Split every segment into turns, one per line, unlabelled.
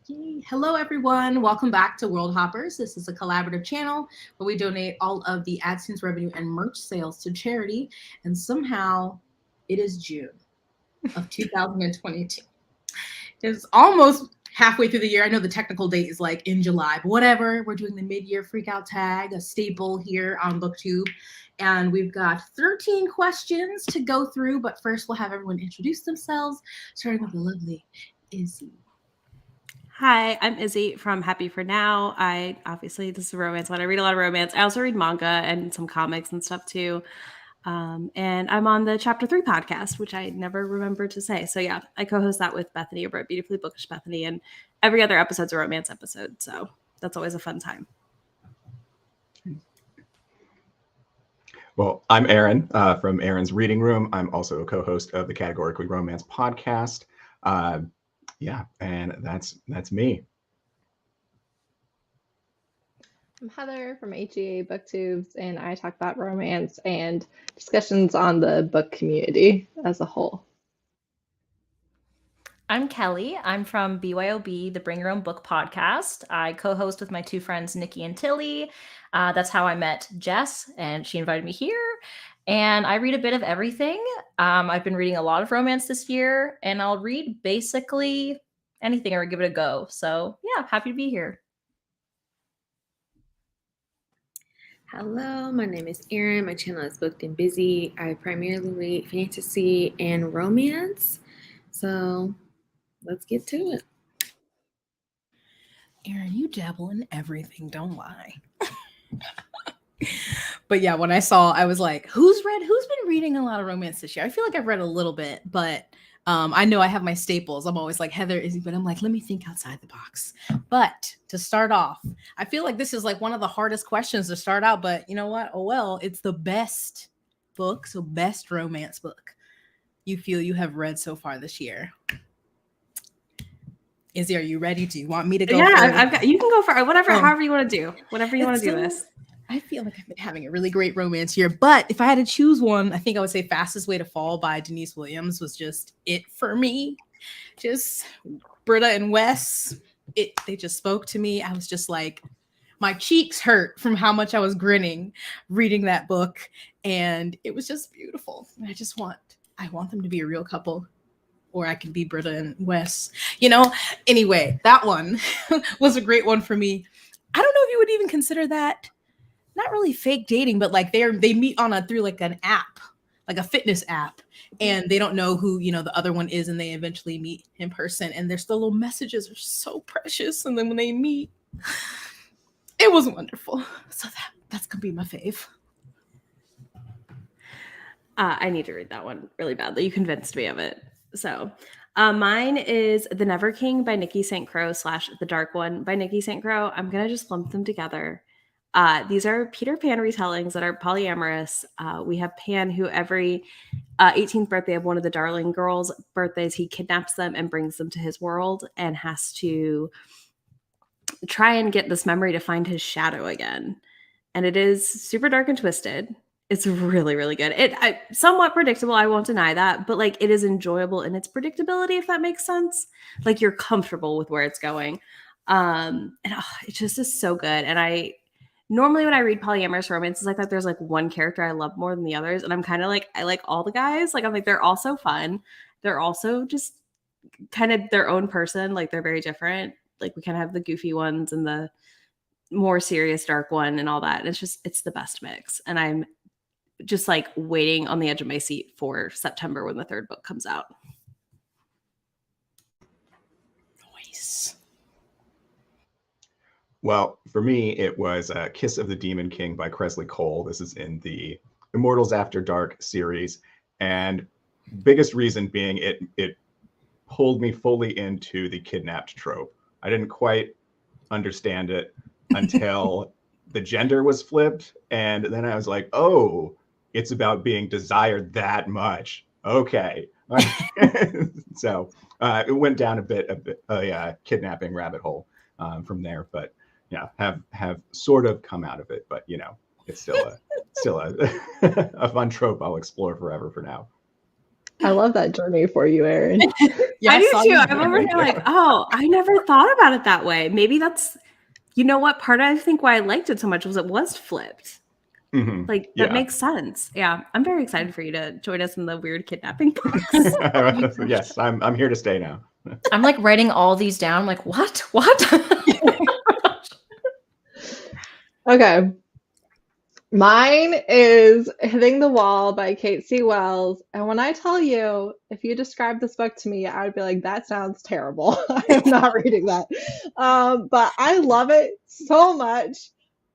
Yay. Hello, everyone. Welcome back to World Hoppers. This is a collaborative channel where we donate all of the AdSense revenue and merch sales to charity. And somehow it is June of 2022. It's almost halfway through the year. I know the technical date is like in July, but whatever. We're doing the mid-year freakout tag, a staple here on BookTube. And we've got 13 questions to go through. But first, we'll have everyone introduce themselves, starting with the lovely Izzy.
Hi, I'm Izzy from Happy for Now. This is a romance one. I read a lot of romance. I also read manga and some comics and stuff too. And I'm on the Chapter 3 podcast, which I never remember to say. So yeah, I co-host that with Bethany over at Beautifully Bookish Bethany, and every other episode's a romance episode. So that's always a fun time.
Well, I'm Aaron from Aaron's Reading Room. I'm also a co-host of the Categorically Romance podcast. And that's me.
I'm Heather from HEA BookTubes, and I talk about romance and discussions on the book community as a whole.
I'm Kelly. I'm from BYOB, the Bring Your Own Book podcast. I co-host with my two friends, Nikki and Tilly. That's how I met Jess, and she invited me here. And I read a bit of everything. I've been reading a lot of romance this year, and I'll read basically anything or give it a go. So yeah, happy to be here.
Hello, my name is Erin. My channel is Booked and Busy. I primarily read fantasy and romance. So let's get to it.
Erin, you dabble in everything, don't lie. But yeah, when I saw, I was like, who's been reading a lot of romance this year? I feel like I've read a little bit, but I know I have my staples. I'm always like Heather, Izzy, but I'm like, let me think outside the box. But to start off, I feel like this is like one of the hardest questions to start out, but you know what? Oh, well, it's the best book, so best romance book you feel you have read so far this year. Izzy, are you ready? Do you want me to go?
Yeah, you can go for it. However you want to do. Whatever you want to do this.
I feel like I've been having a really great romance year, but if I had to choose one, I think I would say Fastest Way to Fall by Denise Williams was just it for me. Just Britta and Wes, they just spoke to me. I was just like, my cheeks hurt from how much I was grinning reading that book, and it was just beautiful. And I want them to be a real couple, or I could be Britta and Wes. Anyway, that one was a great one for me. I don't know if you would even consider that not really fake dating, but like they meet through like an app, like a fitness app, and they don't know who, the other one is, and they eventually meet in person, and their little messages are so precious. And then when they meet, it was wonderful. So that's gonna be my fave.
I need to read that one really badly. You convinced me of it. So mine is The Never King by Nikki St. Crow / The Dark One by Nikki St. Crow. I'm going to just lump them together. These are Peter Pan retellings that are polyamorous. We have Pan, who every 18th birthday of one of the Darling girls' birthdays, he kidnaps them and brings them to his world and has to try and get this memory to find his shadow again. And it is super dark and twisted. It's really, really good. Somewhat predictable, I won't deny that, but like it is enjoyable in its predictability, if that makes sense. Like you're comfortable with where it's going. It just is so good. And normally when I read polyamorous romances like that, there's like one character I love more than the others. And I'm kind of like, I like all the guys. Like I'm like, they're all so fun. They're also just kind of their own person. Like they're very different. Like we kind of have the goofy ones and the more serious dark one and all that. And it's the best mix. And I'm just like waiting on the edge of my seat for September when the third book comes out.
Nice.
Well, for me, it was Kiss of the Demon King by Kresley Cole. This is in the Immortals After Dark series. And biggest reason being it pulled me fully into the kidnapped trope. I didn't quite understand it until the gender was flipped. And then I was like, oh, it's about being desired that much. Okay. So it went down a bit of a kidnapping rabbit hole from there. But yeah, have sort of come out of it. But, it's still a fun trope I'll explore forever for now.
I love that journey for you, Aaron.
I do
saw
too.
you
I'm over
doing
here like, oh, I never thought about it that way. Maybe that's, you know what? Part of I think why I liked it so much was it was flipped.
Mhm.
Like
Yeah.
that makes sense. Yeah, I'm very excited for you to join us in the weird kidnapping box.
Yes, I'm here to stay now.
I'm like writing all these down. I'm like, what?
Okay. Mine is Hitting the Wall by Kate C. Wells. And when I tell you, if you describe this book to me, I would be like, that sounds terrible. I am not reading that. But I love it so much.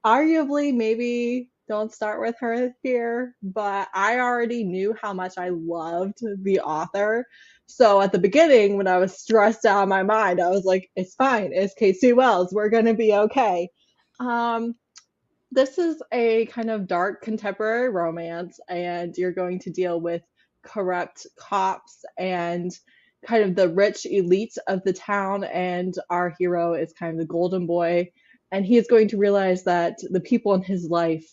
Arguably, maybe don't start with her here, but I already knew how much I loved the author. So at the beginning, when I was stressed out of my mind, I was like, it's fine. It's Kate C. Wells. We're going to be okay. This is a kind of dark contemporary romance, and you're going to deal with corrupt cops and kind of the rich elite of the town. And our hero is kind of the golden boy, and he is going to realize that the people in his life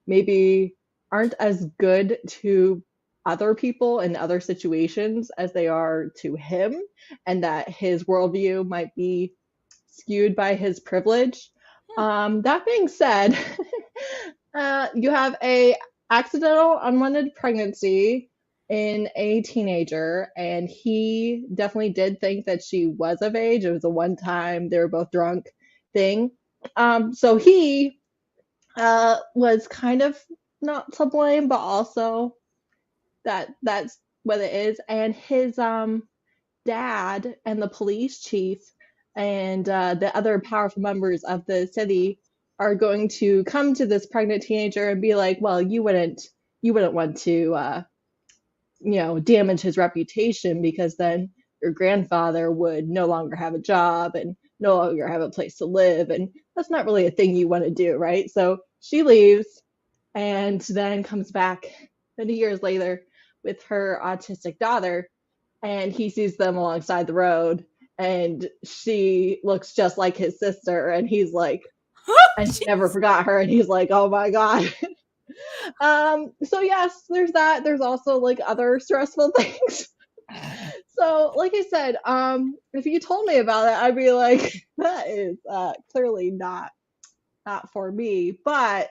maybe aren't as good to other people in other situations as they are to him, and that his worldview might be skewed by his privilege. That being said, you have a accidental unwanted pregnancy in a teenager, and he definitely did think that she was of age. It was a one time, they were both drunk thing. So he was kind of not to blame, but also that's what it is. And his dad and the police chief and the other powerful members of the city are going to come to this pregnant teenager and be like, well, you wouldn't want to damage his reputation, because then your grandfather would no longer have a job and no longer have a place to live, and that's not really a thing you want to do, right? So she leaves and then comes back many years later with her autistic daughter, and he sees them alongside the road, and she looks just like his sister, and he's like, and he never forgot her, and he's like, oh my god. So yes, there's that. There's also like other stressful things. So like I said, if you told me about it, I'd be like, that is clearly not for me, but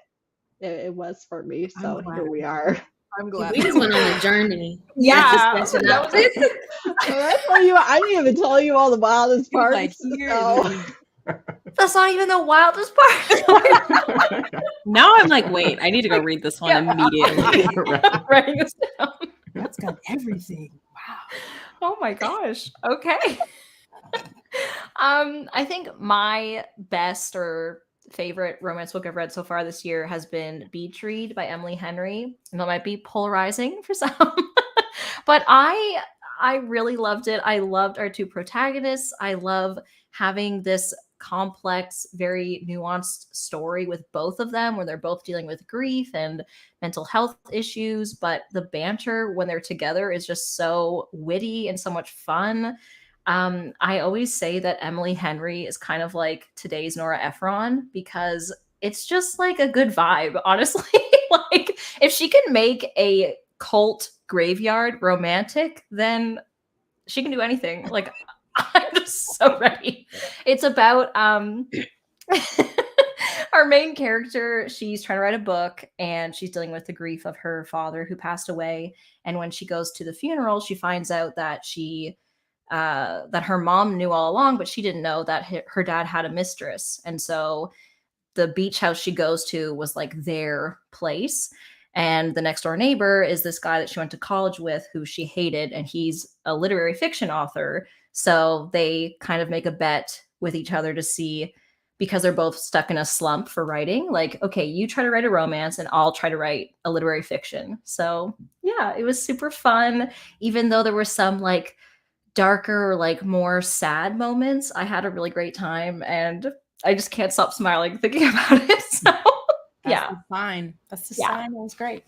it was for me, so here we are.
I'm glad.
We just went on a journey.
Yeah.
That's the
That
discussion.
I didn't even tell you all the wildest parts.
Like, here
so-
is-
That's not even the wildest part.
Now I'm like, wait, I need to go read this one immediately.
Writing this down.
That's got everything. Wow.
Oh my gosh. Okay. I think my best or favorite romance book I've read so far this year has been Beach Read by Emily Henry. And that might be polarizing for some. But I really loved it. I loved our two protagonists. I love having this complex, very nuanced story with both of them, where they're both dealing with grief and mental health issues, but the banter when they're together is just so witty and so much fun. I always say that Emily Henry is kind of like today's Nora Ephron, because it's just like a good vibe, honestly. Like, if she can make a cult graveyard romantic, then she can do anything. Like, I'm just so ready. It's about our main character. She's trying to write a book, and she's dealing with the grief of her father who passed away. And when she goes to the funeral, she finds out that that her mom knew all along, but she didn't know that her dad had a mistress. And so the beach house she goes to was like their place. And the next door neighbor is this guy that she went to college with, who she hated, and he's a literary fiction author. So they kind of make a bet with each other to see, because they're both stuck in a slump for writing, like, okay, you try to write a romance and I'll try to write a literary fiction. So yeah, it was super fun. Even though there were some like darker, like more sad moments, I had a really great time, and I just can't stop smiling thinking about it. So yeah.
That's the sign. That's the
Yeah.
sign. That was great.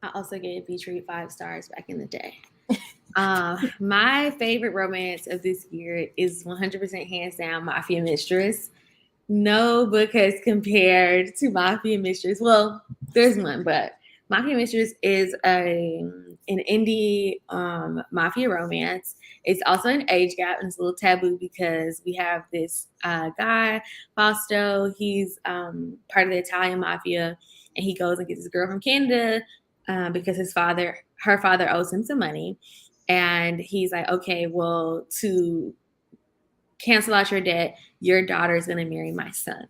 I also gave Beach Read 5 stars back in the day. My favorite romance of this year is 100% hands down Mafia Mistress. No book has compared to Mafia Mistress. Well, there's one, but Mafia Mistress is an indie mafia romance. It's also an age gap, and it's a little taboo because we have this guy, Fausto. He's part of the Italian mafia, and he goes and gets this girl from Canada because her father owes him some money. And he's like, okay, well, to cancel out your debt, your daughter is going to marry my son.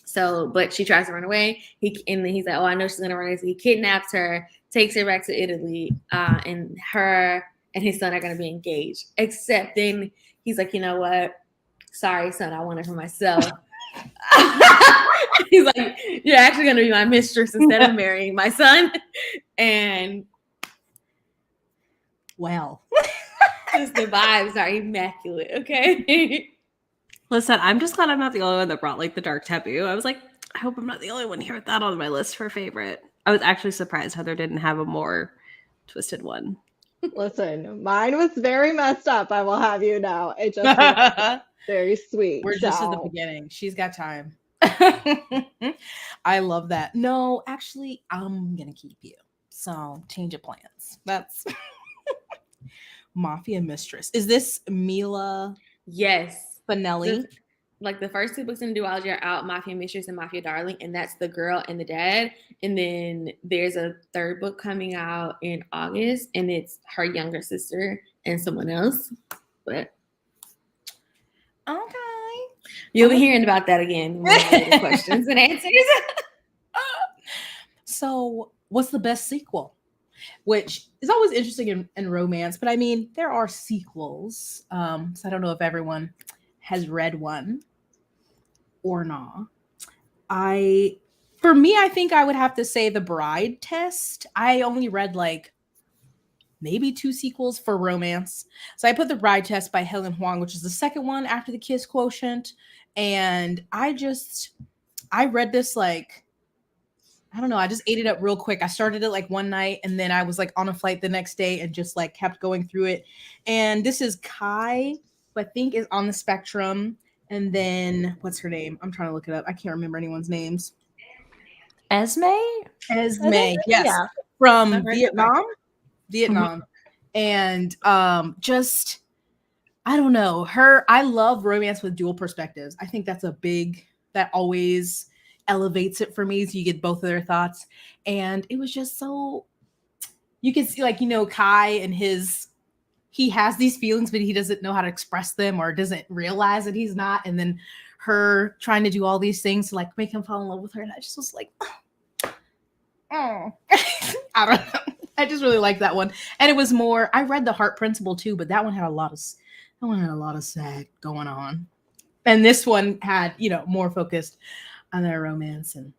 So, but she tries to run away. And then he's like, oh, I know she's going to run away. So he kidnaps her, takes her back to Italy, and her and his son are going to be engaged. Except then he's like, you know what? Sorry, son, I want it for myself. He's like, you're actually going to be my mistress instead of marrying my son. And
Well,
just the vibes are immaculate, okay?
Listen, I'm just glad I'm not the only one that brought like the dark taboo. I was like, I hope I'm not the only one here with that on my list for favorite. I was actually surprised Heather didn't have a more twisted one.
Listen, mine was very messed up, I will have you know. It just was very sweet.
we're just at the
so.
beginning. She's got time. I love that. No, actually, I'm gonna keep you. So change of plans. That's Mafia Mistress. Is this Mila
Yes.
Finelli?
Like the first 2 books in the duology are out, Mafia Mistress and Mafia Darling, and that's the girl and the dad. And then there's a 3rd book coming out in August, and it's her younger sister and someone else. But
Okay.
you'll be hearing about that again when I do the questions and answers.
So, what's the best sequel? Which is always interesting in romance, but I mean, there are sequels. So I don't know if everyone has read one or not. For me, I think I would have to say The Bride Test. I only read like maybe 2 sequels for romance. So I put The Bride Test by Helen Huang, which is the second one after The Kiss Quotient. And I read this like, I don't know, I just ate it up real quick. I started it like one night and then I was like on a flight the next day and just like kept going through it. And this is Kai, who I think is on the spectrum. And then what's her name? I'm trying to look it up. I can't remember anyone's names.
Esme?
Esme, yes.
Yeah.
From Vietnam. And just, I don't know, I love romance with dual perspectives. I think that's that always elevates it for me, so you get both of their thoughts. And it was just so, you can see like, Kai and he has these feelings, but he doesn't know how to express them or doesn't realize that he's not. And then her trying to do all these things to like make him fall in love with her. And I just was like, oh. I don't know. I just really liked that one. And it was more, I read The Heart Principle too, but that one had a lot of sad going on. And this one had, more focused on their romance and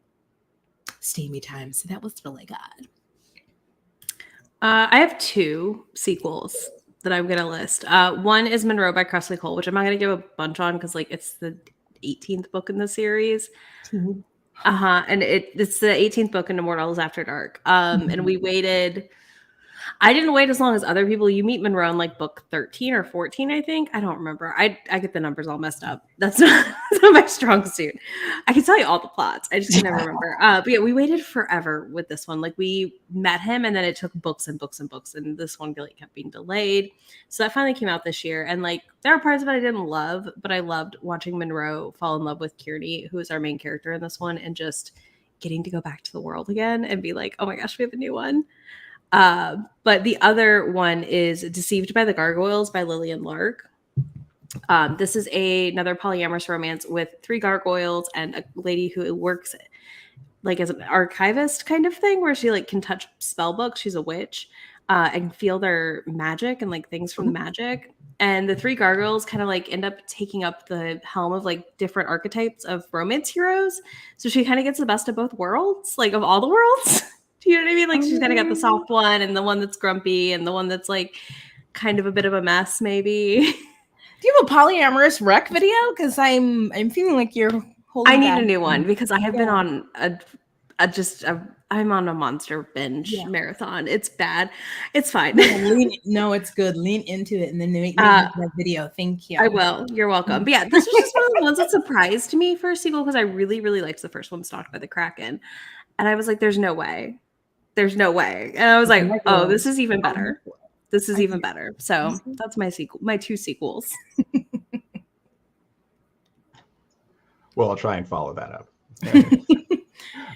steamy time. So that was really good.
I have 2 sequels that I'm going to list. One is Monroe by Cresley Cole, which I'm not going to give a bunch on because like it's the 18th book in the series.
Mm-hmm.
And it's the 18th book in Immortals After Dark. And we waited. I didn't wait as long as other people. You meet Monroe in like book 13 or 14, I think. I don't remember. I get the numbers all messed up. That's not my strong suit. I can tell you all the plots. I just can never remember. But yeah, we waited forever with this one. Like we met him and then it took books and books and books. And this one really kept being delayed. So that finally came out this year. And like there are parts of it I didn't love, but I loved watching Monroe fall in love with Kearney, who is our main character in this one, and just getting to go back to the world again and be like, oh my gosh, we have a new one. But the other one is Deceived by the Gargoyles by Lillian Lark. This is another polyamorous romance with 3 gargoyles and a lady who works like as an archivist kind of thing, where she like can touch spell books. She's a witch, and feel their magic and like things from the magic. And the 3 gargoyles kind of like end up taking up the helm of like different archetypes of romance heroes. So she kind of gets the best of both worlds, like of all the worlds. Do you know what I mean? Like she's kind of got the soft one and the one that's grumpy and the one that's like kind of a bit of a mess, maybe.
Do you have a polyamorous rec video? Because I'm feeling like you're holding.
I need a new one because I have been on I'm on a monster binge marathon. It's bad. It's fine.
No, it's good. Lean into it and then make that video. Thank you.
I will. You're welcome. But yeah, this was just one of the ones that surprised me for a sequel because I really, really liked the first one, Stalked by the Kraken. And I was like, there's no way there's no way. And I was like,
Like
oh,
a-
this is even better. This is
I
even
do.
better. So that's my sequel, my 2 sequels.
Well, I'll try and follow that up.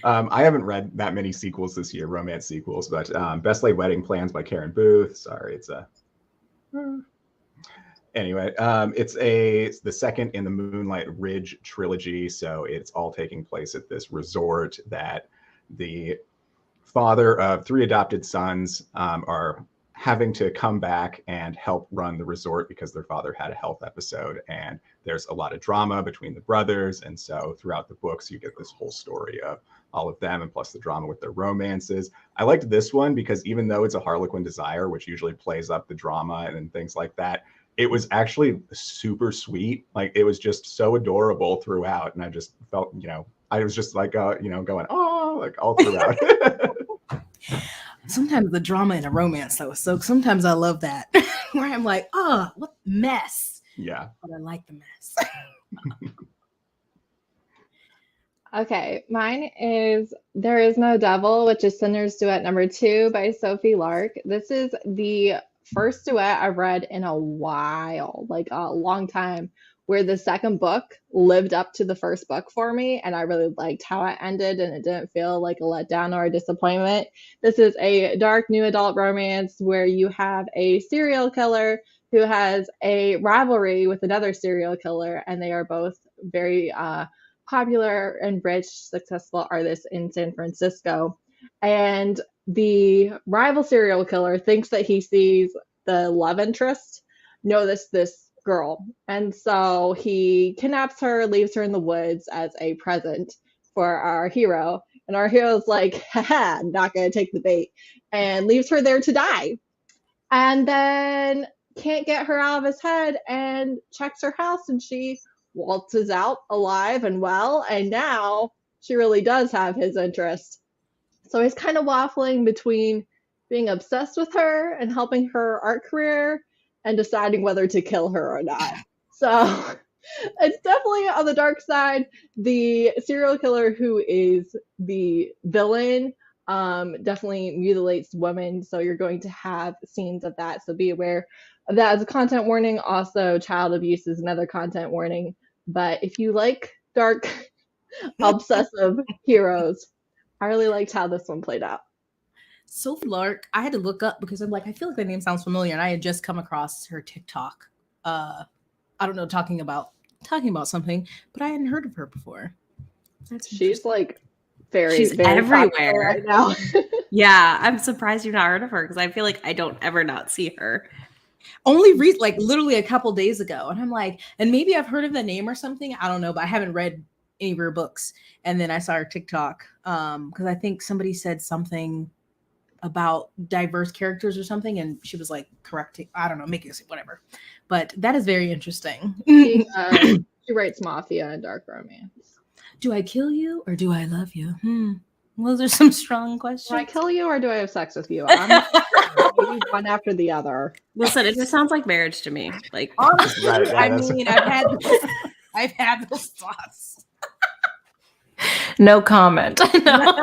I haven't read that many sequels this year, romance sequels, but Best Laid Wedding Plans by Karen Booth. Sorry, it's a. Anyway, it's the second in the Moonlight Ridge trilogy, so it's all taking place at this resort that the father of 3 adopted sons are having to come back and help run the resort because their father had a health episode, and there's a lot of drama between the brothers. And so throughout the books, you get this whole story of all of them, and plus the drama with their romances. I liked this one because even though it's a Harlequin Desire, which usually plays up the drama and things like that, it was actually super sweet. Like, it was just so adorable throughout, and I just felt, I was just like, going, oh, like all throughout.
Sometimes the drama in a romance, though, so sometimes I love that, where I'm like, oh, what mess.
Yeah.
But I like the mess.
Okay, mine is There Is No Devil, which is Sinner's Duet number 2 by Sophie Lark. This is the first duet I've read in a while, like a long time, where the second book lived up to the first book for me, and I really liked how it ended, and it didn't feel like a letdown or a disappointment. This is a dark new adult romance where you have a serial killer who has a rivalry with another serial killer, and they are both very popular and rich, successful artists in San Francisco. And the rival serial killer thinks that he sees the love interest notice this girl. And so he kidnaps her, leaves her in the woods as a present for our hero. And our hero's like, haha, not going to take the bait, and leaves her there to die. And then can't get her out of his head and checks her house, and she waltzes out alive and well, and now she really does have his interest. So he's kind of waffling between being obsessed with her and helping her art career and deciding whether to kill her or not. So it's definitely on the dark side. The serial killer who is the villain definitely mutilates women, so you're going to have scenes of that, so be aware of that as a content warning. Also, child abuse is another content warning, but if you like dark obsessive heroes, I really liked how this one played out.
Sophie Lark, I had to look up because I'm like, I feel like the name sounds familiar, and I had just come across her TikTok. I don't know, talking about something, but I hadn't heard of her before.
She's like very,
She's
very
everywhere
popular right now.
Yeah, I'm surprised you've not heard of her because I feel like I don't ever not see her.
Only like literally a couple days ago, and I'm like, and maybe I've heard of the name or something, I don't know, but I haven't read any of her books. And then I saw her TikTok because I think somebody said something about diverse characters or something, and she was like correcting, I don't know, making it whatever. But that is very interesting.
She writes mafia and dark romance.
Do I kill you or do I love you? Those are some strong questions.
Do I kill you or do I have sex with you? I'm maybe one after the other.
Listen, it just sounds like marriage to me. Like,
honestly,
Right, yeah,
I
that's-
mean, I've had those thoughts.
No comment. No.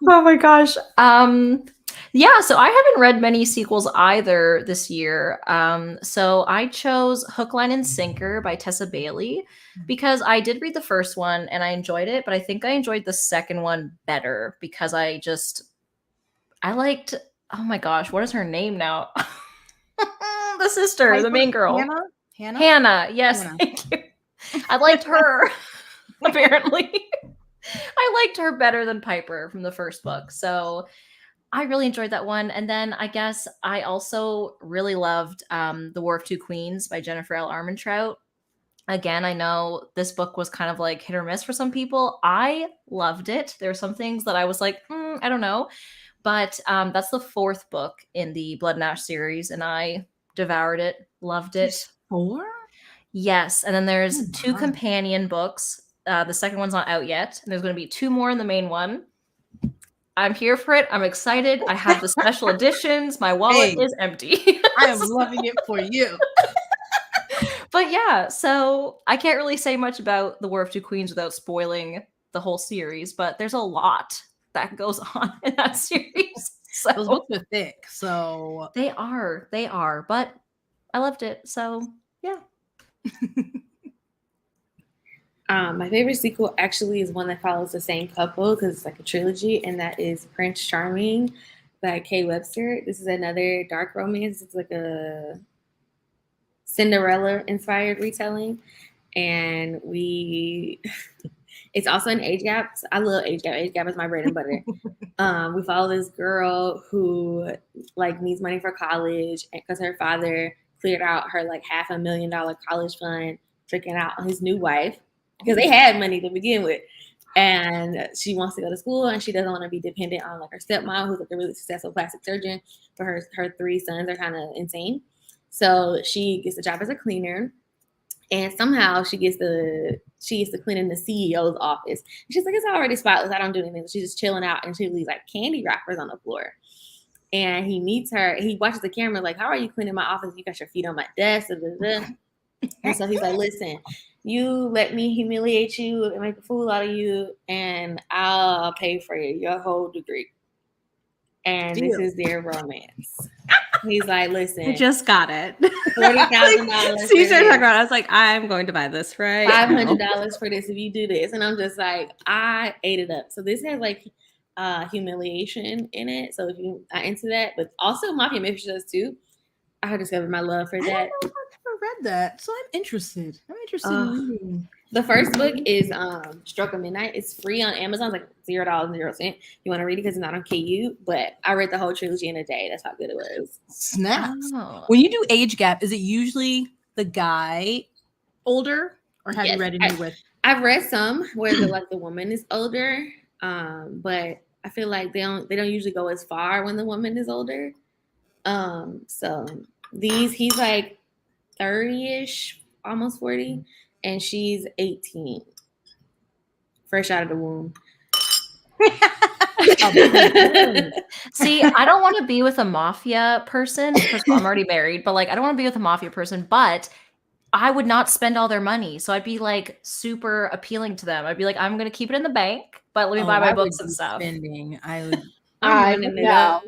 Oh my gosh. Yeah, so I haven't read many sequels either this year. So I chose Hook, Line, and Sinker by Tessa Bailey because I did read the first one and I enjoyed it, but I think I enjoyed the second one better because I liked, oh my gosh, what is her name now? The sister, the main girl. Hannah. Yes,
Hannah.
thank you. I liked her, apparently. I liked her better than Piper from the first book. So I really enjoyed that one. And then I guess I also really loved The War of Two Queens by Jennifer L. Armentrout. Again, I know this book was kind of like hit or miss for some people. I loved it. There were some things that I was like, I don't know. But that's the fourth book in the Blood and Ash series, and I devoured it, loved it.
There's 4?
Yes. And then there's 2
God.
companion books. The second one's not out yet. And there's going to be 2 more in the main one. I'm here for it. I'm excited. I have the special editions. My wallet is empty.
I am loving it for you.
But yeah, so I can't really say much about The War of Two Queens without spoiling the whole series, but there's a lot that goes on in that series. So
Those books are thick, so
they are, but I loved it. So yeah.
My favorite sequel actually is one that follows the same couple because it's like a trilogy, and that is Prince Charming by Kay Webster. This is another dark romance. It's like a Cinderella inspired retelling, and it's also an age gap. So I love age gap. Age gap is my bread and butter. We follow this girl who like needs money for college because her father cleared out her like $500,000 college fund, freaking out on his new wife because they had money to begin with. And she wants to go to school and she doesn't want to be dependent on like her stepmom, who's like a really successful plastic surgeon, but her 3 sons are kind of insane. So she gets a job as a cleaner, and somehow she gets to clean in the CEO's office. And she's like, it's already spotless. I don't do anything. She's just chilling out, and she leaves like candy wrappers on the floor. And he meets her. He watches the camera like, how are you cleaning my office? You got your feet on my desk. And so he's like, listen, you let me humiliate you and make a fool out of you, and I'll pay for your whole degree. And
Deal.
this is their romance. He's like, listen,
I just got it.
$40,000.
So you started talking about it, I was like, I'm going to buy this right
$500 for this if you do this. And I'm just like, I ate it up. So this has like humiliation in it. So if you are into that, but also Mafia Mistresses too. I discovered my love for
I
that.
don't know if I've ever read that, so I'm interested. In reading.
The first book is Stroke of Midnight. It's free on Amazon. It's like $0.00. You want to read it because it's not on KU, but I read the whole trilogy in a day. That's how good it was.
Snaps.
Oh.
When you do age gap, is it usually the guy older, or have
Yes,
you read any with?
I've read some where the woman is older, but I feel like they don't usually go as far when the woman is older. So he's like 30-ish, almost 40, and she's 18. Fresh out of the womb.
See, I don't want to be with a mafia person because I'm already married, but like I don't want to be with a mafia person, but I would not spend all their money. So I'd be like super appealing to them. I'd be like, I'm gonna keep it in the bank, but let me buy my books and stuff.
Spending, I would.
I'm running it up.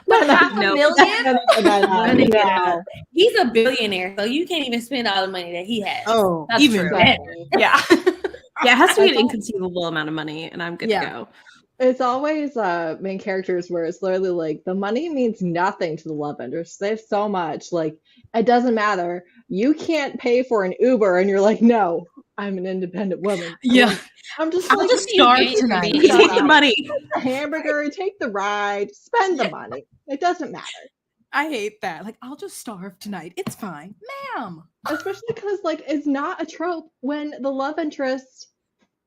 But $500,000?
No. He's a billionaire, so you can't even spend all the money that he has.
Oh,
That's
even
true.
better.
Yeah.
Yeah, it has to be an inconceivable amount of money, and I'm good to go.
It's always main characters where it's literally like the money means nothing to the love interest. They have so much, like it doesn't matter. You can't pay for an Uber, and you're like, no, I'm an independent woman.
Yeah.
I'm just
I'll
like,
just starve tonight.
Take
Take the money.
the hamburger, take the ride, spend the money. It doesn't matter.
I hate that. Like, I'll just starve tonight. It's fine, ma'am.
Especially because like it's not a trope when the love interest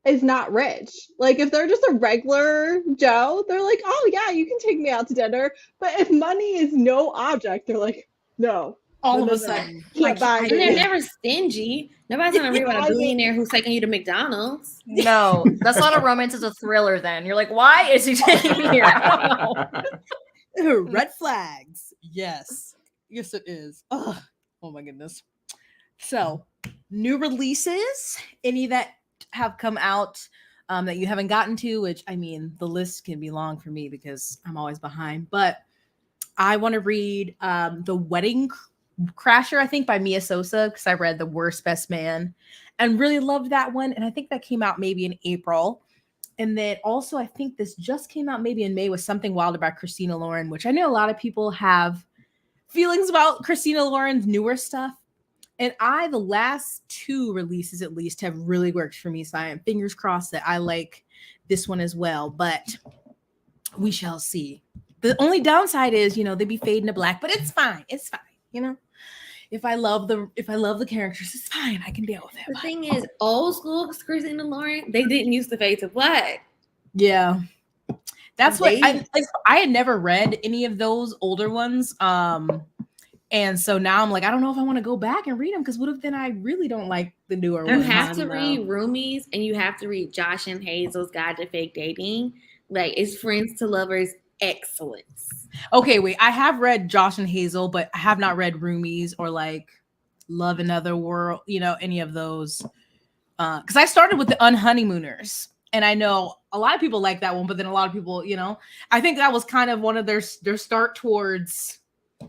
is not rich. Like if they're just a regular Joe, they're like, oh yeah, you can take me out to dinner. But if money is no object, they're like, no.
All
no,
of
no,
a
no.
sudden,
Can't buy
And they're
me.
never stingy. Nobody's gonna read about a billionaire who's taking you to McDonald's.
No, that's not a romance, it's a thriller then. You're like, why is he taking me here? I don't know.
Red flags. Yes. Yes, it is. Ugh. Oh my goodness. So, new releases, any that have come out that you haven't gotten to, which I mean, the list can be long for me because I'm always behind, but I want to read The Wedding Crasher, I think by Mia Sosa, because I read The Worst Best Man and really loved that one. And I think that came out maybe in April. And then also, I think this just came out maybe in May with Something Wild about Christina Lauren, which I know a lot of people have feelings about Christina Lauren's newer stuff. And the last 2 releases at least have really worked for me. So I am fingers crossed that I like this one as well. But we shall see. The only downside is, they be fading to black, but it's fine. It's fine. If I love the characters, it's fine. I can deal with it.
The thing is, old school Christina Lauren, they didn't use to fade to black.
Yeah. That's what I had never read any of those older ones. And so now I'm like, I don't know if I want to go back and read them because what if then I really don't like the newer
You
ones?
have to read Roomies and you have to read Josh and Hazel's Guide to Fake Dating. Like, it's Friends to Lovers excellence.
Okay, wait. I have read Josh and Hazel, but I have not read Roomies or like Love Another World, any of those. Because I started with the Unhoneymooners. And I know a lot of people like that one, but then a lot of people, I think that was kind of one of their start towards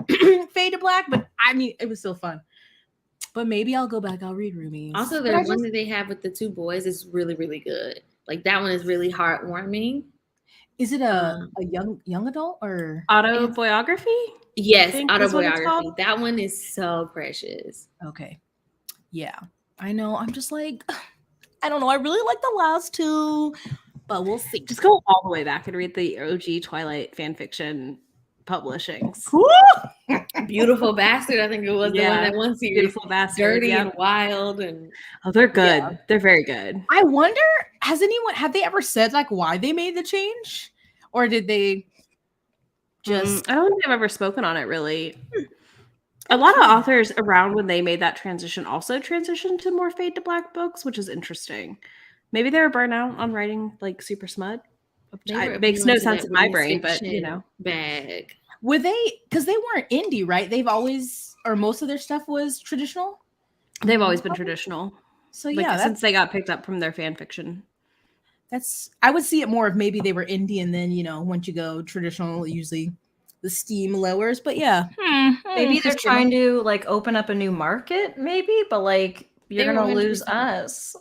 Fade to Black. But I mean, it was still fun. But maybe I'll go back. I'll read Rumi's.
Also, the one that they have with the two boys is really, really good. Like that one is really heartwarming.
Is it a young adult or
autobiography?
Yes, autobiography. That one is so precious.
Okay. Yeah, I know. I'm just like, I don't know. I really like the last two, but we'll see.
Just go all the way back and read the OG Twilight fan fiction publishings.
Beautiful Bastard, I think it was the one that one series.
Beautiful Bastard,
dirty and wild, and
they're good. Yeah. They're very good.
I wonder, have they ever said like why they made the change, or did they just?
I don't think they've ever spoken on it really. A lot of authors around when they made that transition also transitioned to more Fade to Black books, which is interesting. Maybe they were burnt out on writing like super smut. It makes no sense in my brain, but
bag.
Were they, because they weren't indie, right? They've always, or most of their stuff was traditional?
They've always been traditional.
So yeah,
since they got picked up from their fan fiction.
I would see it more if maybe they were indie and then, once you go traditional, usually the steam lowers. But yeah.
Maybe they're trying to like open up a new market, maybe, but like you're going to lose us.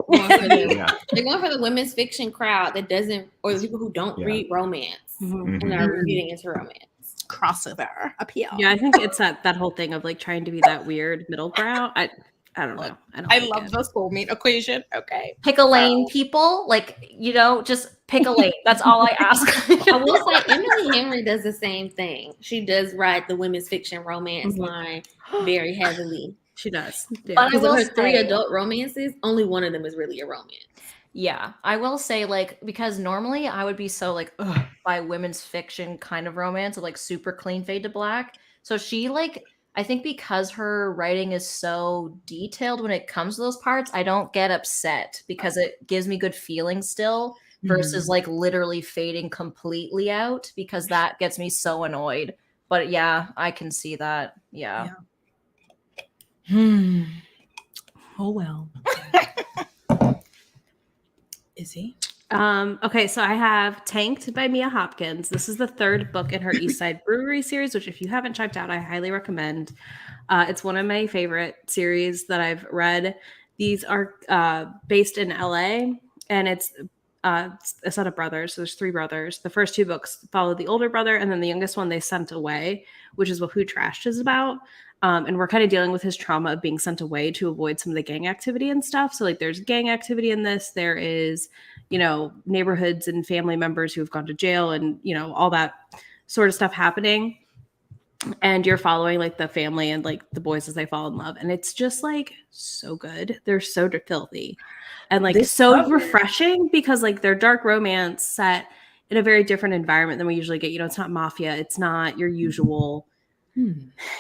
They're going for the women's fiction crowd that doesn't, or the people who don't read romance and are getting into romance.
Crossover appeal.
Yeah, I think it's that whole thing of like trying to be that weird middle ground. I don't know.
I love the soulmate equation. Okay.
Pick a lane, people. Like, just pick a lane. That's all I ask.
I will say Emily Henry does the same thing. She does write the women's fiction romance line very heavily.
She does.
Yeah. Because of her 3 adult romances, only one of them is really a romance.
Yeah, I will say, like, because normally I would be so like, by women's fiction kind of romance, like super clean Fade to Black. So she I think because her writing is so detailed when it comes to those parts, I don't get upset because it gives me good feelings still versus like literally fading completely out, because that gets me so annoyed. But yeah, I can see that. Yeah.
Oh well. Is he?
Okay, so I have Tanked by Mia Hopkins. This is the 3rd book in her East Side Brewery series, which if you haven't checked out, I highly recommend. It's one of my favorite series that I've read. These are based in LA, and it's a set of brothers. So there's 3 brothers. The first 2 books follow the older brother, and then the youngest one they sent away, which is what Who Trashed is about. And we're kind of dealing with his trauma of being sent away to avoid some of the gang activity and stuff. So like there's gang activity in this. There is, neighborhoods and family members who have gone to jail and, all that sort of stuff happening. And you're following like the family and like the boys as they fall in love. And it's just like so good. They're so filthy and like refreshing because like they're dark romance set in a very different environment than we usually get. It's not mafia. It's not your usual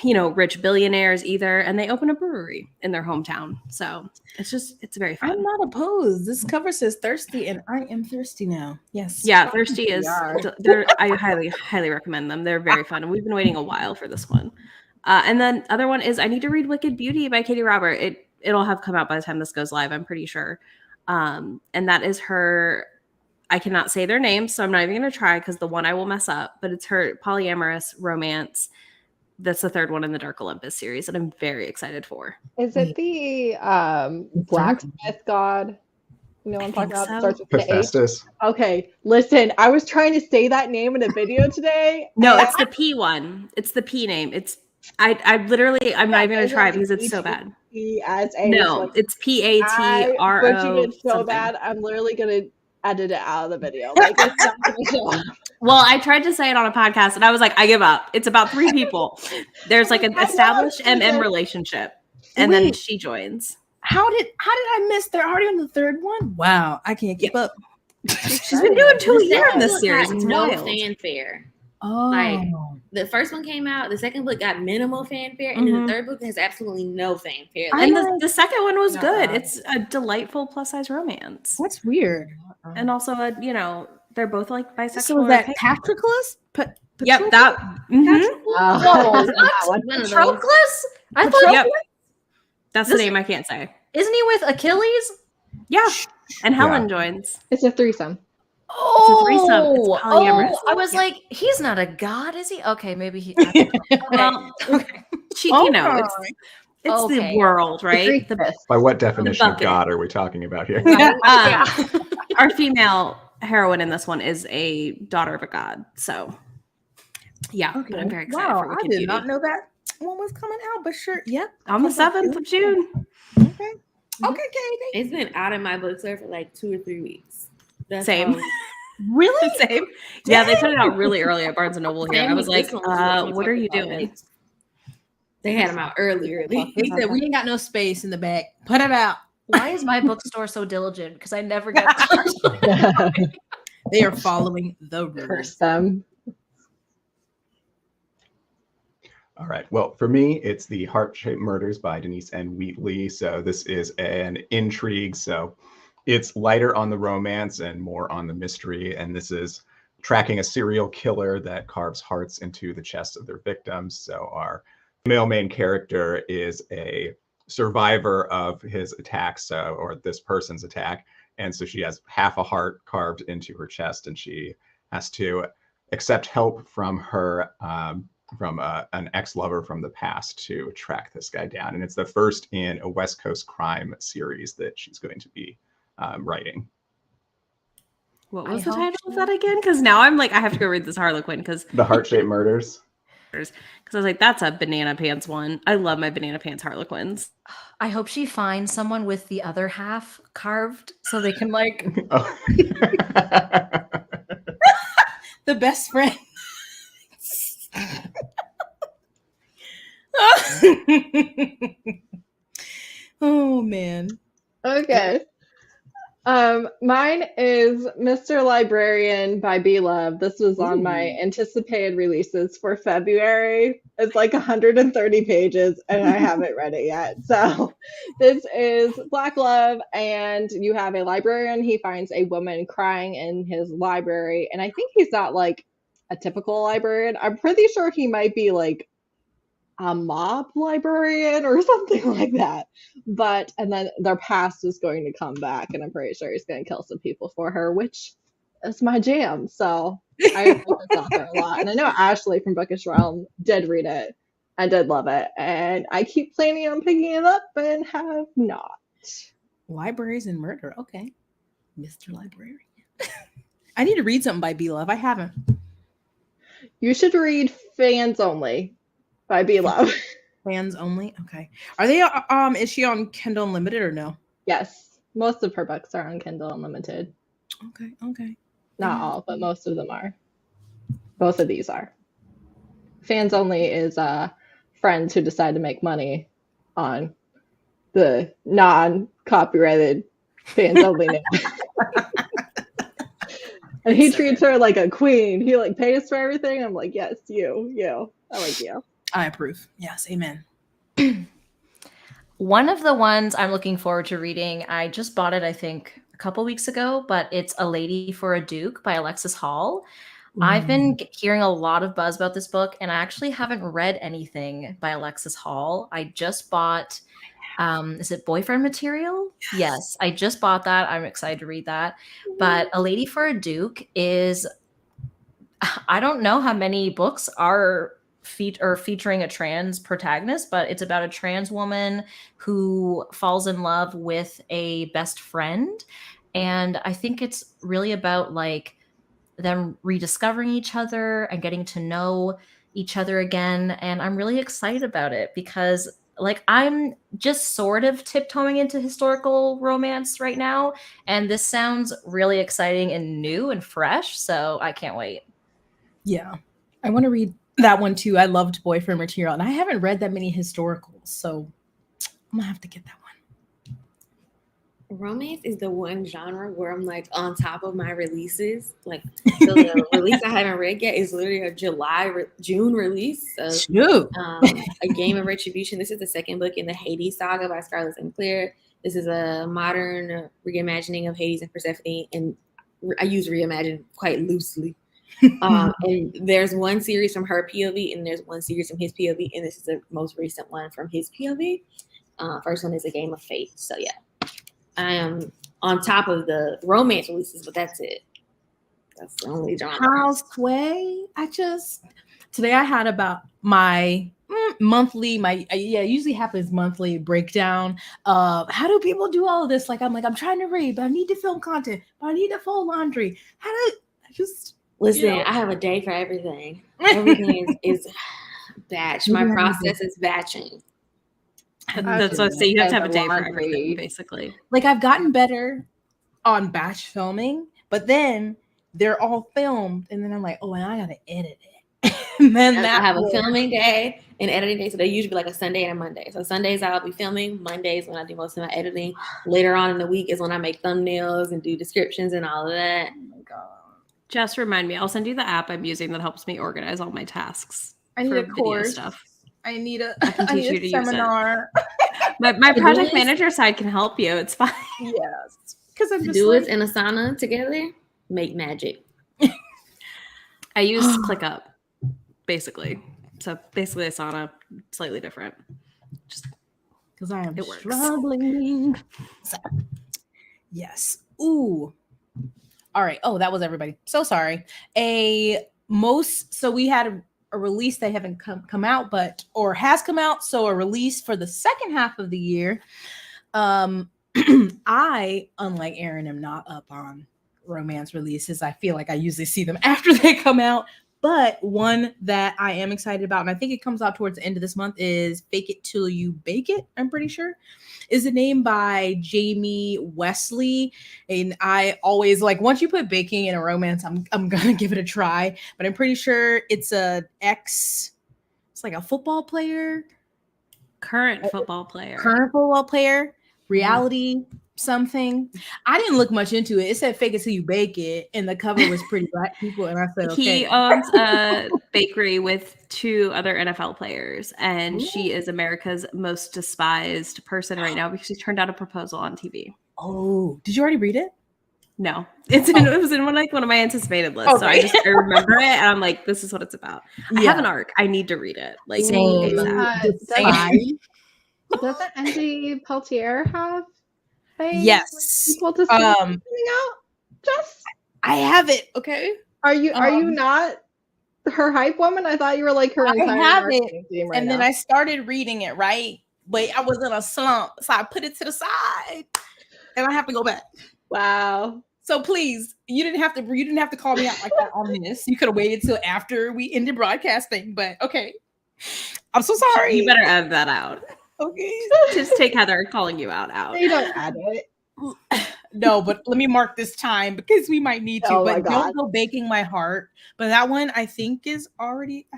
rich billionaires either, and they open a brewery in their hometown. So it's very fun.
I'm not opposed. This cover says thirsty, and I am thirsty now. Yes.
Yeah, thirsty is. I highly recommend them. They're very fun, and we've been waiting a while for this one. And then other one is I Need to Read Wicked Beauty by Katie Robert. It'll have come out by the time this goes live, I'm pretty sure. And that is her. I cannot say their names, so I'm not even going to try because the one I will mess up. But it's her polyamorous romance. That's the 3rd one in the Dark Olympus series, and I'm very excited for.
Is it the blacksmith god? You know what I'm talking about?
So.
Starts with an H.
Hephaestus.
Okay, listen, I was trying to say that name in a video today.
No, it's the P one. It's the P name. I'm not even gonna try because it's so bad. No, it's PATRO.
But you did so bad. I'm literally gonna edit it out of the video. Like it's not gonna show up.
Well, I tried to say it on a podcast and I was like, I give up. It's about 3 people. There's like an established MM relationship. And then she joins.
How did I miss? They're already on the 3rd one? Wow, I can't keep up.
She's been doing 2 a year in this series. It's
no
wild.
fanfare.
Oh.
Like the first one came out, the second book got minimal fanfare, and then the 3rd book has absolutely no fanfare.
And the second one was good. It's a delightful plus size romance.
That's weird.
And also they're both like bisexual.
So was that Patroclus?
Yep, that.
Patroclus? I thought.
Yep. That's the name I can't say.
Isn't he with Achilles?
Yeah, and
Yeah.
Helen joins.
It's a threesome.
It's a threesome. It's polyamorous.
I was
Yeah.
like, he's not a god, is he? Okay, maybe he. Okay.
Well,
Okay.
you know, it's
Okay.
the world, right?
Greek
The
myth.
By what definition of
bucket.
God are we talking about here?
Right?
Yeah.
our female heroine in this one is a daughter of a god. So, yeah, but I'm very excited
Wow,
for
I
Wicked
did
Beauty.
not know that one was coming out, but sure. Yep.
On the
Comes out
7th of June.
Okay.
Mhm.
Okay, Katie.
It's been out of my bookstore for like 2 or 3 weeks. That's
Same.
how-
Really?
Same. Yeah, they put it out really early at Barnes & Noble here.
Same
I was
with
like,
this one, which is what we
what
talked
are you
about,
doing?
like, they had them out early.
He said we ain't got no space in the back. Put it out.
Why is my bookstore so diligent? Because I never get.
They are following the rules.
Curse them.
All right. Well, for me, it's The Heart-Shaped Murders by Denise N. Wheatley. So this is an intrigue. So it's lighter on the romance and more on the mystery. And this is tracking a serial killer that carves hearts into the chests of their victims. So our male main character is a survivor of his attack, or this person's attack. And so she has half a heart carved into her chest, and she has to accept help from her an ex-lover from the past to track this guy down. And it's the first in a West Coast crime series that she's going to be writing.
What was
I
the
hope
title of that again? Because now I'm like, I have to go read this Harlequin because
The Heart-Shaped Murders.
I was like, that's a banana pants one. I love my banana pants Harlequins.
I hope she finds someone with the other half carved so they can like
Oh.
The best friend. Oh man.
Okay. Mine is Mr. Librarian by B Love. This was on my anticipated releases for February. It's like 130 pages and I haven't read it yet. So this is Black Love, and you have a librarian. He finds a woman crying in his library, and I think he's not like a typical librarian. I'm pretty sure he might be like a mob librarian or something like that. And then their past is going to come back, and I'm pretty sure he's going to kill some people for her, which is my jam. So I like this author a lot. And I know Ashley from Bookish Realm did read it and did love it. And I keep planning on picking it up and have not.
Libraries and murder. Okay. Mr. Librarian. I need to read something by B Love. I haven't.
You should read Fans Only by B Love.
Fans only. Okay. Are they is she on Kindle Unlimited or no?
Yes. Most of her books are on Kindle Unlimited.
Okay.
Not all, but most of them are. Both of these are. Fans Only is friends who decide to make money on the non-copyrighted Fans Only name. And he treats her like a queen. He like pays for everything. I'm like, yes, you. I like you.
I approve. Yes, amen.
One of the ones I'm looking forward to reading, I just bought it, I think, a couple weeks ago, but it's A Lady for a Duke by Alexis Hall. I've been hearing a lot of buzz about this book, and I actually haven't read anything by Alexis Hall. I just bought, is it Boyfriend Material? Yes, I just bought that. I'm excited to read that. But A Lady for a Duke is, I don't know how many books are featuring a trans protagonist, but it's about a trans woman who falls in love with a best friend. And I think it's really about like them rediscovering each other and getting to know each other again. And I'm really excited about it because like I'm just sort of tiptoeing into historical romance right now. And this sounds really exciting and new and fresh. So I can't wait.
Yeah. I want to read that one too. I loved Boyfriend Material, and I haven't read that many historicals, so I'm gonna have to get that one.
Romance is the one genre where I'm like on top of my releases. Like the release I haven't read yet is literally a June release. So,
Shoot.
A Game of Retribution. This is the second book in the Hades saga by Scarlett Sinclair. This is a modern reimagining of Hades and Persephone, and I use reimagine quite loosely. And there's one series from her POV, and there's one series from his POV, and this is the most recent one from his POV. First one is A Game of Fate. So yeah, I am on top of the romance releases, but that's it. That's the only genre.
Houseway. Today I had about my monthly, it usually happens monthly breakdown of how do people do all of this? Like, I'm trying to read, but I need to film content, but I need to fold laundry.
Listen, I have a day for everything. Everything is batch. My process is batching.
That's what I say. You have to have a day for
Laundry.
everything, basically.
Like, I've gotten better on batch filming, but then they're all filmed, and then I'm like, oh, and I gotta edit it. And then
I have a filming day and editing day, so they usually be like a Sunday and a Monday. So Sundays I'll be filming. Mondays when I do most of my editing. Later on in the week is when I make thumbnails and do descriptions and all of that.
Oh my God.
Just remind me. I'll send you the app I'm using that helps me organize all my tasks.
I need
for
a
video
course.
Stuff.
I need a
teach you to use it.
seminar.
My project
To-do
manager side can help you. It's fine.
Yes, because I'm just
Do
like,
it in Asana together, make magic.
I use ClickUp, basically. So basically Asana, slightly different. Just
because I am
it works.
struggling. So, yes. Ooh. All right. Oh, that was everybody. So sorry. So we had a release that haven't come out, or has come out. So a release for the second half of the year. I, unlike Aaron, am not up on romance releases. I feel like I usually see them after they come out. But one that I am excited about, and I think it comes out towards the end of this month, is Fake It Till You Bake It, I'm pretty sure. Is a name by Jamie Wesley. And I always like, once you put baking in a romance, I'm gonna give it a try. But I'm pretty sure it's it's like a football player.
Current football player.
Reality something. I didn't look much into it. It said fake it till you bake it, and the cover was pretty black people. And I said, okay.
He owns a bakery with 2 other NFL players, and she is America's most despised person right now because she turned out a proposal on TV.
Oh, did you already read it?
No, it was in one of my anticipated lists.
Okay.
So I remember it, and I'm like, this is what it's about. I have an arc. I need to read it. Like,
Same.
Doesn't Angie Peltier have a
Yes.
equal to coming out? Just
I have it. Okay.
Are you not her hype woman? I thought you were like her.
I
entire
have
marketing team right
and
now.
then I started reading it, right? But I was in a slump, so I put it to the side, and I have to go back.
Wow.
So please, you didn't have to call me out like that on this. You could have waited till after we ended broadcasting, but okay. I'm so sorry.
You better edit that out.
Okay.
Just take Heather calling you out.
You don't add it.
No, but let me mark this time because we might need to.
Oh my
but
God.
Don't Go Baking My Heart. But that one I think is already.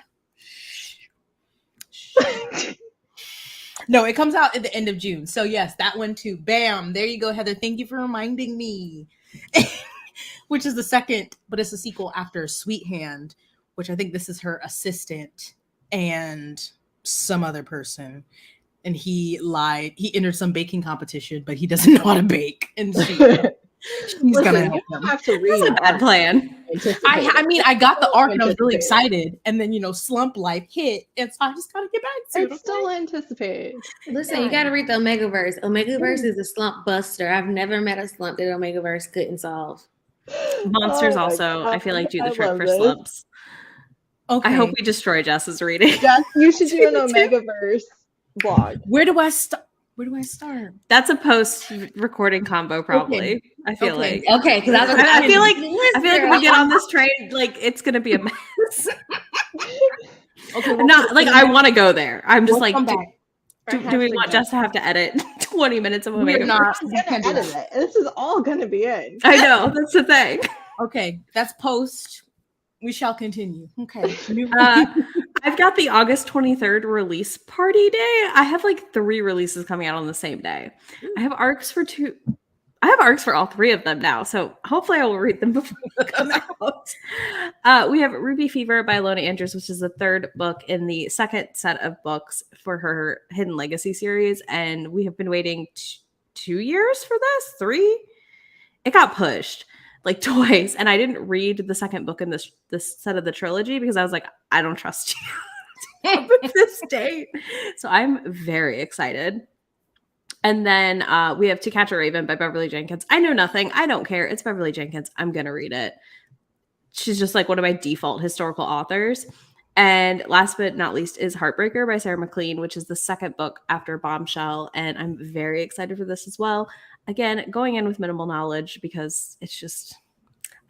No, it comes out at the end of June. So yes, that one too. Bam. There you go, Heather. Thank you for reminding me. Which is the second, but it's a sequel after Sweet Hand, which I think this is her assistant and some other person. And he lied. He entered some baking competition, but he doesn't know how to bake. And she's gonna help him.
Have to read.
That's a bad plan.
I mean, I got the arc and I was really excited, and then slump life hit, and so I just gotta get back to it.
It's still anticipated.
Listen, you got to read the Omegaverse. Omegaverse is a slump buster. I've never met a slump that Omegaverse couldn't solve.
Monsters
Oh my
also,
God.
I feel like, do
I
the trick
love
for
this.
slumps.
Okay.
I hope we destroy Jess's reading.
Jess, you should do an Omegaverse blog.
Where do I start?
That's a post-recording combo, probably.
Okay.
I feel like.
Okay, because
I feel like if we get on this train, like it's gonna be a mess.
Okay,
Not like I want to go there. I'm just like,
come back.
do we want Jess to have to edit 20 minutes of
We're
Omegaverse?
not.
I'm gonna edit it. This is all gonna be in.
I know, that's the thing.
Okay, that's post. We shall continue. Okay.
I've got the August 23rd release party day. I have like 3 releases coming out on the same day. I have arcs for all 3 of them now, so hopefully I will read them before they come out. We have Ruby Fever by Lona Andrews, which is the 3rd book in the second set of books for her Hidden Legacy series, and we have been waiting 2 years for this. 3? It got pushed like twice, and I didn't read the second book in this set of the trilogy because I was like, I don't trust you with this date. So I'm very excited. And then we have To Catch a Raven by Beverly Jenkins. I know nothing. I don't care. It's Beverly Jenkins. I'm going to read it. She's just like one of my default historical authors. And last but not least is Heartbreaker by Sarah McLean, which is the second book after Bombshell. And I'm very excited for this as well. Again, going in with minimal knowledge because it's just,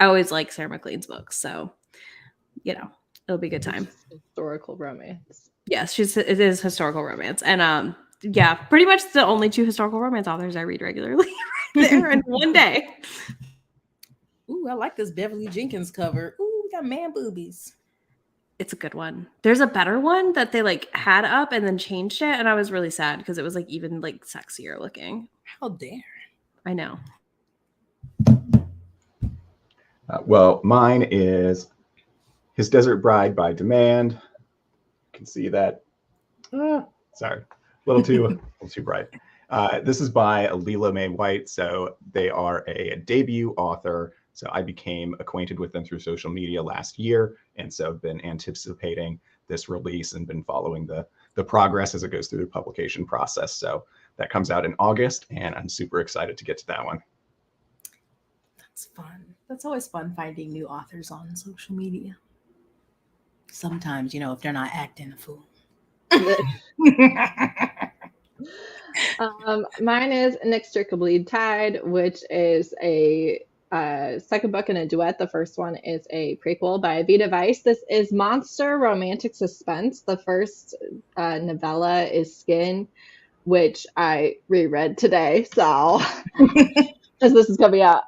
I always like Sarah McLean's books. So, you know, it'll be a good time.
Historical romance.
Yes, it is historical romance. And yeah, pretty much the only two historical romance authors I read regularly right there in one day.
Ooh, I like this Beverly Jenkins cover. Ooh, we got man boobies.
It's a good one. There's a better one that they like had up and then changed it, and I was really sad because it was like even like sexier looking.
How dare.
I know.
Well, mine is His Desert Bride by Demand. You can see that. Sorry, a little too bright. This is by Leela Mae White. So they are a debut author. So I became acquainted with them through social media last year. And so I've been anticipating this release and been following the progress as it goes through the publication process. So that comes out in August, and I'm super excited to get to that one.
That's fun. That's always fun finding new authors on social media. Sometimes, you know, if they're not acting a fool.
Mine is Inextricably Tied, which is a second book in a duet. The first one is a prequel by Vita Weiss. This is monster romantic suspense. The first novella is Skin, which I reread today. So as this is coming out.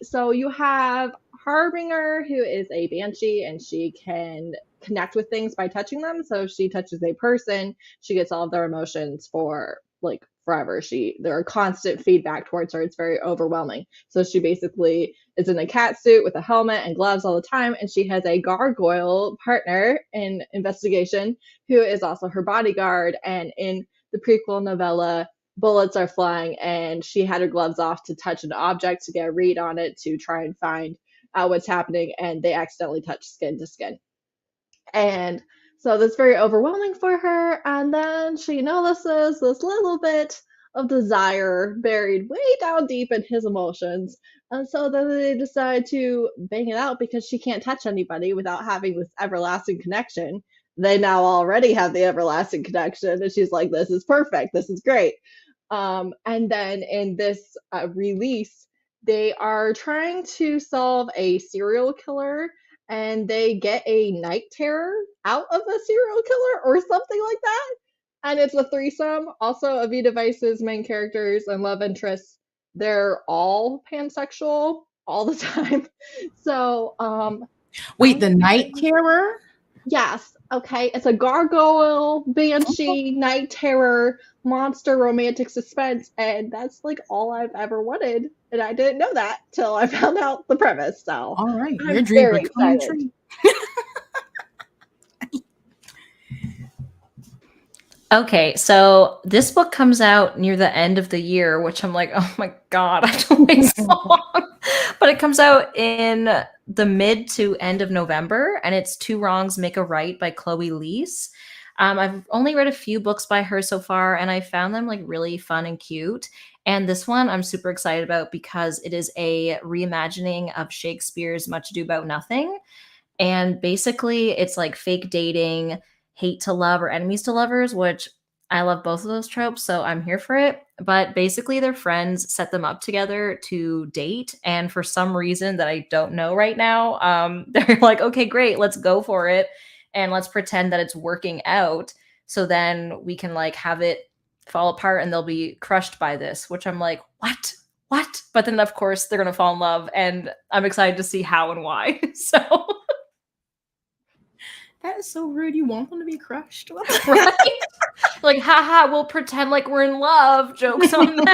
So you have Harbinger, who is a banshee, and she can connect with things by touching them. So if she touches a person, she gets all of their emotions for like forever. There are constant feedback towards her. It's very overwhelming. So she basically is in a cat suit with a helmet and gloves all the time, and she has a gargoyle partner in investigation who is also her bodyguard. And in the prequel novella, bullets are flying, and she had her gloves off to touch an object to get a read on it to try and find out what's happening, and they accidentally touch skin to skin. And so that's very overwhelming for her. And then she notices this little bit of desire buried way down deep in his emotions. And so then they decide to bang it out because she can't touch anybody without having this everlasting connection. They now already have the everlasting connection. And she's like, this is perfect. This is great. And then in this release, they are trying to solve a serial killer, and they get a night terror out of a serial killer or something like that. And it's a threesome. Also, Avita Weiss's main characters and love interests, they're all pansexual all the time. So,
wait, the night terror?
Yes. Okay. It's a gargoyle, banshee, night terror, monster romantic suspense. And that's like all I've ever wanted. And I didn't know that till I found out the premise. So,
all right.
I'm
Your dreams
very
are coming
excited.
true.
Okay, so this book comes out near the end of the year, which I'm like, oh my God, I have to wait so long. But it comes out in the mid to end of November, and it's Two Wrongs Make a Right by Chloe Leese. I've only read a few books by her so far, and I found them like really fun and cute. And this one I'm super excited about because it is a reimagining of Shakespeare's Much Ado About Nothing. And basically, it's like fake dating, hate to love, or enemies to lovers, which I love both of those tropes, so I'm here for it. But basically, their friends set them up together to date. And for some reason that I don't know right now, they're like, okay, great, let's go for it. And let's pretend that it's working out. So then we can like have it fall apart and they'll be crushed by this, which I'm like, what? What? But then, of course, they're going to fall in love. And I'm excited to see how and why. So.
That is so rude. You want them to be crushed?
Right? Like, haha, we'll pretend like we're in love. Jokes on them.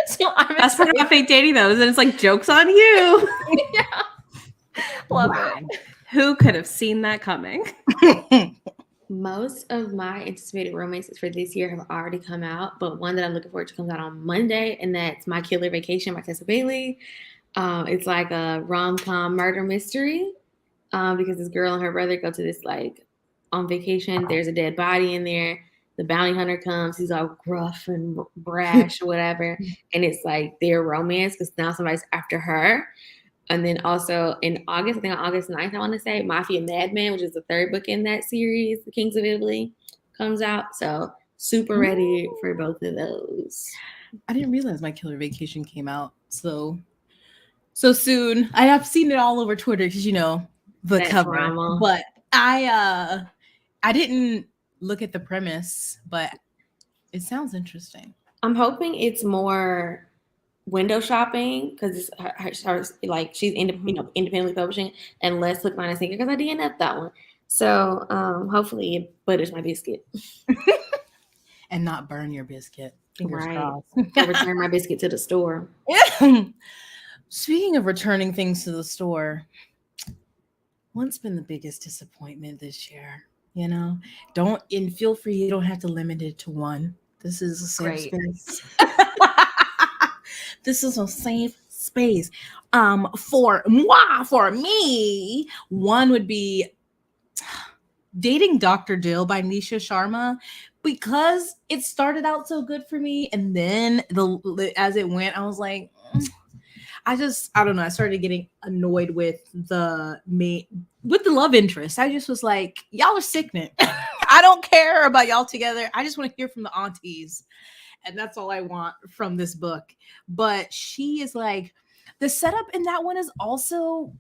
So
That's part about fake dating, though, and it's like, jokes on you.
Yeah. Love it.
Who could have seen that coming?
Most of my anticipated romances for this year have already come out, but one that I'm looking forward to comes out on Monday, and that's My Killer Vacation by Tessa Bailey. It's like a rom-com murder mystery. Because this girl and her brother go to this like on vacation. There's a dead body in there. the bounty hunter comes. He's all gruff and brash or whatever. And it's like their romance because now somebody's after her. And then also in August, I think on August 9th, I want to say, Mafia Madman, which is the third book in that series, The Kings of Italy, comes out. So super ready for both of those.
I didn't realize My Killer Vacation came out so soon. I have seen it all over Twitter because the
That
cover.
drama.
But I didn't look at the premise, but it sounds interesting.
I'm hoping it's more window shopping because like she's independently publishing, and less hook, line, and sinker because I DNF'd that one. So hopefully it butters my biscuit
and not burn your biscuit. Fingers crossed.
I return my biscuit to the store.
Speaking of returning things to the store, what's been the biggest disappointment this year? Feel free. You don't have to limit it to one. This is a safe space. This is a safe space. For me, one would be Dating Dr. Dill by Nisha Sharma, because it started out so good for me, and then as it went, I was like, I don't know. I started getting annoyed with the love interest. I just was like, y'all are sickening. I don't care about y'all together. I just want to hear from the aunties. And that's all I want from this book. But she is like, the setup in that one is also,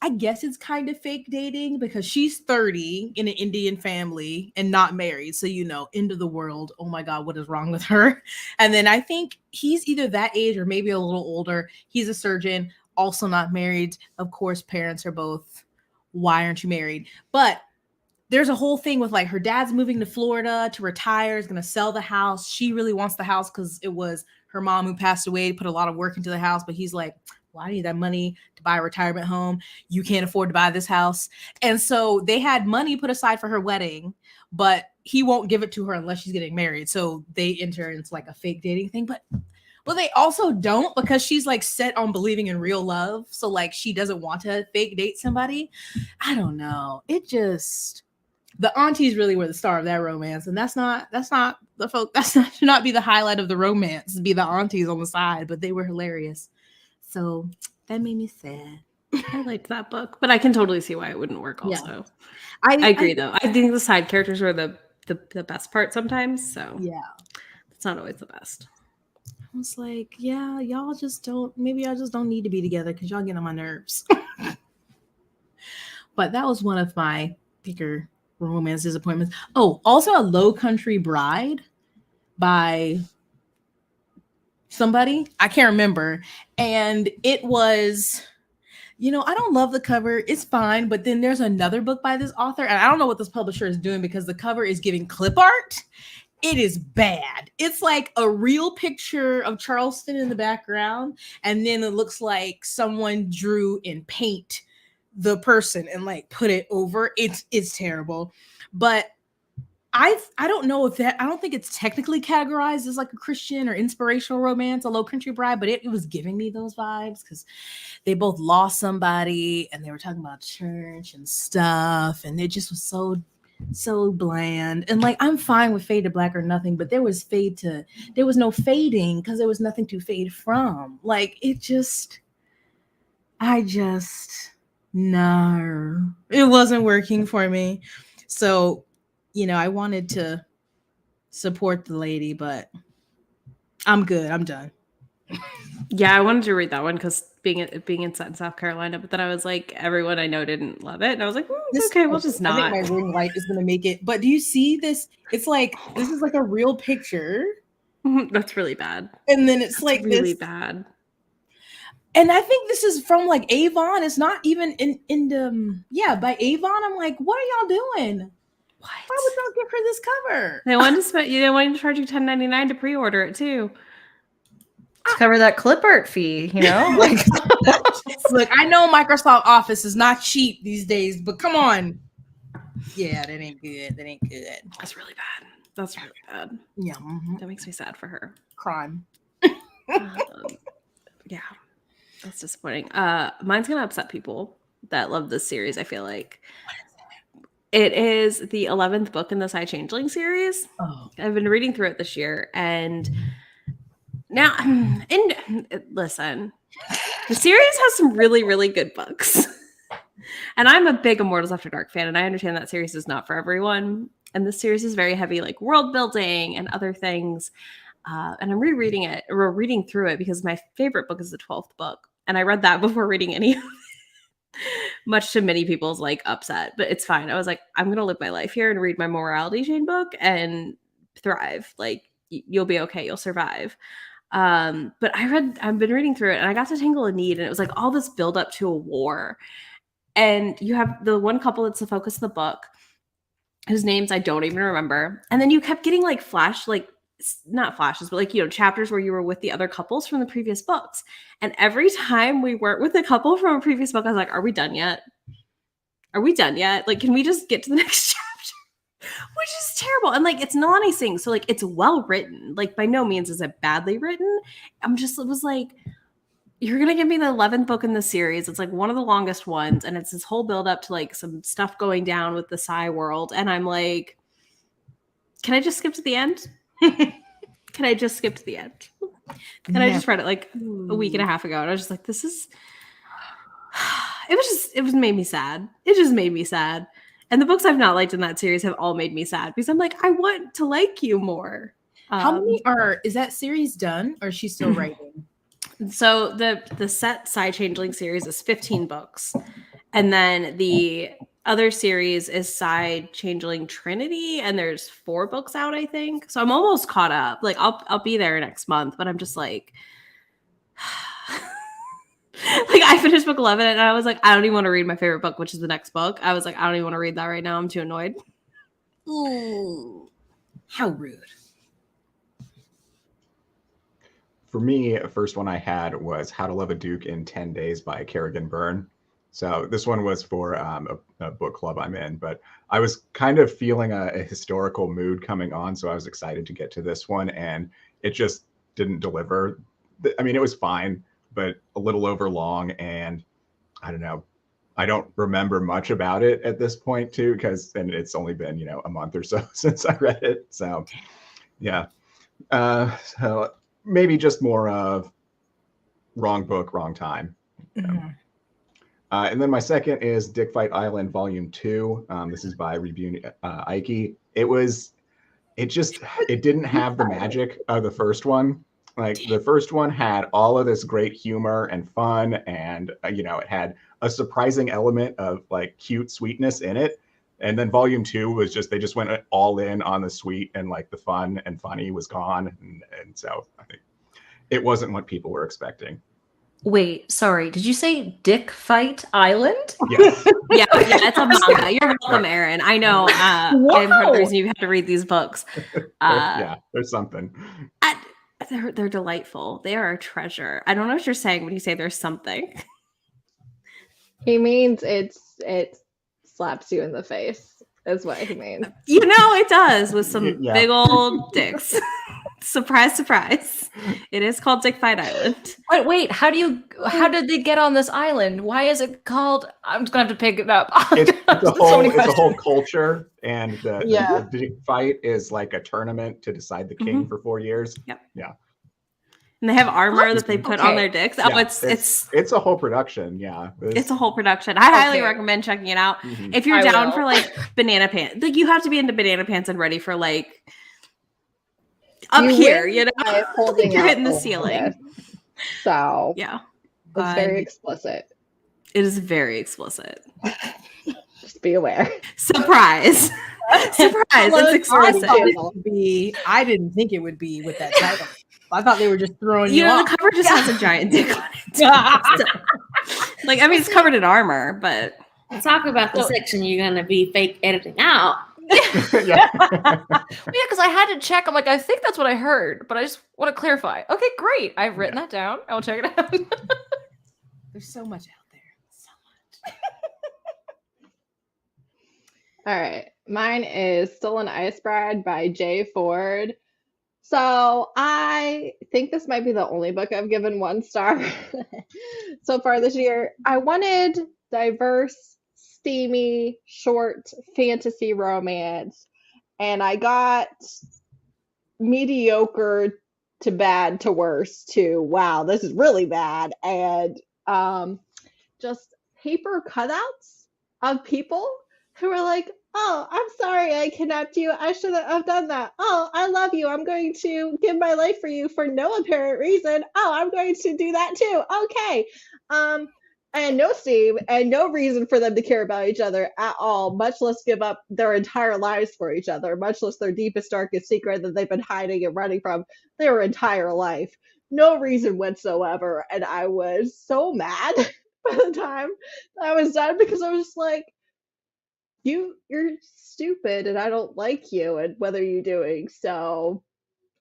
I guess it's kind of fake dating because she's 30 in an Indian family and not married. So, end of the world. Oh my God, what is wrong with her? And then I think he's either that age or maybe a little older. He's a surgeon, also not married. Of course, parents are both, why aren't you married? But there's a whole thing with like her dad's moving to Florida to retire, is going to sell the house. She really wants the house because it was her mom who passed away, put a lot of work into the house. But he's like, well, I need that money to buy a retirement home. You can't afford to buy this house. And so they had money put aside for her wedding, but he won't give it to her unless she's getting married. So they enter into like a fake dating thing. But they also don't, because she's like set on believing in real love. So like she doesn't want to fake date somebody. I don't know. The aunties really were the star of that romance, and that's not the folk. Should not be the highlight of the romance. Be the aunties on the side, but they were hilarious. So that made me sad.
I liked that book, but I can totally see why it wouldn't work. Also,
I
agree though. I think the side characters were the best part sometimes. So
yeah,
it's not always the best.
I was like, yeah, y'all just don't. Maybe y'all just don't need to be together because y'all get on my nerves. But that was one of my bigger romance disappointments. Oh, also a Low Country Bride by somebody, I can't remember, and it was, I don't love the cover, it's fine, but then there's another book by this author, and I don't know what this publisher is doing because the cover is giving clip art. It is bad. It's like a real picture of Charleston in the background, and then it looks like someone drew in paint the person and like put it over. It's terrible. But I don't know if I don't think it's technically categorized as like a Christian or inspirational romance, a Low Country Bride, but it was giving me those vibes because they both lost somebody and they were talking about church and stuff, and it just was so bland. And like, I'm fine with fade to black or nothing, but there was no fading because there was nothing to fade from. Like, no, it wasn't working for me. So, I wanted to support the lady, but I'm good. I'm done.
Yeah, I wanted to read that one because being in South Carolina, but then I was like, everyone I know didn't love it, and I was like, okay, we'll just not.
I think my ring light is gonna make it. But do you see this? It's like, this is like a real picture.
That's really bad.
And then it's like
really
this.
bad.
And I think this is from like Avon. It's not even in the by Avon. I'm like, what are y'all doing?
What?
Why would y'all give her this cover?
They wanted to spend. They wanted to charge you $10.99 to pre-order it too.
To cover that clip art fee, Like,
look, I know Microsoft Office is not cheap these days, but come on. Yeah, that ain't good.
That's really bad. That's really bad.
Yeah. Mm-hmm.
That makes me sad for her.
Crime.
Yeah. That's disappointing. Mine's gonna upset people that love this series, I feel like. It is the 11th book in the Psy Changeling series.
Oh,
I've been reading through it this year, and now, and listen, the series has some really, really good books. And I'm a big Immortals After Dark fan, and I understand that series is not for everyone. And this series is very heavy, like world building and other things. And I'm rereading it, or reading through it, because my favorite book is the 12th book. And I read that before reading any of it, much to many people's like upset. But it's fine. I was like, I'm going to live my life here and read my morality chain book and thrive. Like, you'll be okay. You'll survive. But I've been reading through it, and I got to Tangle of Need, and it was like all this build up to a war. And you have the one couple that's the focus of the book, whose names I don't even remember. And then you kept getting like not flashes, but like, chapters where you were with the other couples from the previous books. And every time we weren't with a couple from a previous book, I was like, are we done yet? Are we done yet? Like, can we just get to the next chapter? Which is terrible. And like, it's Nalani Singh. So like, it's well written. Like, by no means is it badly written. It was like, you're going to give me the 11th book in the series. It's like one of the longest ones. And it's this whole build up to like some stuff going down with the Psy world. And I'm like, can I just skip to the end? Can I just skip to the end? And I just read it like a week and a half ago. And I was just like, it made me sad. It just made me sad. And the books I've not liked in that series have all made me sad, because I'm like, I want to like you more.
how many is that series done, or is she still writing?
So the set Psy Changeling series is 15 books. And then the other series is Psy Changeling Trinity, and there's 4 books out, I think. So I'm almost caught up. Like, I'll be there next month, but I'm just like like, I finished book 11 and I was like, I don't even want to read my favorite book, which is the next book. I was like, I don't even want to read that right now. I'm too annoyed.
Ooh, how rude.
For me, the first one I had was How to Love a Duke in 10 Days by Kerrigan Byrne. So this one was for a book club I'm in, but I was kind of feeling a historical mood coming on, so I was excited to get to this one, and it just didn't deliver. I mean, it was fine, but a little over long, and I don't know. I don't remember much about it at this point, too, and it's only been, a month or so since I read it. So, yeah. So maybe just more of wrong book, wrong time.
Mm-hmm.
And then my second is Dick Fight Island Volume 2. This is by Rebune Ike. It didn't have the magic of the first one. Like, the first one had all of this great humor and fun, and it had a surprising element of like cute sweetness in it. And then Volume 2 was they just went all in on the sweet, and like the fun and funny was gone. And so I think it wasn't what people were expecting.
Wait, sorry. Did you say Dick Fight Island?
Yes.
Yeah, it's a manga. You're welcome, Erin. I know. I'm part of the reason you have to read these books.
Yeah, there's something.
They're delightful. They are a treasure. I don't know what you're saying when you say there's something.
He means it slaps you in the face, is what he means.
It does, with some
Yeah.
big old dicks. Surprise, surprise. It is called Dick Fight Island.
Wait, how did they get on this island? Why is it called? I'm just gonna have to pick it up.
It's
So
a whole culture, and
Yeah.
the fight is like a tournament to decide the king for 4 years.
Yep.
Yeah.
And they have armor that they put on their dicks. Oh,
Yeah,
it's
a whole production. Yeah.
it's a whole production. I highly recommend checking it out.
Mhm.
If you're
I
down
will.
for like banana pants, like, you have to be into banana pants and ready for like up
You
here,
win by holding
you're
out
hitting the
over
ceiling.
this. So
Yeah,
it's very explicit.
it is very explicit.
Just be aware.
Surprise. It's explicit.
I didn't think it would be with that title. I thought they were just throwing you
The
off.
cover just has a giant dick on it. So, like, I mean, it's covered in armor, but
Talk about the section you're gonna be fake editing out.
Yeah.
because I had to check. I'm like, I think that's what I heard, but I just want to clarify. Okay, great. I've written that down. I'll check it out.
There's so much out there. So much.
All right. Mine is Still an Ice Bride by Jay Ford. So I think this might be the only book I've given 1 star so far this year. I wanted diverse steamy, short fantasy romance, and I got mediocre to bad to worse to wow, this is really bad, and just paper cutouts of people who are like, oh, I'm sorry I kidnapped you. I shouldn't have done that. Oh, I love you. I'm going to give my life for you for no apparent reason. Oh, I'm going to do that too. Okay. And no steam and no reason for them to care about each other at all, much less give up their entire lives for each other, much less their deepest, darkest secret that they've been hiding and running from their entire life. No reason whatsoever. And I was so mad by the time I was done because I was just like, you're stupid and I don't like you and what are you doing? So,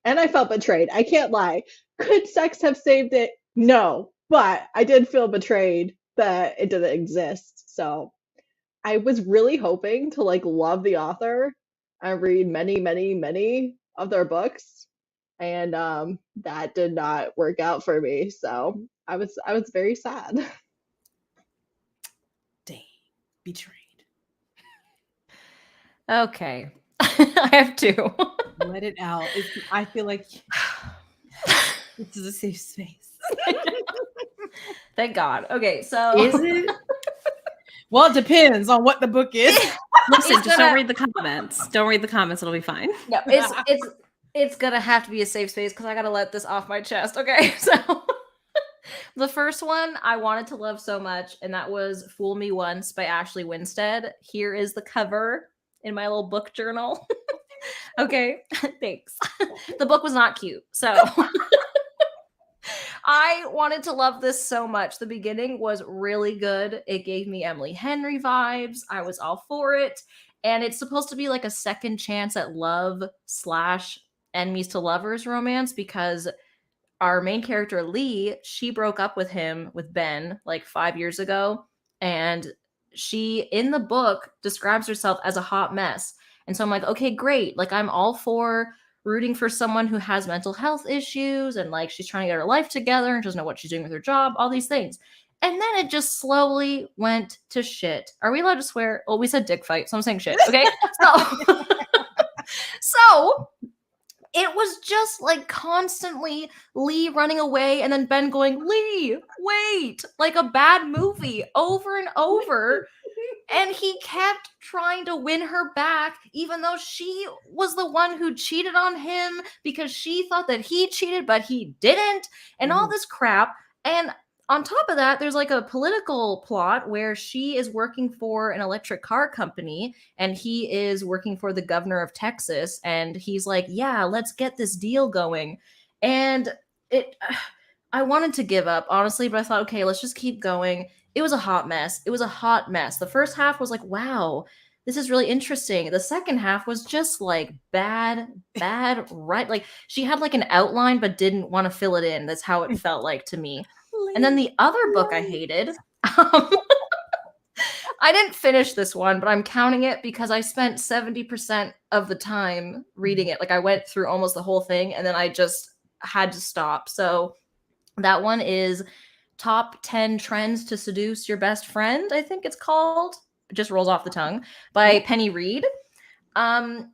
and I felt betrayed. I can't lie. Could sex have saved it? No, but I did feel betrayed that it didn't exist. So I was really hoping to like love the author and read many, many, many of their books. And that did not work out for me. So I was very sad.
Dang, betrayed.
Okay. I have two.
Let it out. I feel like this is a safe space.
Thank God. Okay, so
Is it?
Well, it depends on what the book is.
Listen, just don't read the comments. Don't read the comments. It'll be fine.
No, it's gonna have to be a safe space because I gotta let this off my chest. Okay, so the first one I wanted to love so much, and that was "Fool Me Once" by Ashley Winstead. Here is the cover in my little book journal. Okay, thanks. The book was not cute, so I wanted to love this so much. The beginning was really good. It gave me Emily Henry vibes. I was all for it. And it's supposed to be like a second chance at love / enemies to lovers romance because our main character, Lee, she broke up with Ben, like 5 years ago. And she, in the book, describes herself as a hot mess. And so I'm like, okay, great. Like, I'm all for rooting for someone who has mental health issues and like she's trying to get her life together and doesn't know what she's doing with her job, all these things. And then it just slowly went to shit. Are we allowed to swear? Well, we said dick fight, so I'm saying shit. Okay. So it was just like constantly Lee running away and then Ben going, Lee, wait, like a bad movie over and over. And he kept trying to win her back, even though she was the one who cheated on him because she thought that he cheated, but he didn't, and all this crap. And on top of that, there's like a political plot where she is working for an electric car company and he is working for the governor of Texas. And he's like, yeah, let's get this deal going. And I wanted to give up, honestly, but I thought, okay, let's just keep going. It was a hot mess. It was a hot mess. The first half was like, wow, this is really interesting. The second half was just like bad, right? Like she had like an outline, but didn't want to fill it in. That's how it felt like to me. And then the other book I hated, I didn't finish this one, but I'm counting it because I spent 70% of the time reading it. Like I went through almost the whole thing and then I just had to stop. So that one is Top 10 Trends to Seduce Your Best Friend, I think it's called. It just rolls off the tongue, by Penny Reed. I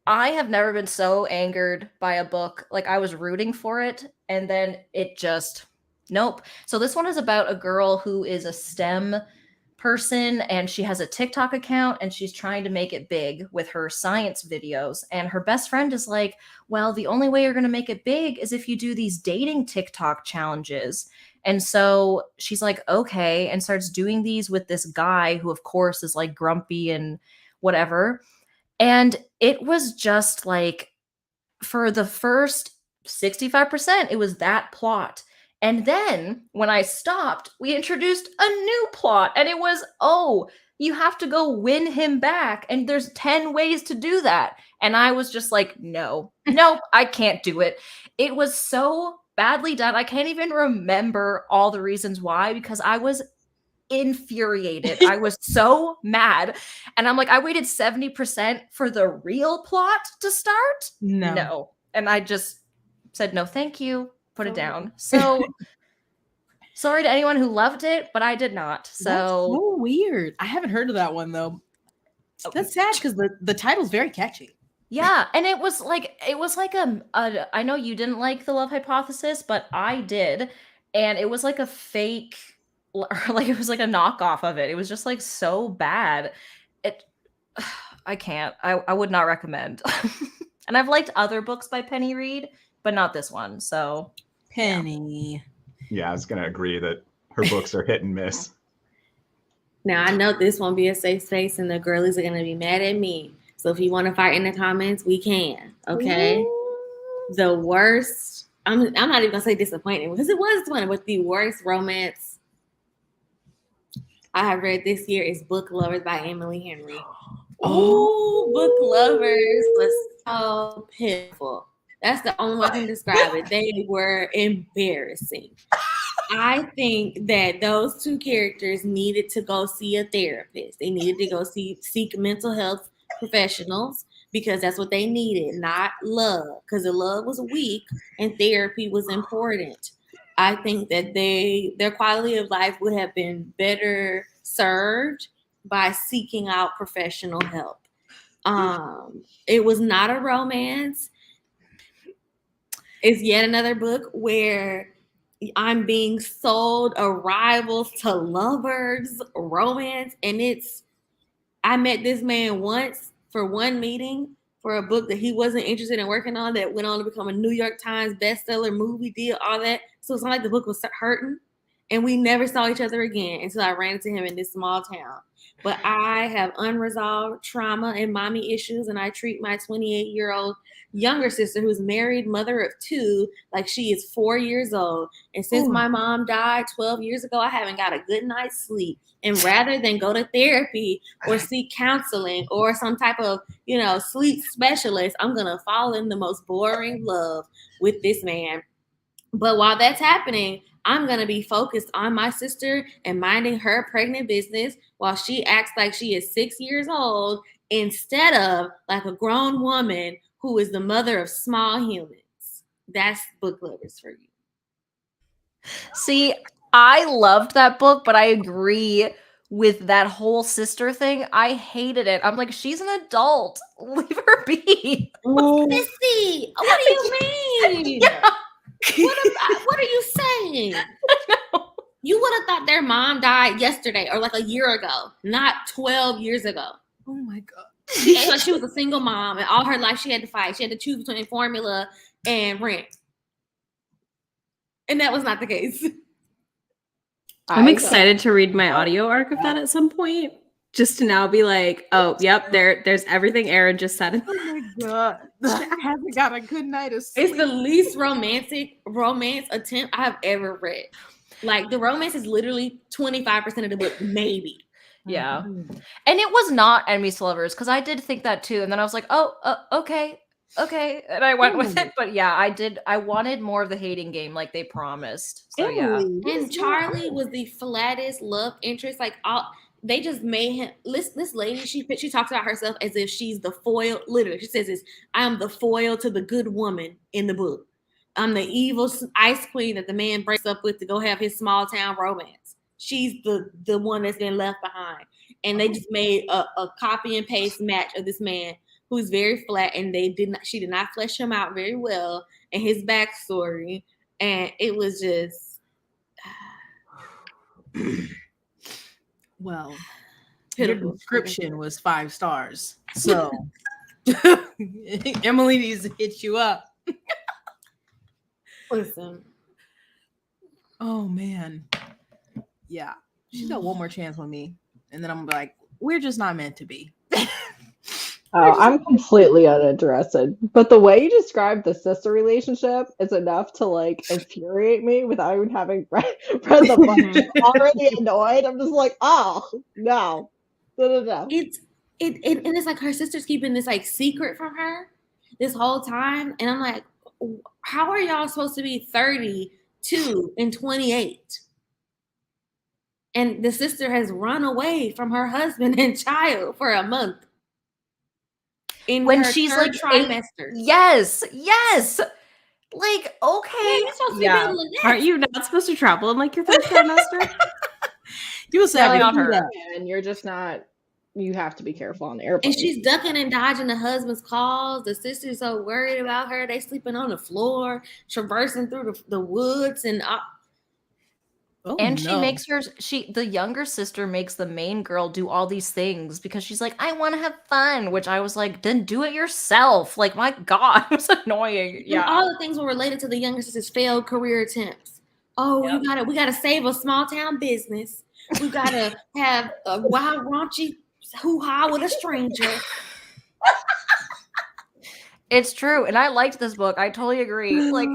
have never been so angered by a book. Like I was rooting for it and then it just, nope. So this one is about a girl who is a STEM person and she has a TikTok account and she's trying to make it big with her science videos. And her best friend is like, well, the only way you're going to make it big is if you do these dating TikTok challenges. And so she's like, okay, and starts doing these with this guy who, of course, is like grumpy and whatever. And it was just like, for the first 65%, it was that plot. And then when I stopped, we introduced a new plot. And it was, oh, you have to go win him back. And there's 10 ways to do that. And I was just like, no, I can't do it. It was so badly done. I can't even remember all the reasons why because I was infuriated. I was so mad. And I'm like, I waited 70% for the real plot to start? No. And I just said, no, thank you. Put it down. So Sorry to anyone who loved it, but I did not.
That's
So
so weird. I haven't heard of that one though. That's sad because the title's very catchy.
yeah, and it was like a I know you didn't like The Love Hypothesis, but I did, and it was like a fake, or like it was like a knockoff of it. It was just like so bad. It I can't. I would not recommend. And I've liked other books by Penny Reed, but not this one. So
Penny.
Yeah, I was going to agree that her books are hit and miss.
Now I know this won't be a safe space, and the girlies are gonna be mad at me. So if you want to fight in the comments, we can. Okay. The worst. I'm not even gonna say disappointing because it was disappointing, but the worst romance I have read this year is Book Lovers by Emily Henry. Oh, Book Lovers was so pitiful. That's the only way I can describe it. They were embarrassing. I think that those two characters needed to go see a therapist. They needed to go seek mental health professionals because that's what they needed, not love. Because the love was weak and therapy was important. I think that their quality of life would have been better served by seeking out professional help. It was not a romance. It's yet another book where I'm being sold a rivals to lovers romance, and I met this man once for one meeting for a book that he wasn't interested in working on that went on to become a New York Times bestseller, movie deal, all that. So it's not like the book was hurting, and we never saw each other again until I ran into him in this small town. But I have unresolved trauma and mommy issues, and I treat my 28-year-old younger sister who's married, mother of two, like she is 4 years old. And since my mom died 12 years ago, I haven't got a good night's sleep. And rather than go to therapy or seek counseling or some type of, sleep specialist, I'm going to fall in the most boring love with this man. But while that's happening, I'm going to be focused on my sister and minding her pregnant business while she acts like she is 6 years old instead of like a grown woman who is the mother of small humans. That's Book Lovers for you.
see, I loved that book, but I agree with that whole sister thing. I hated it. I'm like, she's an adult. Leave her be.
Sissy, what do you mean?
Yeah.
What are you saying? You would have thought their mom died yesterday or like a year ago, not 12 years ago.
Oh my God.
Like she was a single mom and all her life she had to fight. She had to choose between formula and rent. And that was not the case.
I'm excited to read my audio arc of that at some point. Just to now be like, oh, yep, there's everything Aaron just said.
Oh my God. I haven't got a good night of sleep.
It's the least romantic romance attempt I've ever read. Like the romance is literally 25% of the book, maybe.
Yeah. And it was not enemies to lovers because I did think that too. And then I was like, okay. And I went with it. But yeah, I wanted more of the hating game like they promised. So yeah.
And Charlie was the flattest love interest. Like they just made him. This lady, she talks about herself as if she's the foil. Literally, she says this: "I am the foil to the good woman in the book. I'm the evil ice queen that the man breaks up with to go have his small town romance. She's the one that's been left behind." And they just made a copy and paste match of this man who's very flat, and she did not flesh him out very well and his backstory, and it was just
well,
pitiful.
Your description was 5 stars. So Emily needs to hit you up.
Listen.
Oh man. Yeah. She's got one more chance with me. And then I'm gonna be like, we're just not meant to be.
Oh, I'm completely uninterested. But the way you described the sister relationship is enough to like infuriate me without even having read the book. I'm already annoyed. I'm just like, oh no.
It's like her sister's keeping this like secret from her this whole time. And I'm like, how are y'all supposed to be 32 and 28? And the sister has run away from her husband and child for a month.
When she's like
trimester.
Yes. Like, okay.
You're supposed to
Yeah.
be building a nest.
Aren't you not supposed to travel in like your third trimester?
You was
Really
savvy.
on
Do
her.
that.
And you're just not. You have to be careful on the airplane.
And she's ducking and dodging the husband's calls. The sister's so worried about her. They sleeping on the floor, traversing through the woods, and
Oh,
And she
no.
makes the younger sister makes the main girl do all these things because she's like, I want to have fun, which I was like, then do it yourself. Like, my God, it was annoying.
yeah, all the things were related to the younger sister's failed career attempts. Oh,
Yep.
we gotta save a small town business. We gotta have a wild raunchy hoo-ha with a stranger.
It's true. And I liked this book. I totally agree. Like,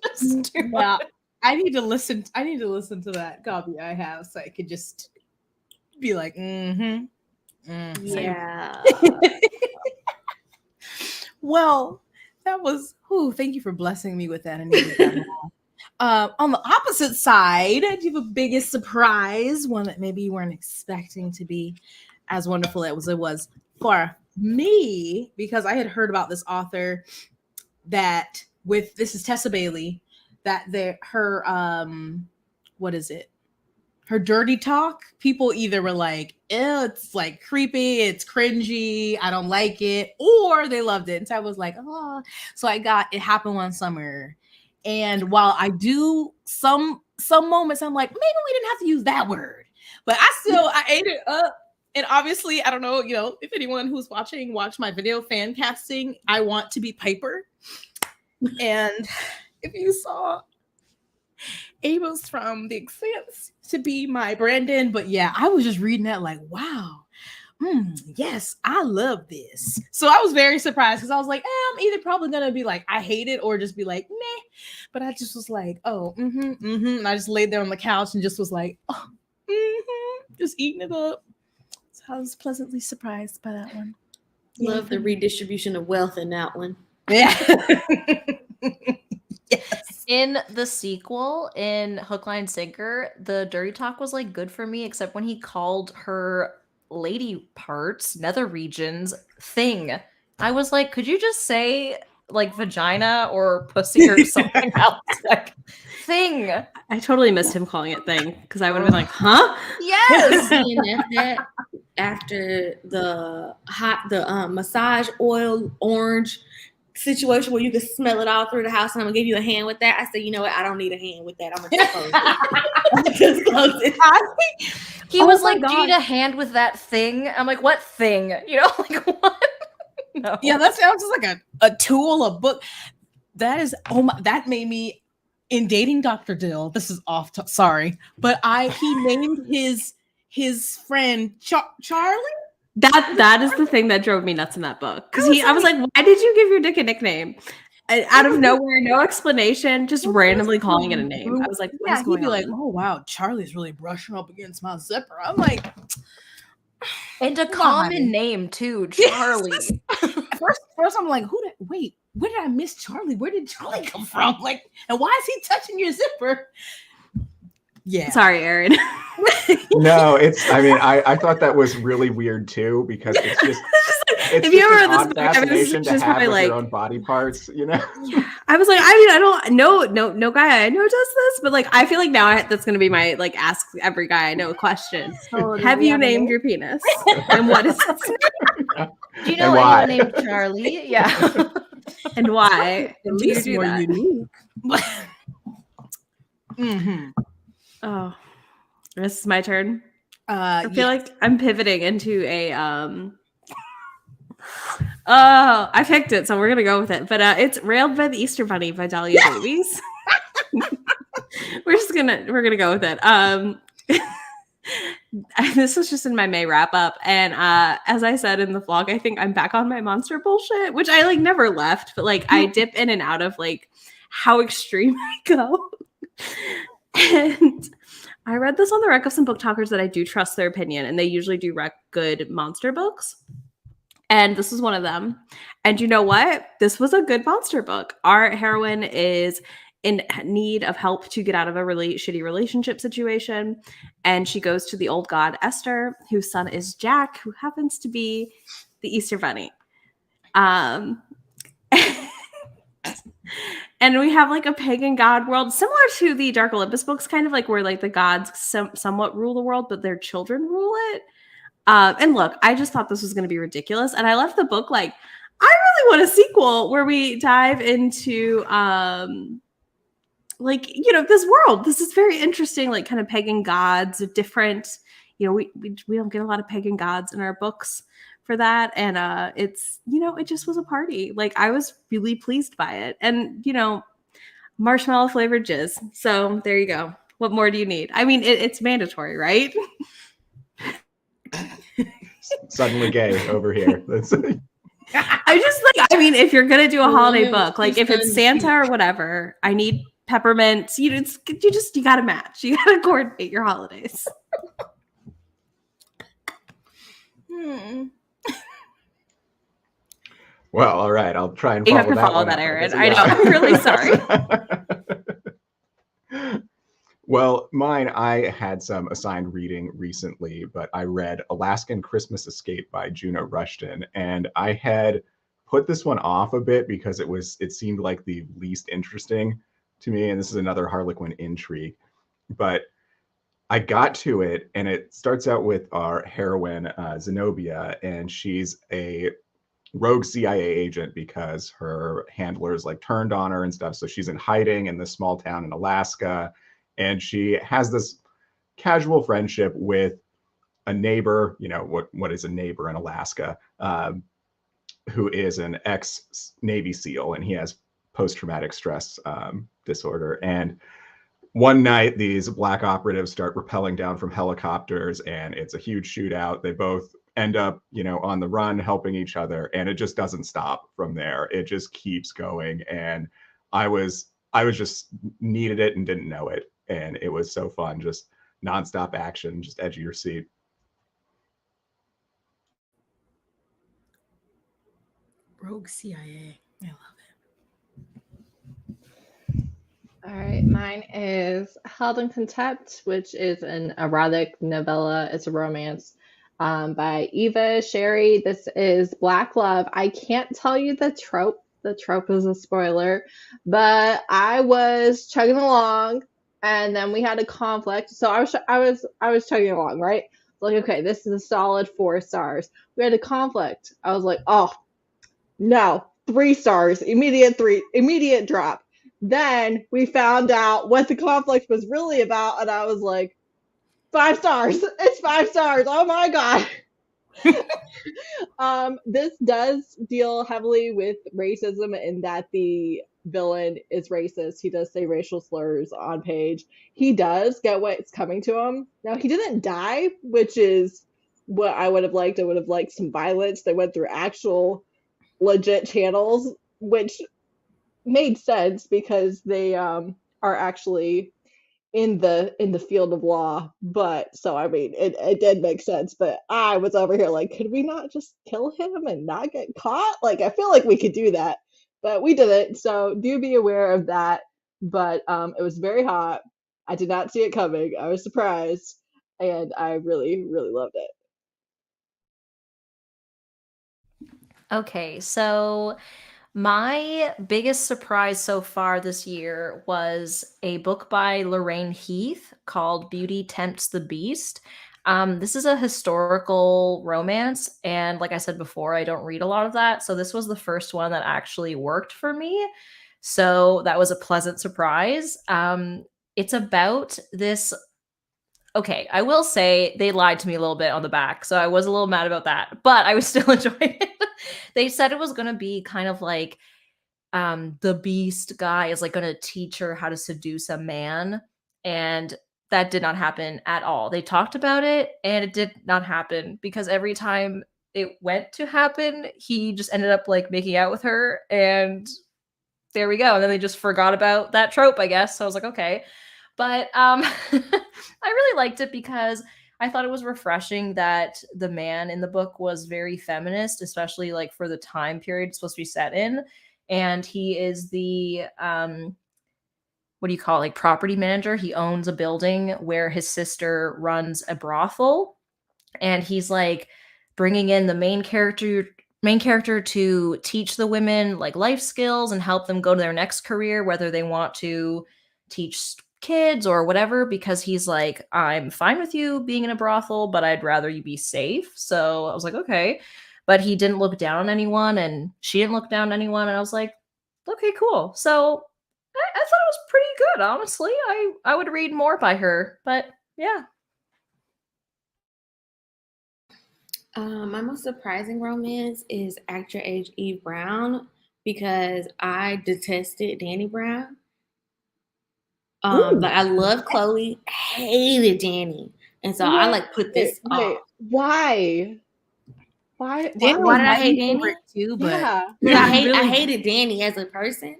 just too
Yeah. I need to listen to that copy I have so I could just be like,
Yeah.
Well, that was thank you for blessing me with that. I needed that. On the opposite side, do you have a biggest surprise? One that maybe you weren't expecting to be as wonderful as it was for me, because I had heard about this author that this is Tessa Bailey, that her what is it? Her dirty talk, people either were like, ew, it's like creepy, it's cringy, I don't like it, or they loved it. And so I was like, oh. So I got It Happened One Summer. And while I do some moments, I'm like, maybe we didn't have to use that word. But I ate it up. And obviously, I don't know, if anyone who's watched my video fan casting, I want to be Piper. And if you saw, Ava's from The Expanse to be my Brandon. But yeah, I was just reading that like, wow. Yes, I love this. So I was very surprised because I was like, I'm either probably gonna be like, I hate it, or just be like, meh. But I just was like, oh, And I just laid there on the couch and just was like, oh, just eating it up. So I was pleasantly surprised by that one.
Love the redistribution of wealth in that one.
Yeah.
In the sequel, in Hook, Line, Sinker, the dirty talk was like good for me, except when he called her lady parts, nether regions, thing. I was like, could you just say like vagina or pussy or something else? Like, thing.
I totally missed him calling it thing because I would have been like, huh?
Yes.
that after the massage oil orange situation where you could smell it all through the house, and I'm gonna give you a hand with that. I said, you know what? I don't need a hand with that. I'm gonna just close it.
He was like, do you need a hand with that thing? I'm like, what thing? Like what? No.
Yeah, that sounds just like a tool, a book. That is, that made me, in dating Dr. Dill, this is sorry, but he named his friend Charlie.
That is the thing that drove me nuts in that book. Because I was like, why did you give your dick a nickname? Out of nowhere, no explanation, just randomly calling it a name. I was like, what is
he'd
going
be
on?
like, oh wow, Charlie's really brushing up against my zipper. I'm like,
and a common name too, Charlie.
First I'm like, wait, where did I miss Charlie? Where did Charlie come from? Like, and why is he touching your zipper? Yeah.
Sorry, Aaron.
No, I thought that was really weird too, because it's just it's
if you ever
an
read this
odd
book, I mean,
fascination
this is
to
just
have
probably
with
like
your own body parts,
Yeah. I was like, I don't no guy I know does this, but like I feel like now that's gonna be my like ask every guy I know a question. Have you named your penis? And what is it?
Do you know anyone named Charlie? Yeah.
And why?
At
Do you
least
do
more
that?
unique. Mm-hmm.
Oh, this is my turn.
I
I feel like I'm pivoting into a oh, I picked it, so we're gonna go with it. But it's Railed by the Easter Bunny by Dahlia Davies. we're gonna go with it. This was just in my May wrap up, and as I said in the vlog, I think I'm back on my monster bullshit, which I like never left, but like I dip in and out of like how extreme I go. And I read this on the rec of some book talkers that I do trust their opinion, and they usually do rec good monster books. And this is one of them. And you know what? This was a good monster book. Our heroine is in need of help to get out of a really shitty relationship situation. And she goes to the old god Esther, whose son is Jack, who happens to be the Easter Bunny. And we have like a pagan god world, similar to the Dark Olympus books, kind of like where like the gods somewhat rule the world, but their children rule it. And look, I just thought this was going to be ridiculous. And I left the book like, I really want a sequel where we dive into like, this world. This is very interesting, like kind of pagan gods of different, we don't get a lot of pagan gods in our books for that. And it's, it just was a party. Like I was really pleased by it. And, marshmallow flavored jizz. So there you go. What more do you need? I mean, it's mandatory, right?
Suddenly gay over here. That's
I just like, I mean, if you're gonna do a holiday book, like if it's Santa or whatever, I need peppermint. You gotta match. You gotta coordinate your holidays.
Well, all right. I'll try and
You
follow
have to
that
follow
one
that,
up,
Aaron.
guess.
I know. I'm really sorry.
Well, mine, I had some assigned reading recently, but I read Alaskan Christmas Escape by Juno Rushton, and I had put this one off a bit because it seemed like the least interesting to me, and this is another Harlequin intrigue. But I got to it, and it starts out with our heroine, Zenobia, and she's a rogue CIA agent because her handlers like turned on her and stuff. So she's in hiding in this small town in Alaska, and she has this casual friendship with a neighbor. What is a neighbor in Alaska? Who is an ex-Navy SEAL, and he has post-traumatic stress disorder. And one night, these black operatives start rappelling down from helicopters, and it's a huge shootout. They both end up, on the run, helping each other, and it just doesn't stop from there. It just keeps going, and I was just needed it and didn't know it, and it was so fun, just nonstop action, just edge of your seat.
Rogue CIA. I love
All right, mine is Held in Contempt, which is an erotic novella. It's a romance by Eva Sherry. This is Black Love. I can't tell you the trope. The trope is a spoiler, but I was chugging along, and then we had a conflict. So I was chugging along, right? Like, okay, this is a solid 4 stars. We had a conflict. I was like, oh no, 3 stars, immediate drop. Then we found out what the conflict was really about, and I was like, 5 stars. It's 5 stars. Oh my god. This does deal heavily with racism in that the villain is racist. He does say racial slurs on page. He does get what's coming to him. Now, he didn't die, which is what I would have liked. I would have liked some violence. They went through actual legit channels, which made sense because they are actually in the field of law. But so I mean, it did make sense. But I was over here like, could we not just kill him and not get caught? Like, I feel like we could do that, but we didn't. So do be aware of that. But it was very hot. I did not see it coming. I was surprised, and I really, really loved it.
Okay, so my biggest surprise so far this year was a book by Lorraine Heath called Beauty Tempts the Beast. This is a historical romance, and like I said before, I don't read a lot of that. So this was the first one that actually worked for me. So that was a pleasant surprise. It's about this. Okay, I will say they lied to me a little bit on the back, so I was a little mad about that, but I was still enjoying it. They said it was going to be kind of like the beast guy is like going to teach her how to seduce a man, and that did not happen at all. They talked about it and it did not happen because every time it went to happen, he just ended up like making out with her, and there we go. And then they just forgot about that trope, I guess. So I was like, okay. But I really liked it because I thought it was refreshing that the man in the book was very feminist, especially like for the time period it's supposed to be set in. And he is the what do you call it, like property manager. He owns a building where his sister runs a brothel, and he's like bringing in the main character main character to teach the women like life skills and help them go to their next career, whether they want to teach kids or whatever, because he's like, I'm fine with you being in a brothel, but I'd rather you be safe. So I was like, okay. But he didn't look down on anyone and she didn't look down on anyone. And I was like, okay, cool. So I thought it was pretty good, honestly. I would read more by her, but yeah.
My most surprising romance is Act Your Age Eve Brown because I detested Danny Brown. Like I love Chloe, hated Danny, and so I like put this
Wait,
off.
why? Why?
Danny
Why
was
did I
my
hate Danny?
favorite too, but
Yeah.
Yeah,
really
I hated Danny as a person.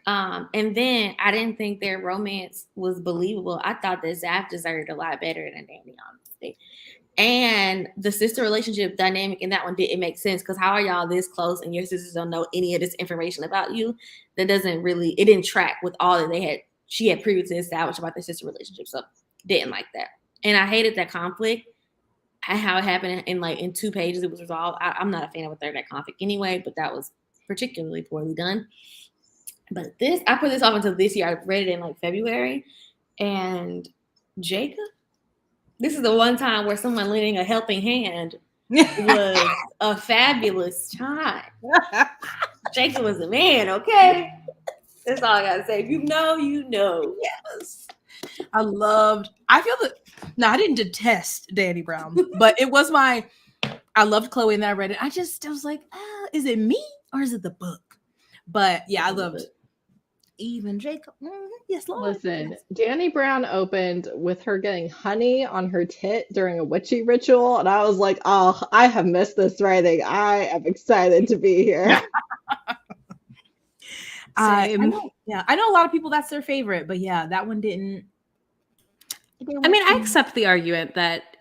And then I didn't think their romance was believable. I thought that Zaf deserved a lot better than Danny, honestly. And the sister relationship dynamic in that one didn't make sense because how are y'all this close and your sisters don't know any of this information about you? That doesn't really, it didn't track with all that she had previously established about their sister relationship. So didn't like that. And I hated that conflict and how it happened in 2 pages. It was resolved. I'm not a fan of a third act conflict anyway, but that was particularly poorly done. But I put this off until this year. I read it in like February. And Jacob, this is the one time where someone lending a helping hand was a fabulous time. Jacob was a man, okay? That's all I gotta say. If you know, you know.
yes. I feel that, no, I didn't detest Danny Brown, but it was I loved Chloe and then I read it. I was like, is it me or is it the book? But yeah, I loved Eve and Jacob. Yes, Lord.
Listen,
Yes.
Danny Brown opened with her getting honey on her tit during a witchy ritual, and I was like, oh, I have missed this writing. I am excited to be here.
I know a lot of people that's their favorite, but yeah, that one didn't.
I mean, I accept the argument that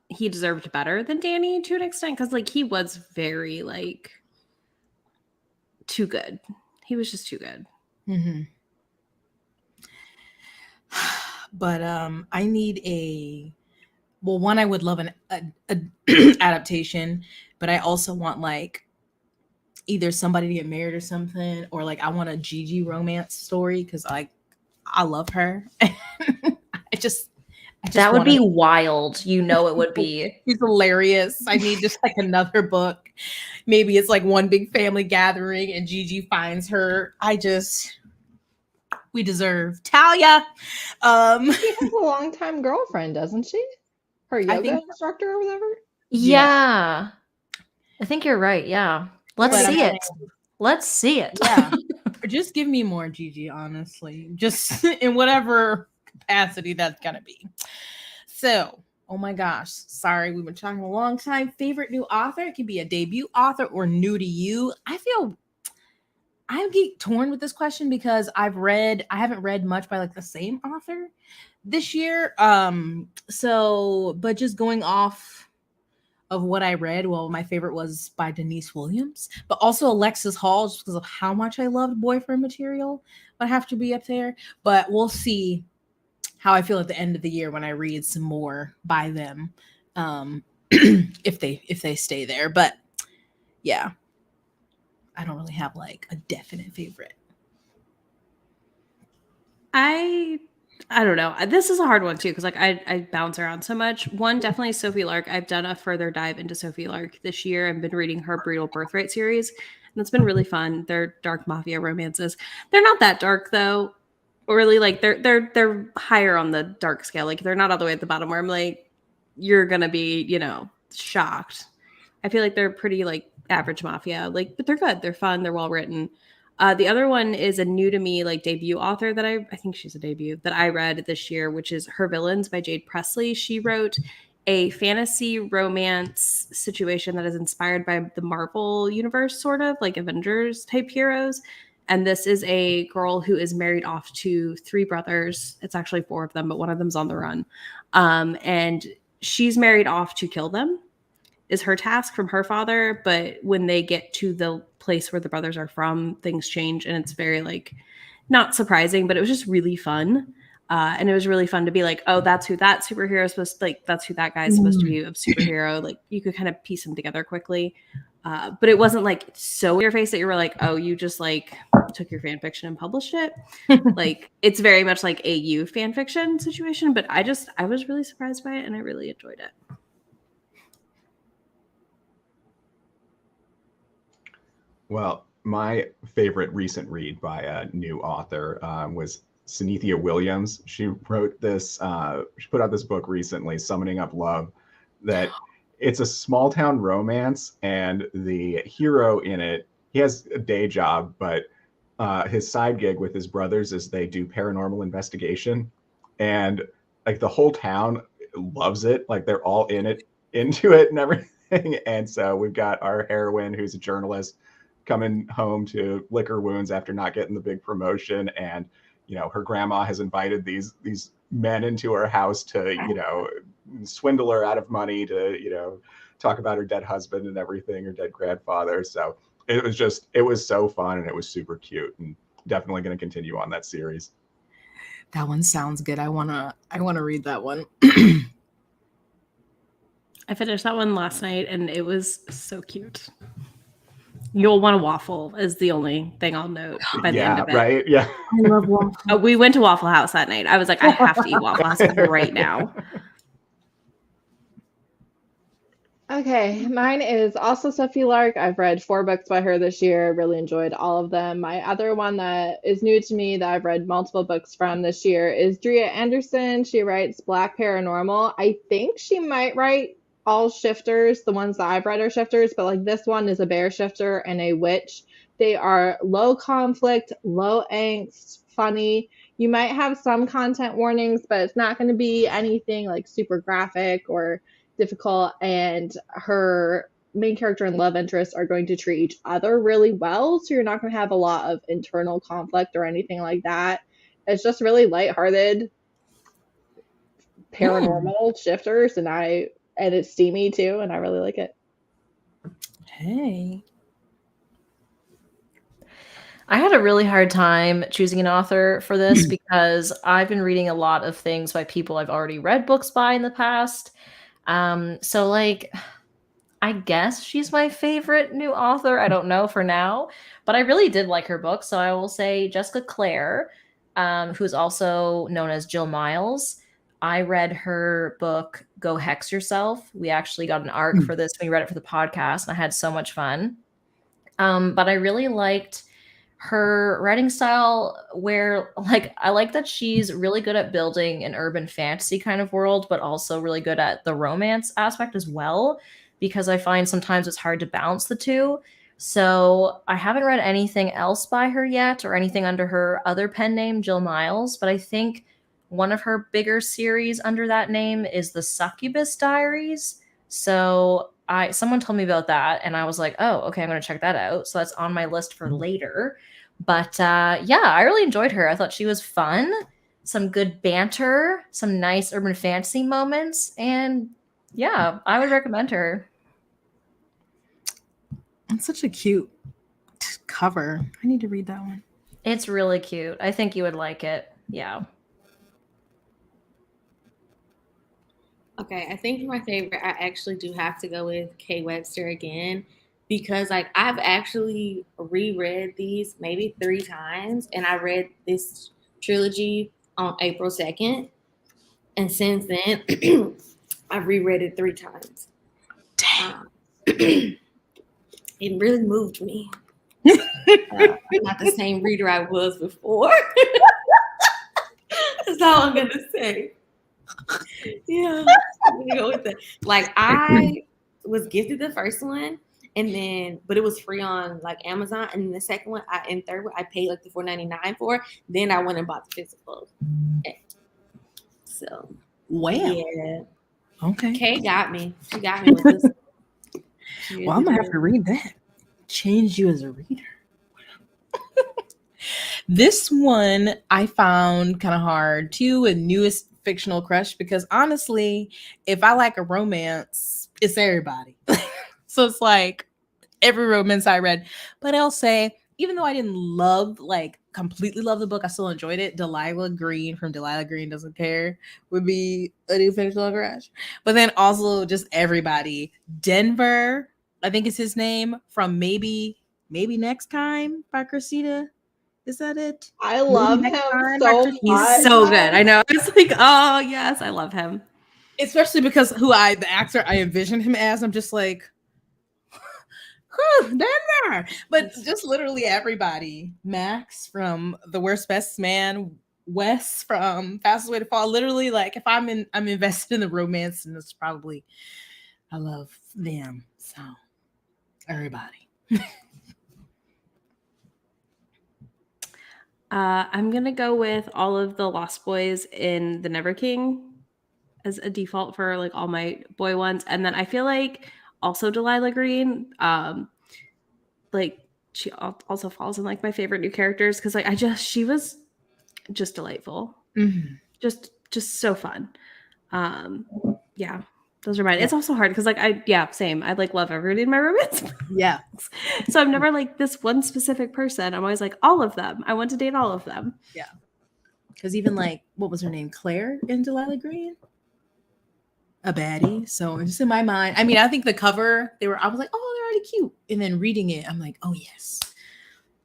he deserved better than Danny to an extent because, like, he was very like too good. He was just too good.
Mm-hmm. But I need one. I would love an adaptation, but I also want like either somebody to get married or something, or like I want a Gigi romance story because I love her. I just
that would be wild. You know, it would be.
She's hilarious. I need just like another book. Maybe it's like one big family gathering and Gigi finds her. We deserve Talia.
She has a longtime girlfriend, doesn't she? Her yoga instructor or whatever?
Yeah. I think you're right. Yeah. Let's see it. Let's see it.
Yeah. Just give me more Gigi, honestly. Just in whatever capacity that's gonna be. So, oh my gosh. Sorry, we've been talking a long time. Favorite new author? It could be a debut author or new to you. I'm torn with this question because I haven't read much by like the same author this year. But just going off of what I read, well, my favorite was by Denise Williams, but also Alexis Hall, just because of how much I loved Boyfriend Material, would have to be up there. But we'll see how I feel at the end of the year when I read some more by them, if they stay there. But yeah, I don't really have like a definite favorite.
I don't know. This is a hard one too because like I bounce around so much. One, definitely Sophie Lark. I've done a further dive into Sophie Lark this year. I've been reading her Brutal Birthright series, and it's been really fun. They're dark mafia romances. They're not that dark though. Or really, like they're higher on the dark scale. Like they're not all the way at the bottom where I'm like, you're gonna be, shocked. I feel like they're pretty like average mafia, like, but they're good. They're fun. They're well written. The other one is a new to me like debut author that I think she's a debut that I read this year, which is Her Villains by Jade Presley. She wrote a fantasy romance situation that is inspired by the Marvel universe, sort of like Avengers type heroes. And this is a girl who is married off to 3 brothers. It's actually 4 of them, but one of them's on the run. And she's married off to kill them is her task from her father. But when they get to the place where the brothers are from, things change. And it's very like not surprising, but it was just really fun. And it was really fun to be like, oh, that's who that superhero is supposed to, like, that's who that guy is supposed to be, a superhero. Like you could kind of piece them together quickly. But it wasn't like so in your face that you were like, oh, you just like took your fan fiction and published it. Like it's very much like a you fan fiction situation. But I was really surprised by it and I really enjoyed it.
Well, my favorite recent read by a new author was Synethia Williams. She wrote this, she put out this book recently, Summoning Up Love, that it's a small town romance, and the hero in it, he has a day job, but his side gig with his brothers is they do paranormal investigation, and like the whole town loves it. Like they're all into it and everything. And so we've got our heroine, who's a journalist, coming home to lick her wounds after not getting the big promotion, and her grandma has invited these men into her house to swindle her out of money, to talk about her dead husband and everything, her dead grandfather. So it was so fun, and it was super cute, and definitely going to continue on that series.
That one sounds good. I wanna read that one.
I finished that one last night and it was so cute. You'll want a waffle is the only thing I'll note by the end of it.
Right? Yeah.
I love waffle.
We went to Waffle House that night. I was like, I have to eat Waffle House right now.
Okay, mine is also Sophie Lark. I've read 4 books by her this year. Really enjoyed all of them. My other one that is new to me that I've read multiple books from this year is Drea Anderson. She writes Black Paranormal. I think she might write all shifters. The ones that I've read are shifters, but like this one is a bear shifter and a witch. They are low conflict, low angst, funny. You might have some content warnings, but it's not going to be anything like super graphic or difficult. And her main character and love interest are going to treat each other really well. So you're not going to have a lot of internal conflict or anything like that. It's just really lighthearted paranormal shifters, and it's steamy too, and I really like it.
Hey.
I had a really hard time choosing an author for this because I've been reading a lot of things by people I've already read books by in the past. So like, I guess she's my favorite new author. I don't know for now, but I really did like her book. So I will say Jessica Clare, who's also known as Jill Miles. I read her book, Go Hex Yourself. We actually got an arc for this when we read it for the podcast, and I had so much fun. But I really liked her writing style where like I like that she's really good at building an urban fantasy kind of world, but also really good at the romance aspect as well, because I find sometimes it's hard to balance the two. So I haven't read anything else by her yet or anything under her other pen name, Jill Miles, but I think one of her bigger series under that name is the Succubus Diaries. So someone told me about that and I was like, oh, okay, I'm going to check that out. So that's on my list for later. But yeah, I really enjoyed her. I thought she was fun, some good banter, some nice urban fantasy moments. And yeah, I would recommend her.
It's such a cute cover. I need to read that one.
It's really cute. I think you would like it. Yeah.
Okay, I think my favorite, I actually do have to go with Kay Webster again, because like I've actually reread these maybe 3 times, and I read this trilogy on April 2nd, and since then I've reread it 3 times.
Damn.
It really moved me. I'm not the same reader I was before. That's all I'm gonna say. Yeah, I'm gonna go with that. Like I was gifted the first one, but it was free on like Amazon, and then the second one, third one, I paid like the $4.99 for. Then I went and bought the physical. So,
Wow.
Yeah.
Okay.
Kay got me. She got me with this.
Well, I'm gonna have to read that. Change you as a reader. This one I found kind of hard too, a newest fictional crush, because honestly, if I like a romance, it's everybody. So it's like every romance I read. But I'll say, even though I didn't completely love the book, I still enjoyed it. Delilah Green from Delilah Green Doesn't Care would be a new fictional crush. But then also just everybody. Denver, I think is his name, from Maybe Next Time by Cressida. Is that it?
I love
Next
him
Time by
so
Cressida.
He's
much.
so good. I know. It's like, oh yes, I love him.
Especially because the actor I envisioned him as, I'm just like, there. But just literally everybody. Max from The Worst Best Man, Wes from Fastest Way to Fall. Literally, like if I'm invested in the romance, and it's probably I love them. So everybody.
I'm gonna go with all of the Lost Boys in The Never King as a default for like all my boy ones, and then I feel like also Delilah Green, like she also falls in like my favorite new characters because like she was just delightful, just so fun. Yeah, those are mine.
Yeah.
It's also hard because like same. I like love everybody in my romance.
Yeah.
So I'm never like this one specific person. I'm always like all of them. I want to date all of them.
Yeah. Because even like, what was her name? Claire in Delilah Green? A baddie. So just in my mind, I mean, I think the cover, I was like, oh, they're already cute. And then reading it, I'm like, oh yes.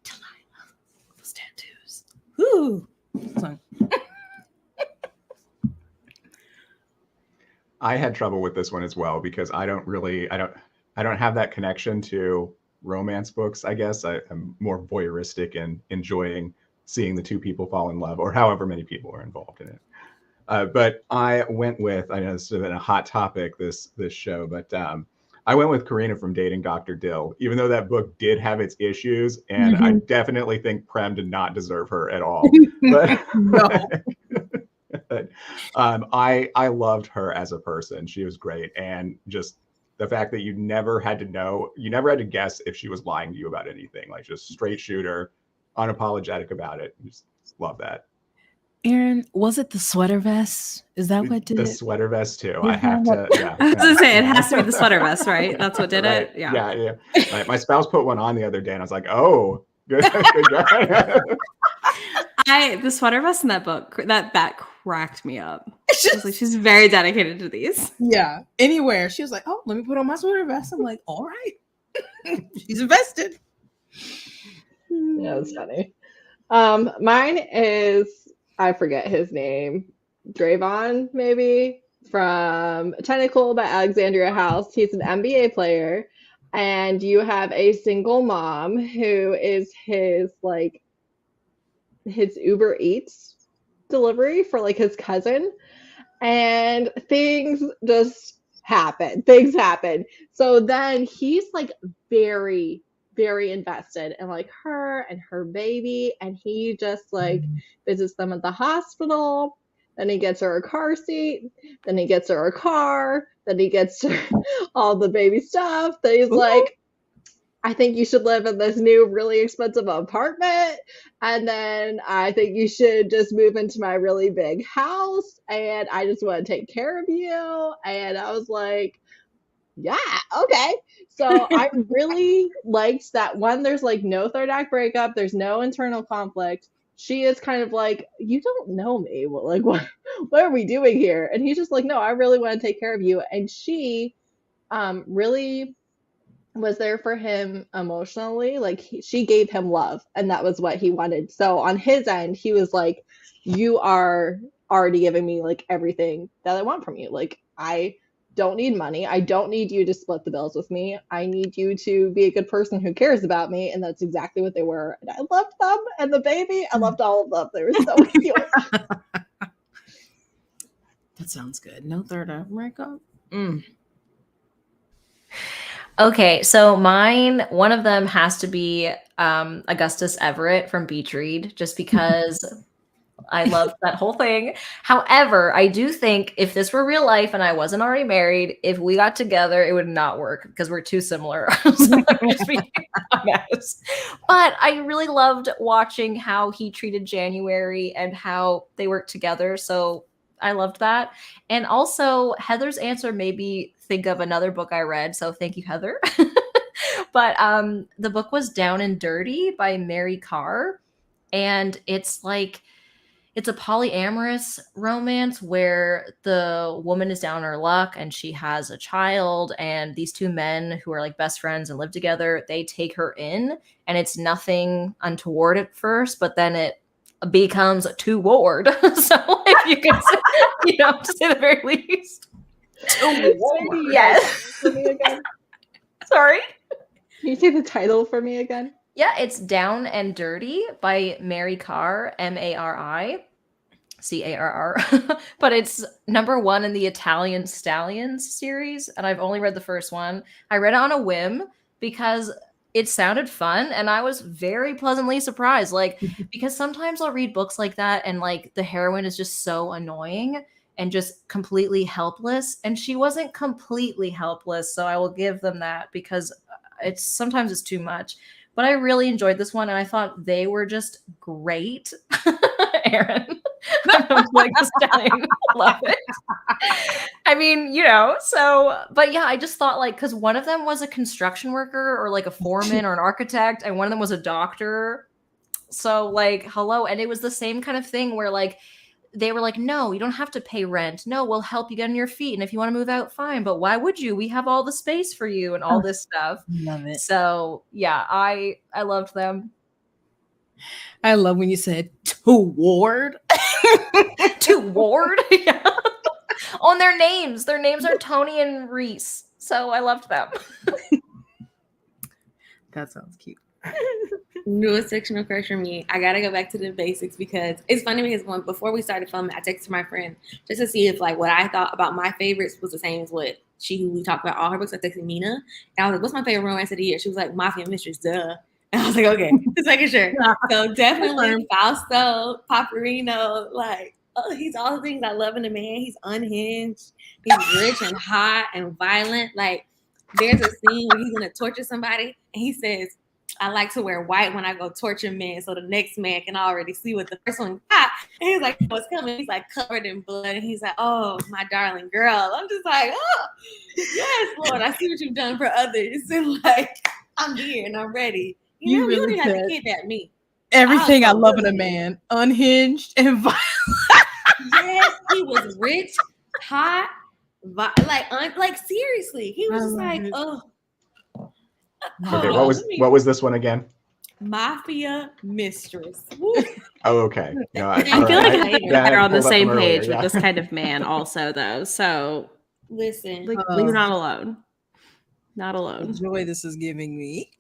Delilah. Those tattoos. Woo. So,
I had trouble with this one as well because I don't have that connection to romance books. I guess I'm more voyeuristic and enjoying seeing the two people fall in love, or however many people are involved in it. But I went with, I know this has been a hot topic this show, but I went with Karina from Dating Dr. Dill, even though that book did have its issues, and I definitely think Prem did not deserve her at all. But
no.
but, I loved her as a person. She was great, and just the fact that you never had to guess if she was lying to you about anything. Like just straight shooter, unapologetic about it. Just love that.
Aaron, was it the sweater vest? Is that what did
the
it?
swetter vest too?
Yeah.
I have to. Yeah,
I was gonna say it has to be the sweater vest, right? That's what did
right.
it. Yeah.
Yeah. My spouse put one on the other day, and I was like, "Oh, good guy."
The sweater vest in that book that cracked me up. I was like, she's very dedicated to these.
Yeah. Anywhere. She was like, oh, let me put on my sweater vest. I'm like, all right. She's invested.
Yeah, it's funny. Mine is, I forget his name, Drayvon, maybe, from Tentacle by Alexandria House. He's an NBA player, and you have a single mom who is his Uber Eats delivery for like his cousin, and things just happen. Things happen. So then he's like very, very invested in like her and her baby, and he just like visits them at the hospital. Then he gets her a car seat. Then he gets her a car. Then he gets her all the baby stuff. Then he's like, I think you should live in this new, really expensive apartment. And then I think you should just move into my really big house. And I just want to take care of you. And I was like, yeah, okay. So I really liked that one. There's like no third act breakup. There's no internal conflict. She is kind of like, you don't know me. Well, like, what are we doing here? And he's just like, no, I really want to take care of you. And she really was there for him emotionally. Like she gave him love, and that was what he wanted. So on his end, he was like, you are already giving me like everything that I want from you. Like I don't need money. I don't need you to split the bills with me. I need you to be a good person who cares about me. And that's exactly what they were. And I loved them. And the baby, I loved all of them. They were so cute.
That sounds good. No third act breakup.
Okay, so mine, one of them has to be Augustus Everett from Beach Read, just because I love that whole thing. However, I do think if this were real life and I wasn't already married, if we got together, it would not work because we're too similar. So just being honest. But I really loved watching how he treated January and how they worked together. So I loved that. And also Heather's answer made me think of another book I read. So thank you, Heather. But the book was Down and Dirty by Mary Carr. And it's it's a polyamorous romance where the woman is down on her luck and she has a child, and these two men who are like best friends and live together, they take her in, and it's nothing untoward at first, but then it becomes toward. So if you could say, to say the very least.
Yes. For me again.
Sorry.
Can you say the title for me again?
Yeah, it's Down and Dirty by Mary Carr, Mari Carr. But it's #1 in the Italian Stallions series, and I've only read the first one. I read it on a whim because it sounded fun, and I was very pleasantly surprised. Like, because sometimes I'll read books like that, and like the heroine is just so annoying and just completely helpless, and she wasn't completely helpless, so I will give them that, because sometimes it's too much. But I really enjoyed this one, and I thought they were just great. Aaron, I'm like a stallion. Love it. I mean, but yeah, I just thought, like, because one of them was a construction worker or like a foreman or an architect, and one of them was a doctor. So, like, hello. And it was the same kind of thing where, like, they were like, no, you don't have to pay rent. No, we'll help you get on your feet. And if you want to move out, fine. But why would you? We have all the space for you and all this stuff.
Love it.
So yeah, I loved them.
I love when you said toward.
Toward? Yeah. Oh, and their names are Tony and Reese. So I loved them.
That sounds cute.
Newest fictional crush for me. I gotta go back to the basics because it's funny because before we started filming, I texted my friend just to see if like what I thought about my favorites was the same as what who we talked about all her books. I texted Mina and I was like, "What's my favorite romance of the year?" She was like, "Mafia Mistress." Duh. And I was like, "Okay, just making sure." So definitely Fausto, Paparino. Like, oh, he's all the things I love in a man. He's unhinged. He's rich and hot and violent. Like, there's a scene where he's gonna torture somebody and he says, "I like to wear white when I go torture men so the next man can already see what the first one got." And he's like, "What's coming?" He's like covered in blood. And he's like, "Oh, my darling girl." I'm just like, "Oh, yes, Lord, I see what you've done for others." And like, I'm here and I'm ready. You
really
didn't have to kidnap me.
Everything I love in a man, unhinged and violent.
Yes, he was rich, hot, like seriously. He was just like,
it.
oh.
Okay, what was this one again?
Mafia Mistress.
Oh, okay. No,
I feel like I think they're on the
pulled up
same
from earlier,
page
yeah.
with this kind of man also, though. So
Listen,
like, you're not alone. Not
The
alone.
joy this is giving me.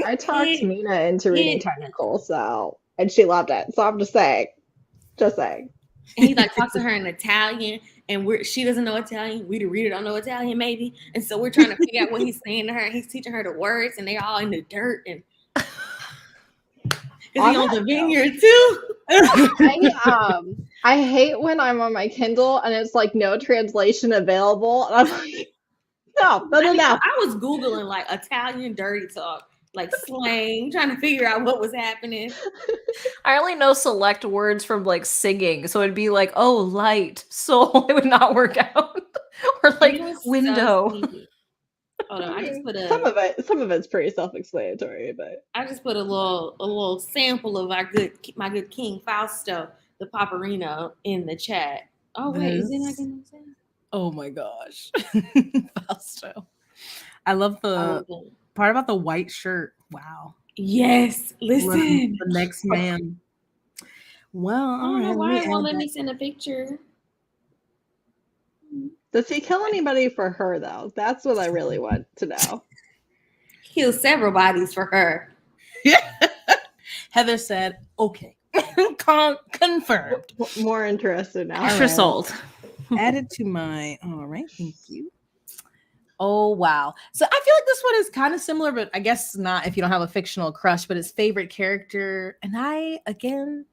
I talked Mina into reading Technical, and she loved it. So I'm just saying.
And he like talks to her in Italian, and she doesn't know Italian. We the reader don't know Italian, maybe. And so we're trying to figure out what he's saying to her. And he's teaching her the words, and they all in the dirt. And is he on the vineyard too?
I hate when I'm on my Kindle and it's like no translation available. And I'm like, no.
I was Googling like Italian dirty talk, like slang, trying to figure out what was happening.
I only know select words from like singing, so it'd be like, oh, light, soul. It would not work out. Or like window.
So hold on, I just put
some of it's pretty self-explanatory, but
I just put a little sample of my good King Fausto, the Paparino, in the chat. Oh wait, is it not gonna say?
Oh my gosh. Fausto. I love the part about the white shirt. Wow.
Yes, listen.
The next man. Well,
I don't know why it won't let me send a picture.
Does he kill anybody for her though? That's what I really want to know.
He killed several bodies for her.
Heather said, okay. Confirmed.
More interested now.
Extra sold.
Added to my, all right, thank you. Oh, wow. So I feel like this one is kind of similar, but I guess not if you don't have a fictional crush, but his favorite character. And I, again,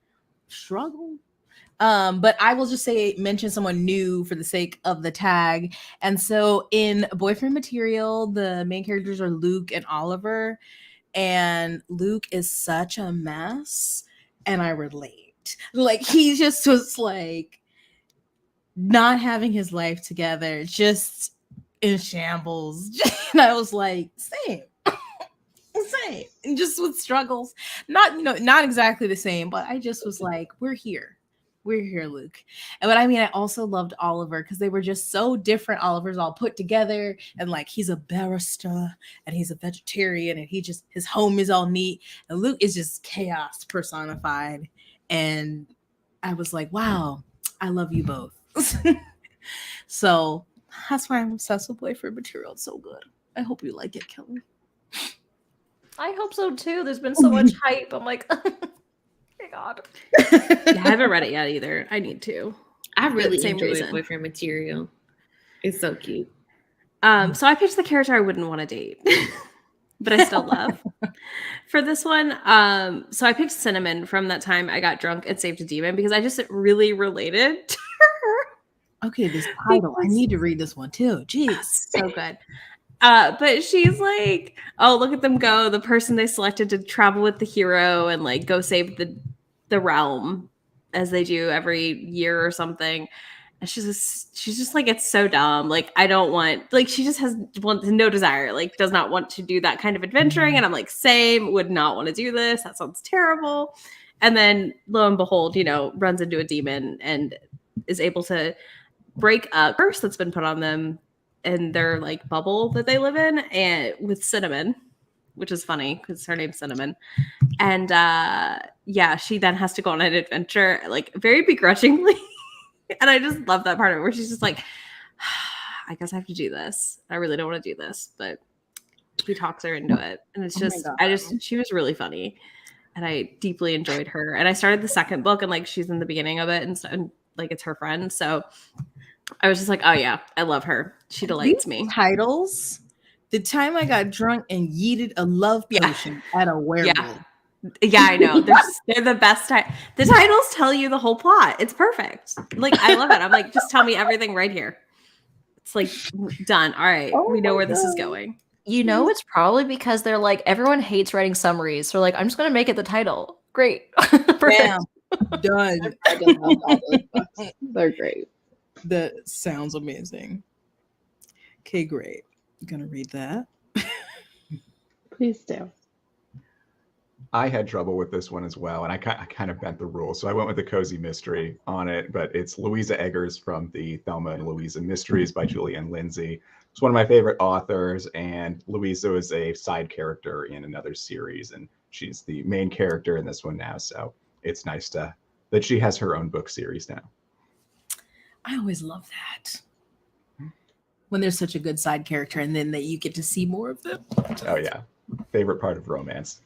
struggle. But I will just mention someone new for the sake of the tag. And so in Boyfriend Material, the main characters are Luke and Oliver. And Luke is such a mess. And I relate. Like, he just was like not having his life together, just in shambles. And I was like, same. And just with struggles. Not exactly the same, but I just was like, we're here. we're here, Luke. And but I mean, I also loved Oliver because they were just so different. Oliver's all put together, and like he's a barrister and he's a vegetarian, and his home is all neat. And Luke is just chaos personified. And I was like, wow, I love you both. So that's why I'm obsessed with boyfriend material. It's so good. I hope you like it, Kelly.
I hope so too. There's been so much hype. I'm like, oh my God.
Yeah, I haven't read it yet either. I need to.
I really
Same
enjoy
reason.
boyfriend material. It's so cute.
So I picked the character I wouldn't want to date, but I still love. For this one, so I picked Cinnamon from that time I got drunk and saved a demon because I just really related to her.
Okay, this title. I need to read this one too. Jeez.
So good. But she's like, oh, look at them go. The person they selected to travel with the hero and like go save the realm as they do every year or something. And she's just like, it's so dumb. Like, I don't want, like, she just has no desire, like, does not want to do that kind of adventuring. And I'm like, same, would not want to do this. That sounds terrible. And then lo and behold, runs into a demon and is able to break a curse that's been put on them in their like bubble that they live in, and with Cinnamon, which is funny because her name's Cinnamon. And she then has to go on an adventure, like very begrudgingly. And I just love that part of it where she's just like, I guess I have to do this. I really don't want to do this, but he talks her into it. And it's just, she was really funny. And I deeply enjoyed her. And I started the second book and like she's in the beginning of it and like it's her friend. So I was just like, oh yeah, I love her. She delights me.
Titles. The time I got drunk and yeeted a love potion at a werewolf.
Yeah, I know. They're the best. The titles tell you the whole plot. It's perfect. Like, I love it. I'm like, just tell me everything right here. It's like, done. All right. We know where this is going.
It's probably because they're like, everyone hates writing summaries. So like, I'm just going to make it the title. Great.
Bam. Done.
I just love all those books. They're great.
That sounds amazing. Okay, great. I'm going to read that.
Please do.
I had trouble with this one as well, and I kind of bent the rules. So I went with the cozy mystery on it, but it's Louisa Eggers from the Thelma and Louisa Mysteries by Julianne Lindsay. It's one of my favorite authors, and Louisa is a side character in another series, and she's the main character in this one now. So it's nice that she has her own book series now.
I always love that. When there's such a good side character and then that you get to see more of them.
Oh, yeah. Favorite part of romance.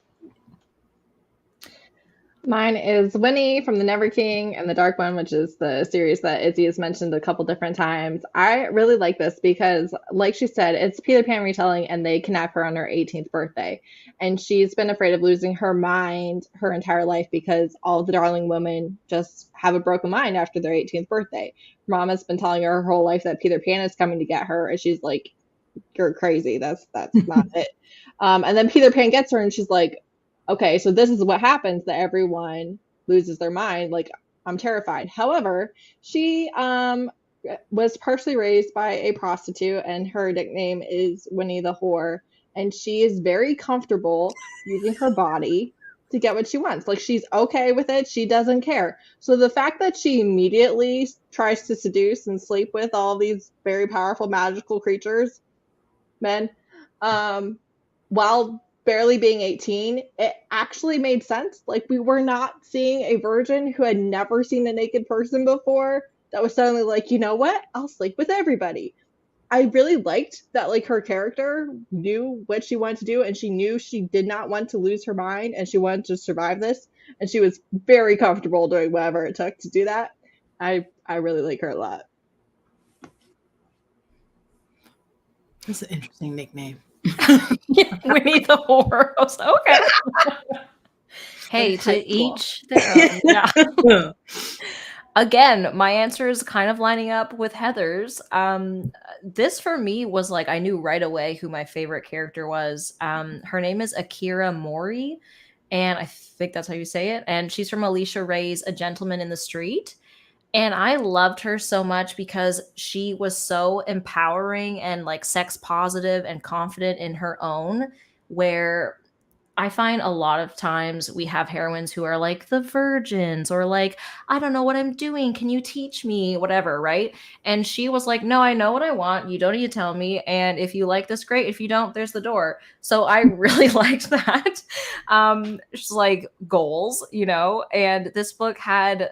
Mine is Winnie from The Never King and The Dark One, which is the series that Izzy has mentioned a couple different times. I really like this because, like she said, it's Peter Pan retelling and they kidnap her on her 18th birthday. And she's been afraid of losing her mind her entire life because all of the darling women just have a broken mind after their 18th birthday. Mom has been telling her whole life that Peter Pan is coming to get her, and she's like, you're crazy. That's not it. And then Peter Pan gets her and she's like, okay, so this is what happens, that everyone loses their mind. Like, I'm terrified. However, she was partially raised by a prostitute, and her nickname is Winnie the Whore. And she is very comfortable using her body to get what she wants. Like, she's okay with it. She doesn't care. So the fact that she immediately tries to seduce and sleep with all these very powerful magical creatures, men, while barely being 18, it actually made sense. Like, we were not seeing a virgin who had never seen a naked person before that was suddenly like, you know what? I'll sleep with everybody. I really liked that, like, her character knew what she wanted to do, and she knew she did not want to lose her mind, and she wanted to survive this, and she was very comfortable doing whatever it took to do that. I really like her a lot.
That's an interesting nickname.
Winnie the Whore. I was like, okay. Hey, to each their own. Yeah. Again, my answer is kind of lining up with Heather's. This for me was like, I knew right away who my favorite character was. Her name is Akira Mori, and I think that's how you say it. And she's from Alicia Ray's A Gentleman in the Street. And I loved her so much because she was so empowering and like sex positive and confident in her own, where I find a lot of times we have heroines who are like the virgins or like, I don't know what I'm doing. Can you teach me? Whatever, right? And she was like, no, I know what I want. You don't need to tell me. And if you like this, great. If you don't, there's the door. So I really liked that. Just like goals, you know? And this book had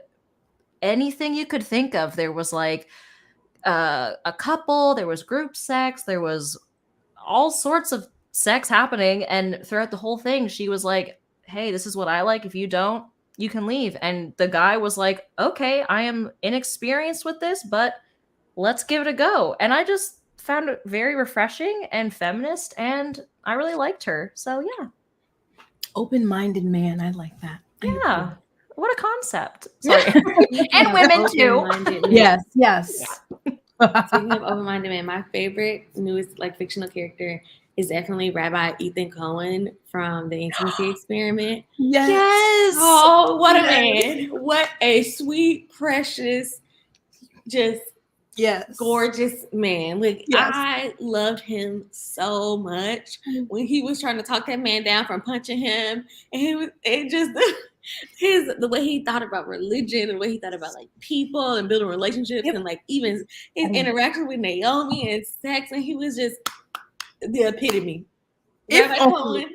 anything you could think of. There was like a couple, there was group sex, there was all sorts of sex happening, and throughout the whole thing she was like, hey, this is what I like. If you don't, you can leave. And the guy was like, okay, I am inexperienced with this, but let's give it a go. And I just found it very refreshing and feminist, and I really liked her. So yeah.
Open-minded man. I like that.
Yeah, what a concept. Sorry. And women too.
Open-minded man.
Yes.
Speaking of open-minded man, my favorite newest like fictional character is definitely Rabbi Ethan Cohen from the Intimacy Experiment.
Yes.
Oh, what a man! What a sweet, precious, just gorgeous man. Like I loved him so much when he was trying to talk that man down from punching him, and the way he thought about religion, the way he thought about like people and building relationships, and like even his interaction with Naomi and sex, and he was just the epitome.
If
only.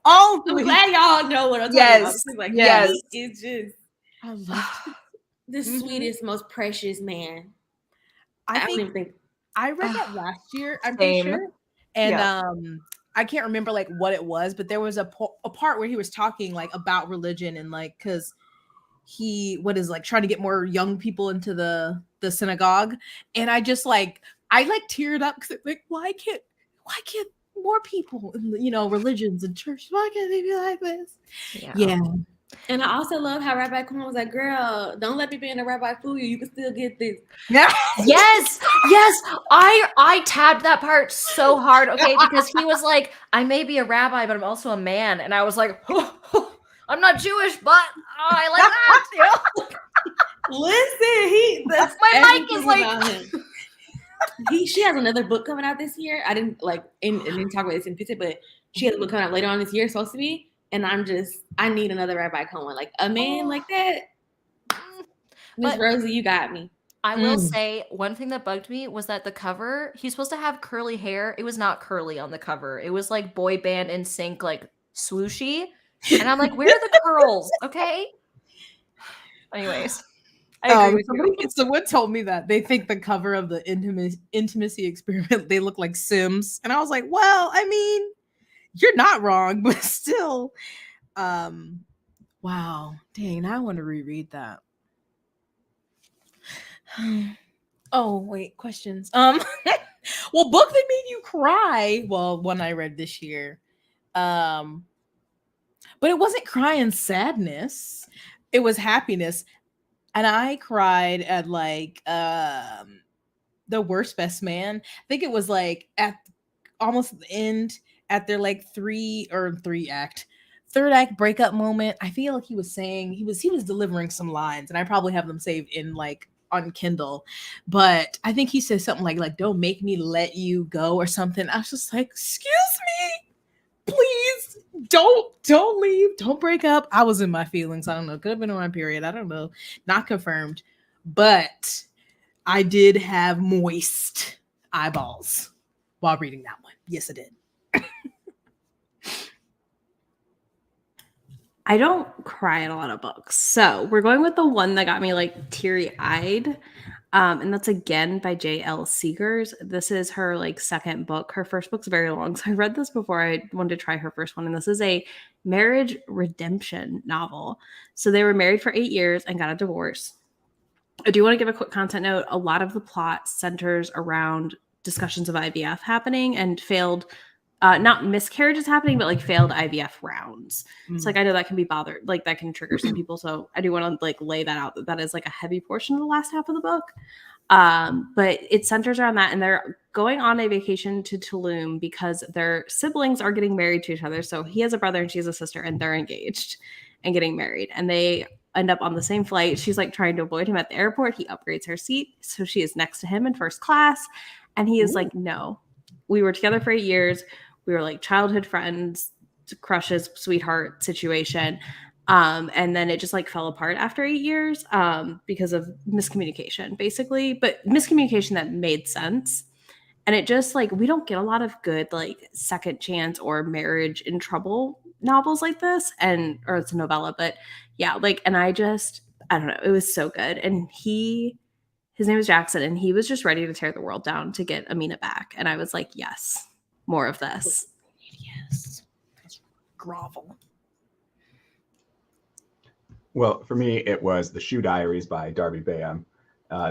I'm
glad y'all know what I'm talking about. Like, it's just
I love
the sweetest, most precious man.
I don't even think I read that last year. I'm pretty sure, and I can't remember like what it was, but there was a part where he was talking like about religion and like because he trying to get more young people into the synagogue, and I just like teared up because like why can't more people in religions and churches, why can't they be like this? Yeah.
And I also love how Rabbi Cohen was like, girl, don't let me be in a rabbi fool you. You can still get this.
Yes. I tabbed that part so hard, okay, because he was like, I may be a rabbi, but I'm also a man. And I was like, I'm not Jewish, but I like that.
Listen,
that's my mic is like.
She has another book coming out this year. I didn't talk about this in pizza, but she has a book coming out later on this year, supposed to be. And I need another Rabbi Cohen, like a man like that. Miss Rosie, you got me.
I will say one thing that bugged me was that the cover, he's supposed to have curly hair. It was not curly on the cover. It was like boy band in sync, like swooshy. And I'm like, where are the curls? Okay. Anyways. I agree with you.
Someone told me that they think the cover of the intimacy experiment, they look like Sims. And I was like, well, I mean, you're not wrong, but still. Wow. Dang, I want to reread that. Oh, wait, questions. Well, book that made you cry. Well, one I read this year. But it wasn't crying sadness. It was happiness. And I cried at like The Worst Best Man. I think it was like at almost the end at their like third act breakup moment. I feel like he was saying he was delivering some lines, and I probably have them saved in like on Kindle. But I think he said something like don't make me let you go or something. I was just like, excuse me, please don't leave, don't break up. I was in my feelings. I don't know, could have been on my period, I don't know, not confirmed, but I did have moist eyeballs while reading that one. Yes, I did.
I don't cry at a lot of books, so we're going with the one that got me like teary-eyed, and that's again by J.L. Seegers. This is her like second book. Her first book's very long, so I read this before I wanted to try her first one, and this is a marriage redemption novel. So they were married for 8 years and got a divorce. I do want to give a quick content note. A lot of the plot centers around discussions of IVF happening and failed not miscarriages happening, but like failed IVF rounds. So like I know that can be like that can trigger some people. So I do want to like lay that out, that is like a heavy portion of the last half of the book. But it centers around that, and they're going on a vacation to Tulum because their siblings are getting married to each other. So he has a brother and she has a sister, and they're engaged and getting married, and they end up on the same flight. She's like trying to avoid him at the airport. He upgrades her seat, so she is next to him in first class, and he is like, no, we were together for 8 years. We were like childhood friends. crushes sweetheart situation. And then it just like fell apart after 8 years because of miscommunication, basically, but miscommunication that made sense. And it just like, we don't get a lot of good like second chance or marriage in trouble novels like this, and or it's a novella, but yeah, like, and I don't know, it was so good. And his name was Jackson, and he was just ready to tear the world down to get Amina back. And I was like, yes, more of this.
Yes. Grovel.
Well, for me, it was The Shoe Diaries by Darby Bayham.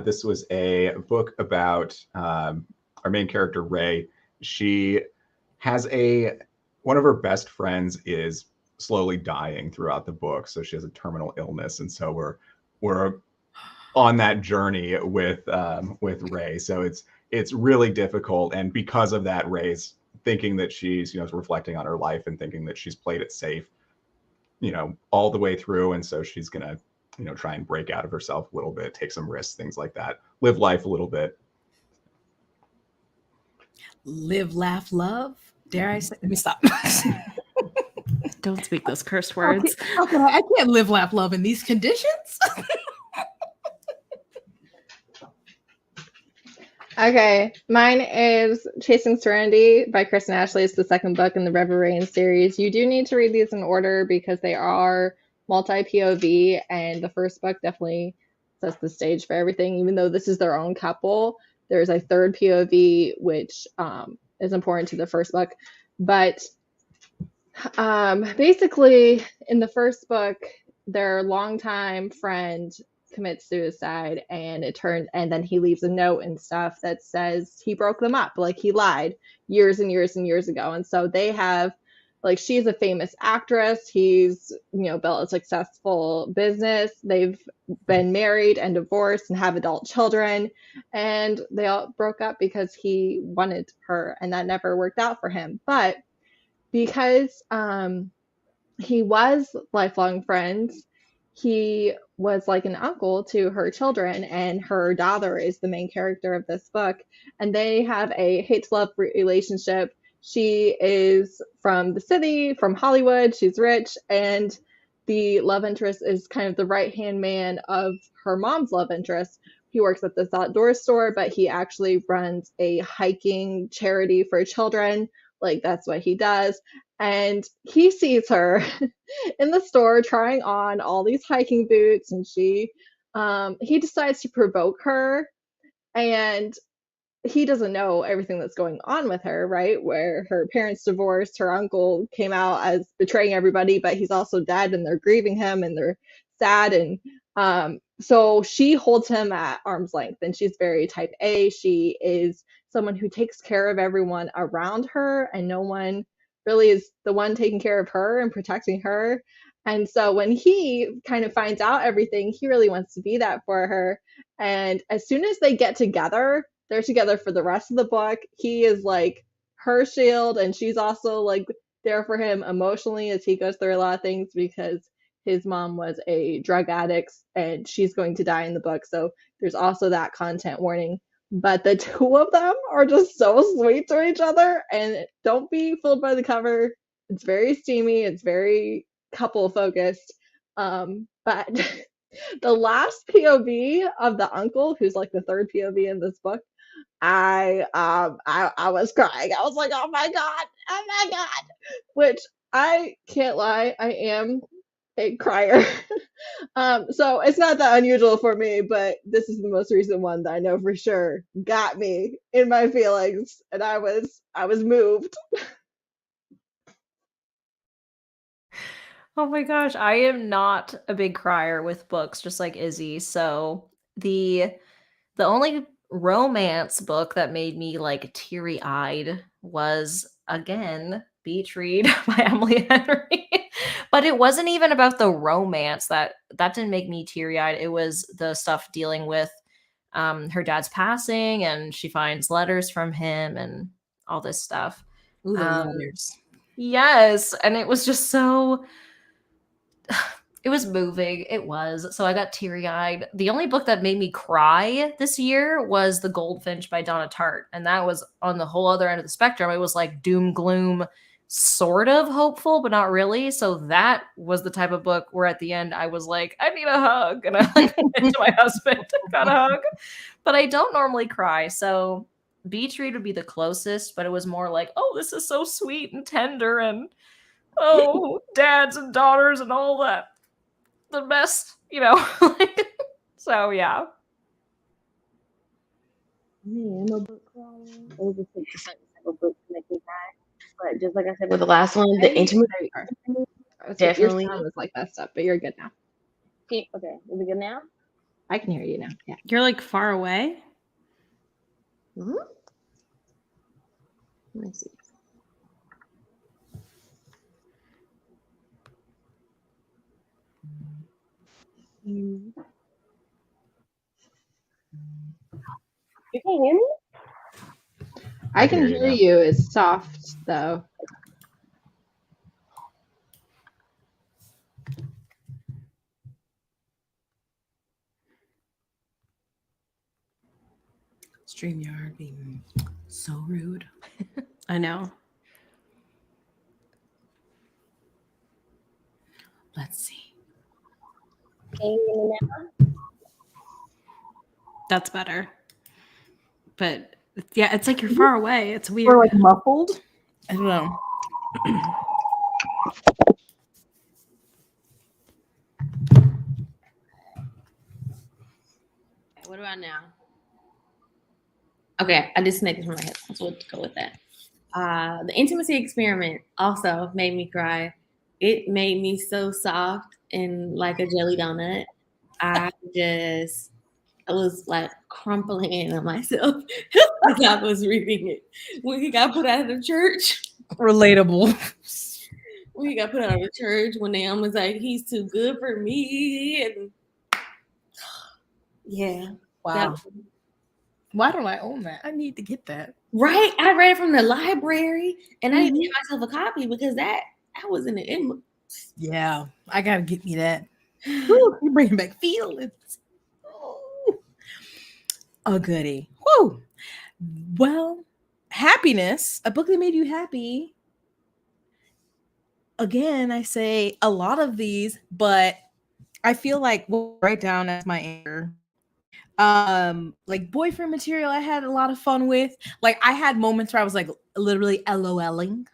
This was a book about our main character, Ray. She has one of her best friends is slowly dying throughout the book. So she has a terminal illness. And so we're on that journey with Ray. So it's really difficult. And because of that, Ray's thinking that she's, reflecting on her life and thinking that she's played it safe, all the way through. And so she's going to, try and break out of herself a little bit, take some risks, things like that, live life a little bit.
Live, laugh, love. Dare I say? Let me stop.
Don't speak those curse words.
Okay, I can't live, laugh, love in these conditions.
Okay, mine is Chasing Serenity by Kristen Ashley. It's the second book in the River Rain series. You do need to read these in order because they are multi-POV, and the first book definitely sets the stage for everything. Even though this is their own couple, there's a third POV, which is important to the first book. But basically, in the first book, their longtime friend commits suicide, and then he leaves a note and stuff that says he broke them up, like he lied years and years and years ago. And so they have, like, she's a famous actress, he's built a successful business, they've been married and divorced and have adult children, and they all broke up because he wanted her, and that never worked out for him. But because he was lifelong friends, he was like an uncle to her children, and her daughter is the main character of this book, and they have a hate to love relationship. She is from the city, from Hollywood, she's rich, and the love interest is kind of the right-hand man of her mom's love interest. He works at this outdoor store, but he actually runs a hiking charity for children. Like, that's what he does. And he sees her in the store trying on all these hiking boots, and he decides to provoke her, and he doesn't know everything that's going on with her, right? Where her parents divorced, her uncle came out as betraying everybody, but he's also dead, and they're grieving him, and they're sad. And so she holds him at arm's length, and she's very type A. She is someone who takes care of everyone around her, and no one really is the one taking care of her and protecting her. And so when he kind of finds out everything, he really wants to be that for her. And as soon as they get together, they're together for the rest of the book. He is like her shield, and she's also like there for him emotionally as he goes through a lot of things, because his mom was a drug addict and she's going to die in the book. So there's also that content warning. But the two of them are just so sweet to each other, and don't be fooled by the cover. It's very steamy, it's very couple focused. But the last POV of the uncle, who's like the third POV in this book, I was crying. I was like, oh my god, which I can't lie, I am a crier. So it's not that unusual for me, but this is the most recent one that I know for sure got me in my feelings, and I was moved.
Oh my gosh, I am not a big crier with books, just like Izzy. So the only romance book that made me like teary-eyed was again Beach Read by Emily Henry. But it wasn't even about the romance that didn't make me teary-eyed. It was the stuff dealing with her dad's passing, and she finds letters from him and all this stuff.
Ooh, the letters.
Yes, and it was just so it was moving. It was. So I got teary-eyed. The only book that made me cry this year was The Goldfinch by Donna Tartt, and that was on the whole other end of the spectrum. It was like doom gloom, sort of hopeful, but not really. So that was the type of book where at the end I was like, I need a hug. And I went to my husband and got a hug. But I don't normally cry. So beach read would be the closest, but it was more like, oh, this is so sweet and tender, and oh, dads and daughters and all that. The best, So yeah.
Man, no book crawling. It was just like a certain type of book to make me cry. But just like I said with the last one, the intimate definitely.
Your sound was like messed up, but you're good now.
Okay, is it good now?
I can hear you now. Yeah.
You're like far away.
Mm-hmm. Let me see. You can hear me?
I can hear you. It's soft though.
StreamYard being so rude.
I know.
Let's see.
Can you hear me now?
That's better. But yeah, it's like you're far away. It's weird.
Or like muffled. I don't know.
What about now? Okay, I disconnected from my headphones. We'll go with that. The intimacy experiment also made me cry. It made me so soft and like a jelly donut. I was like crumpling in myself as I was reading it. When he got put out of the church.
Relatable.
When he got put out of the church, when Naomi was like, he's too good for me. And yeah.
Wow. Why don't I own that? I need to get that.
Right. I read it from the library and I need to get myself a copy because that was in the inbox.
Yeah, I gotta get me that. Woo, you're bringing back feelings. Oh, a goodie. Woo. Well, happiness, a book that made you happy. Again, I say a lot of these, but I feel like we'll write down as my answer. Like boyfriend material, I had a lot of fun with. Like I had moments where I was like literally LOLing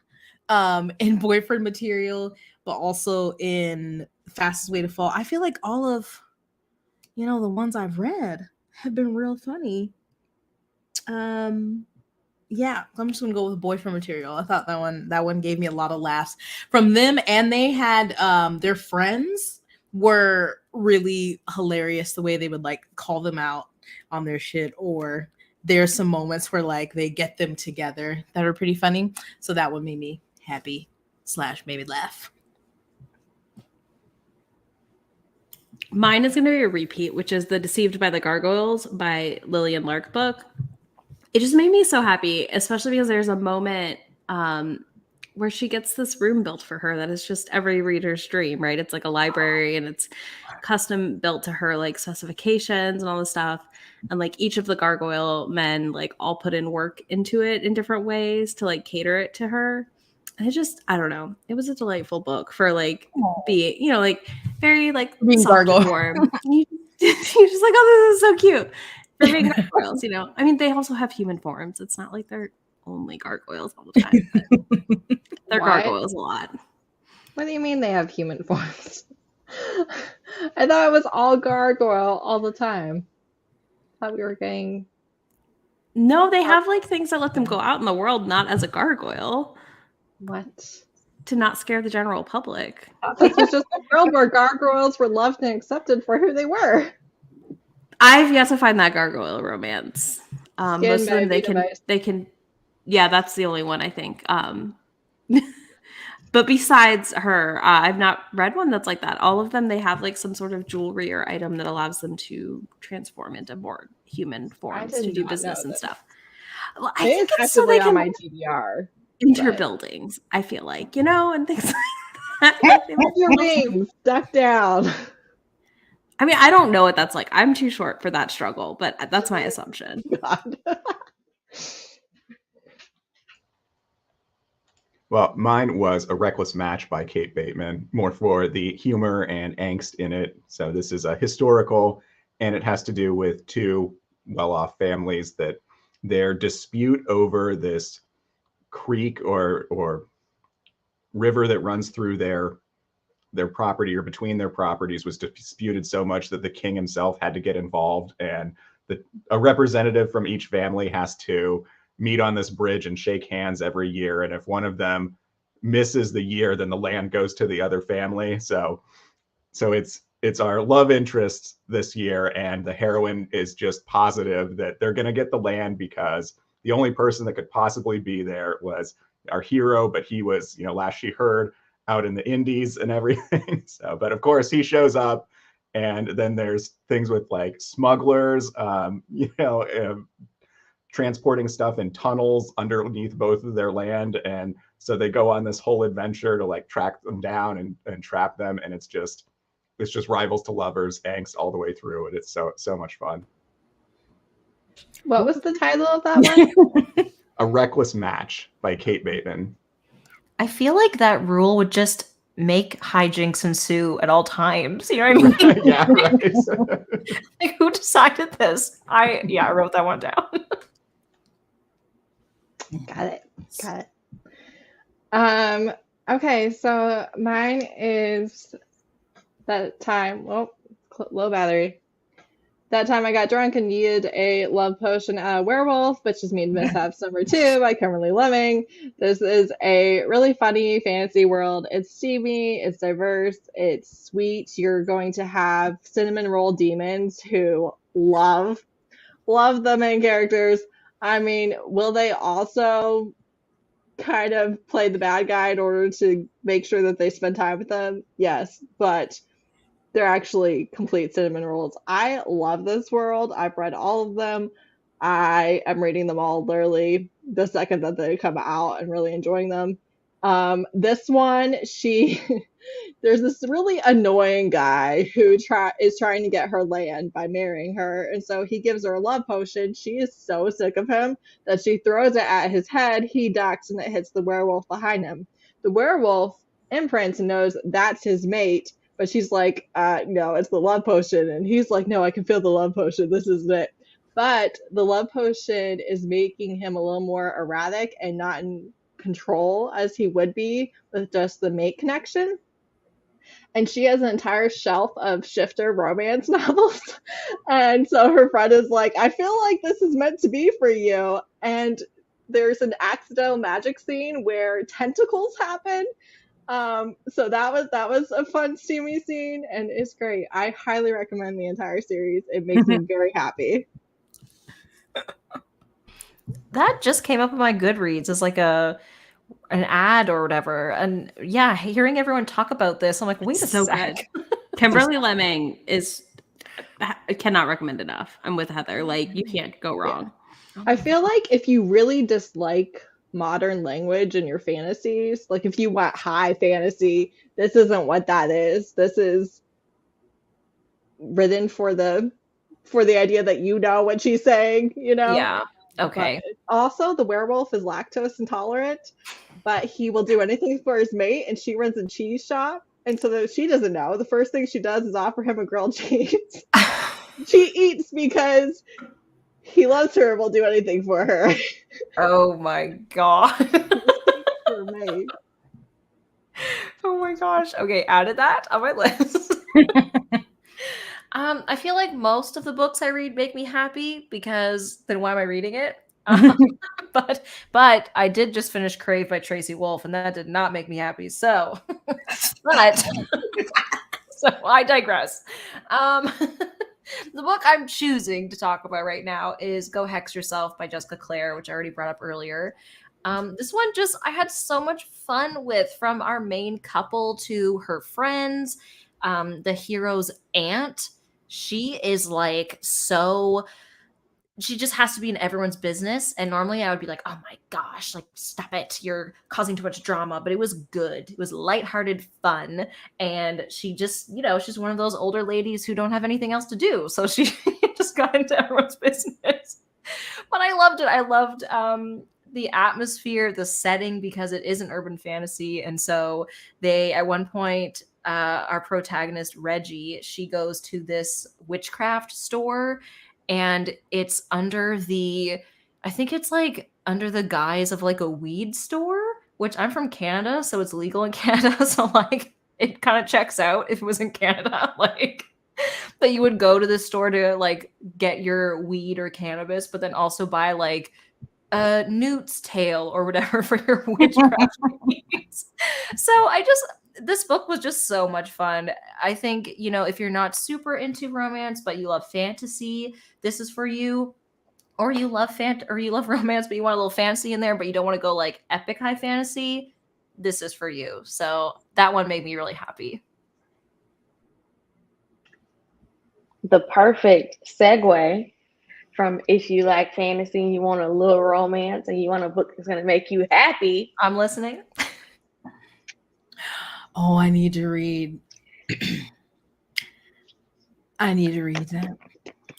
in boyfriend material, but also in Fastest Way to Fall. I feel like all of the ones I've read have been real funny. Yeah, I'm just gonna go with boyfriend material. I thought that one gave me a lot of laughs from them, and they had their friends were really hilarious the way they would like call them out on their shit, or there's some moments where like they get them together that are pretty funny. So that one made me happy / maybe laugh.
Mine is going to be a repeat, which is the Deceived by the Gargoyles by Lillian Lark book. It just made me so happy, especially because there's a moment where she gets this room built for her that is just every reader's dream, right? It's like a library and it's custom built to her like specifications and all this stuff. And like each of the gargoyle men like all put in work into it in different ways to like cater it to her. And it just, I don't know. It was a delightful book for like being, like very like
being
soft and warm. You're just like, oh, this is so cute. For being gargoyles, I mean, they also have human forms. It's not like they're only gargoyles all the time. But they're gargoyles a lot.
What do you mean they have human forms? I thought it was all gargoyle all the time. I thought we were getting...
No, they have like things that let them go out in the world, not as a gargoyle.
What?
To not scare the general public.
This was just a world where gargoyles were loved and accepted for who they were.
I've yet to find that gargoyle romance. Most of them they can yeah, that's the only one I think. But besides her, I've not read one that's like that. All of them, they have like some sort of jewelry or item that allows them to transform into more human forms to do business and stuff. Well, I think it's so they can
on my TBR.
enter buildings, I feel like, and things like that.
You're being stuck down.
I mean, I don't know what that's like. I'm too short for that struggle, but that's my assumption.
God.
Well, mine was A Reckless Match by Kate Bateman, more for the humor and angst in it. So this is a historical, and it has to do with two well-off families that their dispute over this creek or river that runs through their property or between their properties was disputed so much that the king himself had to get involved, and a representative from each family has to meet on this bridge and shake hands every year. And if one of them misses the year, then the land goes to the other family. So it's our love interest this year, and the heroine is just positive that they're going to get the land because the only person that could possibly be there was our hero, but he was, last she heard, out in the Indies and everything. So, but of course he shows up, and then there's things with like smugglers, transporting stuff in tunnels underneath both of their land. And so they go on this whole adventure to like track them down and trap them. And it's just rivals to lovers angst all the way through. And it's so much fun.
What was the title of that one?
A Reckless Match by Kate Bateman.
I feel like that rule would just make hijinks ensue at all times. You know what I mean?
Yeah, right.
Like, who decided this? I wrote that one down.
Got it. Okay, so mine is that time. Well, low battery. That time I got drunk and needed a love potion werewolf, Bitches Mean Mishaps #2 by Kimberly Lemming. This is a really funny fantasy world. It's steamy, it's diverse, it's sweet. You're going to have cinnamon roll demons who love the main characters. I mean, will they also kind of play the bad guy in order to make sure that they spend time with them? Yes, but they're actually complete cinnamon rolls. I love this world. I've read all of them. I am reading them all literally the second that they come out and really enjoying them. This one, there's this really annoying guy who is trying to get her land by marrying her. And so he gives her a love potion. She is so sick of him that she throws it at his head. He ducks and it hits the werewolf behind him. The werewolf imprints and knows that's his mate. But she's like, no, it's the love potion. And he's like, no, I can feel the love potion. This is it. But the love potion is making him a little more erratic and not in control as he would be with just the mate connection. And she has an entire shelf of shifter romance novels. And so her friend is like, I feel like this is meant to be for you. And there's an accidental magic scene where tentacles happen. So that was a fun steamy scene, and it's great. I highly recommend the entire series. It makes me very happy.
That just came up in my Goodreads as like an ad or whatever. And yeah, hearing everyone talk about this, I'm like, wait a sec.
Good. Kimberly Lemming I cannot recommend enough. I'm with Heather. Like, you can't go wrong.
Yeah. I feel like if you really dislike modern language in your fantasies, like if you want high fantasy, this isn't what that is. This is written for the idea that you know what she's saying,
Yeah. Okay.
But also, the werewolf is lactose intolerant, but he will do anything for his mate, and she runs a cheese shop, and so that she doesn't know. The first thing she does is offer him a grilled cheese. She eats because he loves her and will do anything for her.
Oh my god.
For me.
Oh my gosh. Okay, added that on my list. I feel like most of the books I read make me happy because then why am I reading it? But I did just finish Crave by Tracy Wolf, and that did not make me happy. So, but so I digress. The book I'm choosing to talk about right now is Go Hex Yourself by Jessica Clare, which I already brought up earlier. This one I had so much fun with, from our main couple to her friends, the hero's aunt. She is like she just has to be in everyone's business. And normally I would be like, oh my gosh, like, stop it. You're causing too much drama. But it was good. It was lighthearted fun. And she just, she's one of those older ladies who don't have anything else to do. So she just got into everyone's business. But I loved it. I loved the atmosphere, the setting, because it is an urban fantasy. And so they, at one point, our protagonist, Reggie, she goes to this witchcraft store, and it's under the, I think it's like under the guise of like a weed store, which I'm from Canada, so it's legal in Canada. So like it kind of checks out if it was in Canada, like that you would go to the store to like get your weed or cannabis, but then also buy like a newt's tail or whatever for your witchcraft needs. So this book was just so much fun. I think, you know, if you're not super into romance, but you love fantasy, this is for you. Or you love romance, but you want a little fantasy in there, but you don't want to go like epic high fantasy, this is for you. So that one made me really happy.
The perfect segue from if you like fantasy and you want a little romance and you want a book that's going to make you happy.
I'm listening.
Oh, I need to read. I need to read that.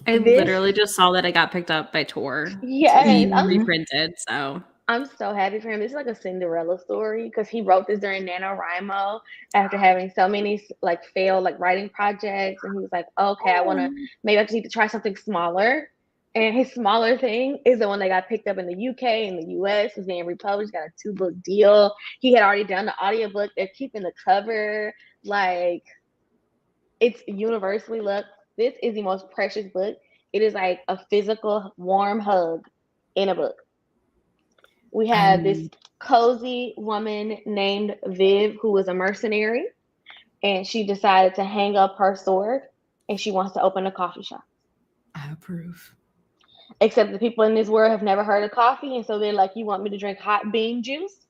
I literally just saw that it got picked up by Tor.
Yes,
I'm reprinted. So
I'm so happy for him. This is like a Cinderella story because he wrote this during NaNoWriMo after having so many like failed like writing projects, and he was like, okay, I want to maybe I just need to try something smaller. And his smaller thing is the one that got picked up in the UK and the US. Is being republished, got a 2-book deal. He had already done the audiobook. They're keeping the cover. Like, it's universally loved. This is the most precious book. It is like a physical warm hug in a book. We have this cozy woman named Viv who was a mercenary, and she decided to hang up her sword and she wants to open a coffee shop.
I approve.
Except the people in this world have never heard of coffee, and so they're like, you want me to drink hot bean juice?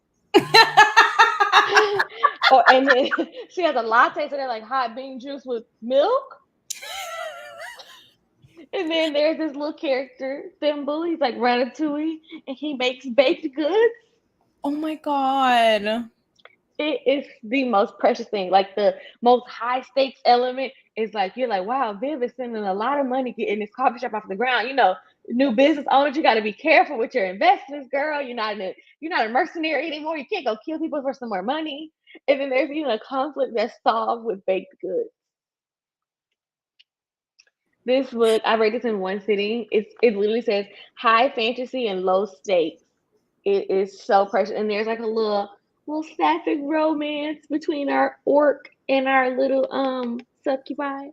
And then she has a latte, so they're like, hot bean juice with milk? And then there's this little character, Thimble. He's like Ratatouille, and he makes baked goods.
Oh my God.
It is the most precious thing. Like, the most high stakes element is like, you're like, wow, Viv is spending a lot of money getting this coffee shop off the ground. You know, new business owners, you got to be careful with your investments, girl. You're not a mercenary anymore. You can't go kill people for some more money. And then there's even a conflict that's solved with baked goods. This book, I read this in one sitting. It literally says high fantasy and low stakes. It is so precious. And there's like a little sapphic romance between our orc and our little succubi.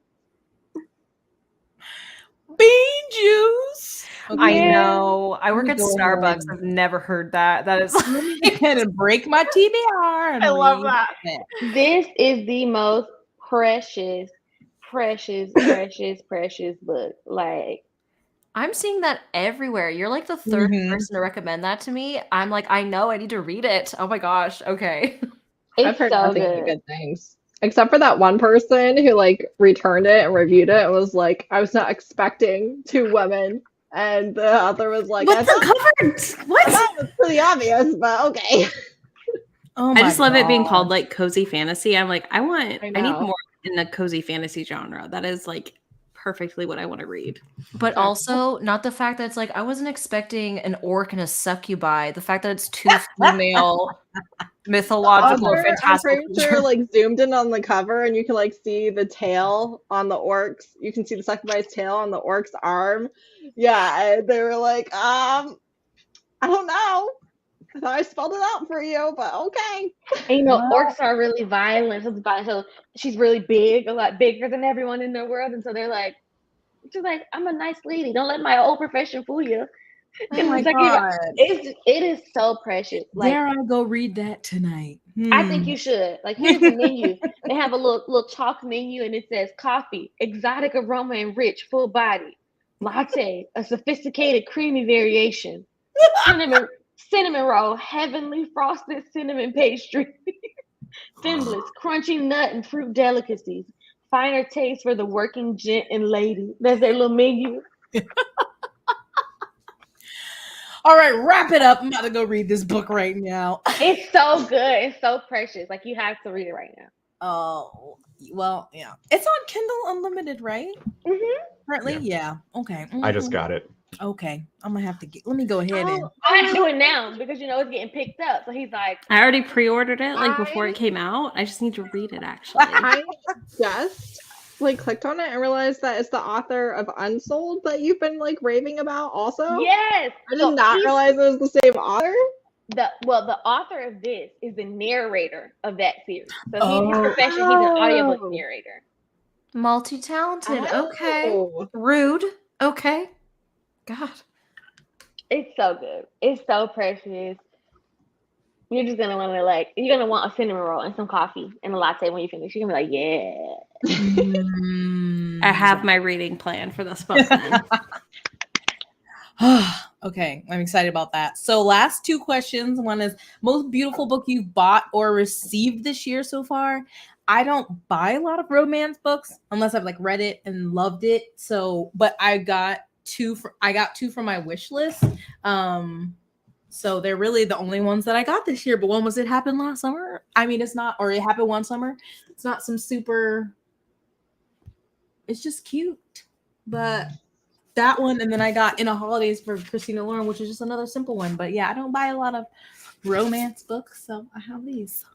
Bean juice.
Okay. I know. I work at Starbucks. I've never heard that. That is
Let me go ahead and break my TBR.
I love that.
This is the most precious book. Like,
I'm seeing that everywhere. You're like the third person to recommend that to me. I'm like, I know, I need to read it. Oh my gosh. Okay.
I've heard nothing but good things. Except for that one person who like returned it and reviewed it and was like, I was not expecting 2 women. And the other was like,
what's covered? What?
That was pretty obvious, but okay.
Oh I just love it being called like cozy fantasy. I'm like, I need more in the cozy fantasy genre. That is like perfectly what I want to read.
But also not the fact that it's like, I wasn't expecting an orc and a succubi. The fact that it's 2 female mythological or fantastical.
I'm pretty sure like zoomed in on the cover and you can like see the tail on the orcs. You can see the succubi's tail on the orc's arm. Yeah, and they were like, I don't know. I thought I spelled it out for you, but okay.
And, you know, orcs are really violent. So she's really big, a lot bigger than everyone in the world. And so they're like, she's like, I'm a nice lady. Don't let my old profession fool you.
Oh my God.
It is so precious. Like,
dare I go read that tonight?
I think you should. Like, here's the menu. They have a little chalk menu, and it says coffee, exotic aroma and rich, full body. Latte, a sophisticated creamy variation. Cinnamon roll, heavenly frosted cinnamon pastry. Thimblets, crunchy nut and fruit delicacies. Finer taste for the working gent and lady. That's their little menu.
All right, wrap it up. I'm about to go read this book right now.
It's so good. It's so precious. Like, you have to read it right now.
Oh, well, yeah. It's on Kindle Unlimited, right?
Mm-hmm.
Currently, yeah. Okay.
I just got it.
Okay, I'm gonna have to let me go ahead and.
I have to do it now because you know it's getting picked up. So he's like,
I already pre-ordered it like before it came out. I just need to read it actually.
I just like clicked on it and realized that it's the author of Unsold that you've been like raving about also.
yes.
I did not realize it was the same author.
The author of this is the narrator of that series. So his profession, he's an audiobook narrator.
Multi-talented. Okay.
Oh.
Rude. Okay. God.
It's so good. It's so precious. You're just gonna want to you're gonna want a cinnamon roll and some coffee and a latte when you finish. You're gonna be like, yeah.
I have my reading plan for this book then.
Okay, I'm excited about that. So last two questions. One is most beautiful book you've bought or received this year so far. I don't buy a lot of romance books unless I've like read it and loved it. So, but I got two from my wish list. So they're really the only ones that I got this year. But one was It Happened Last Summer. I mean, it's not, or It Happened One Summer. It's not some super. It's just cute, but that one, and then I got In a Holidays for Christina Lauren, which is just another simple one. But yeah, I don't buy a lot of romance books, so I have these.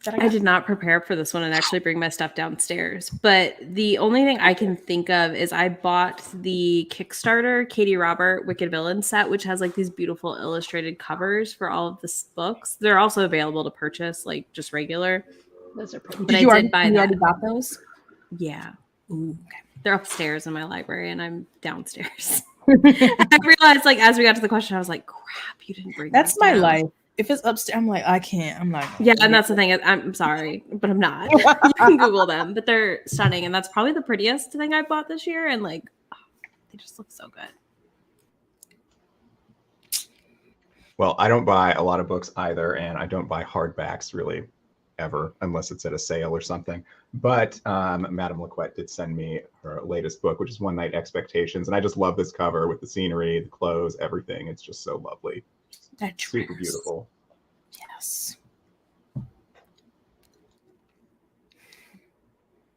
I did not prepare for this one and actually bring my stuff downstairs. But the only thing I can think of is I bought the Kickstarter Katie Robert Wicked Villain set, which has like these beautiful illustrated covers for all of the books. They're also available to purchase, like just regular.
Those are pretty.
But I did buy that.
You already got those?
Yeah.
Ooh, okay.
They're upstairs in my library and I'm downstairs. I realized like as we got to the question, I was like, crap, you didn't bring
That's
that
my
down.
life. If it's upstairs, I'm like, I can't. I'm not.
Yeah, and that's the thing. I'm sorry, but I'm not. You can Google them, but they're stunning, and that's probably the prettiest thing I bought this year. And like, they just look so good.
Well, I don't buy a lot of books either, and I don't buy hardbacks really ever, unless it's at a sale or something. But Madame Laquette did send me her latest book, which is One Night Expectations, and I just love this cover with the scenery, the clothes, everything. It's just so lovely.
That's
super beautiful.
Yes.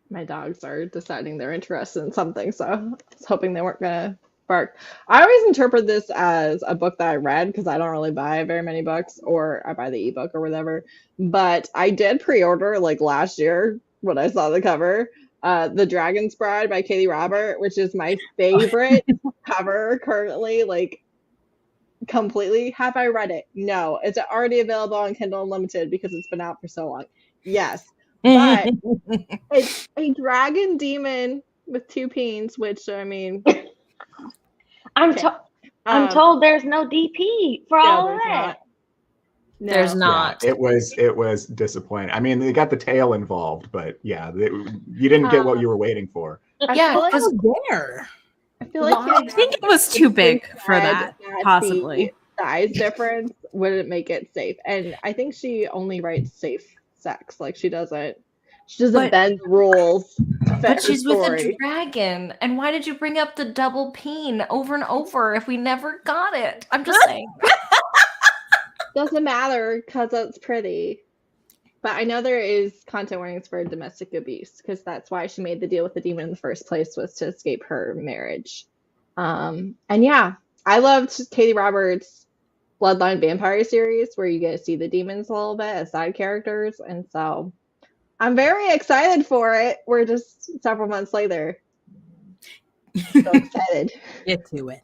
My dogs are deciding they're interested in something, so I was hoping they weren't gonna bark. I always interpret this as a book that I read because I don't really buy very many books, or I buy the ebook or whatever. But I did pre-order like last year when I saw the cover, The Dragon's Bride by Katie Robert, which is my favorite cover currently. Like, completely. Have I read it? No. It's already available on Kindle Unlimited because it's been out for so long. Yes. But it's a dragon demon with two peens, which I mean,
I'm told there's no DP for all of that.
No.
There's not.
Yeah, it was disappointing. I mean, they got the tail involved, but yeah, you didn't get what you were waiting for.
Yeah,
like
because
there.
I feel like
I think it was too big for that, possibly.
The size difference wouldn't make it safe. And I think she only writes safe sex. Like she doesn't bend rules.
But she's with a dragon. And why did you bring up the double peen over and over if we never got it? I'm just saying.
Doesn't matter because it's pretty. But I know there is content warnings for domestic abuse because that's why she made the deal with the demon in the first place, was to escape her marriage. And yeah, I loved Katie Roberts' Bloodline Vampire series where you get to see the demons a little bit as side characters. And so I'm very excited for it. We're just several months later. So excited.
Get to it.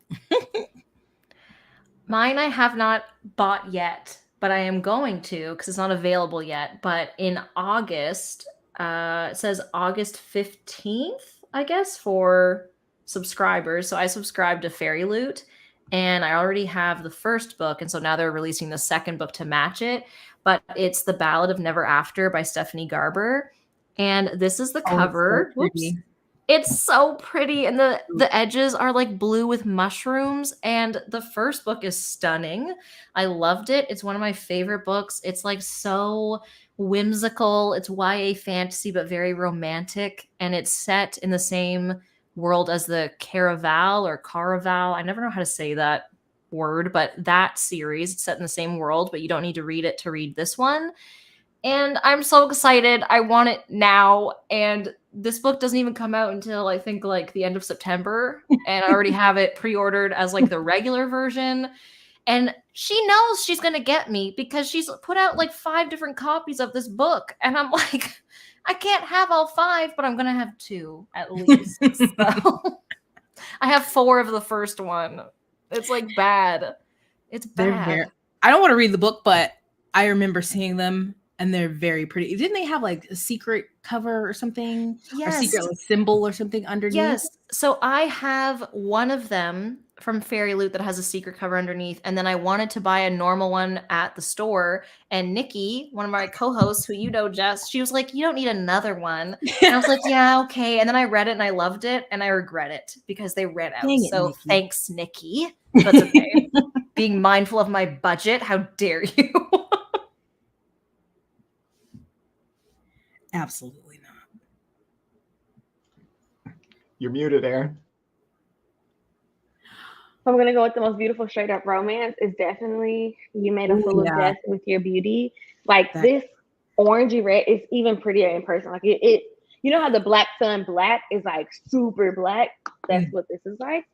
Mine I have not bought yet, but I am going to because it's not available yet. But in August, it says August 15th, I guess, for subscribers. So I subscribed to Fairy Loot, and I already have the first book. And so now they're releasing the second book to match it. But it's The Ballad of Never After by Stephanie Garber. And this is the cover.
So pretty.
It's so pretty, and the edges are like blue with mushrooms, and the first book is stunning. I loved it. It's one of my favorite books. It's like so whimsical. It's YA fantasy, but very romantic, and it's set in the same world as the Caraval or Caraval. I never know how to say that word, but that series, it's set in the same world, but you don't need to read it to read this one. And I'm so excited. I want it now. And this book doesn't even come out until I think like the end of September, and I already have it pre-ordered as like the regular version. And she knows she's gonna get me because she's put out like 5 different copies of this book, and I'm like, I can't have all 5, but I'm gonna have 2 at least. So I have 4 of the first one. It's like bad. It's
They're
bad.
very. I don't want to read the book, but I remember seeing them, and they're very pretty. Didn't they have like a secret cover or something? Or
Yes.
secret like, symbol or something underneath?
Yes. So I have one of them from Fairy Loot that has a secret cover underneath, and then I wanted to buy a normal one at the store. And Nikki, one of my co-hosts, who you know, Jess, she was like, "You don't need another one." And I was like, "Yeah, okay." And then I read it and I loved it, and I regret it because they ran out.
Dang it,
So
Nikki.
thanks, Nikki. That's okay. Being mindful of my budget. How dare you?
Absolutely not.
You're muted, Aaron.
So I'm gonna go with the most beautiful straight up romance. Is definitely You Made a
Ooh,
Fool of
yeah.
Death with Your Beauty. Like
That-
this orangey red is even prettier in person. Like it you know how the Black Sun black is like super black? That's what this is like.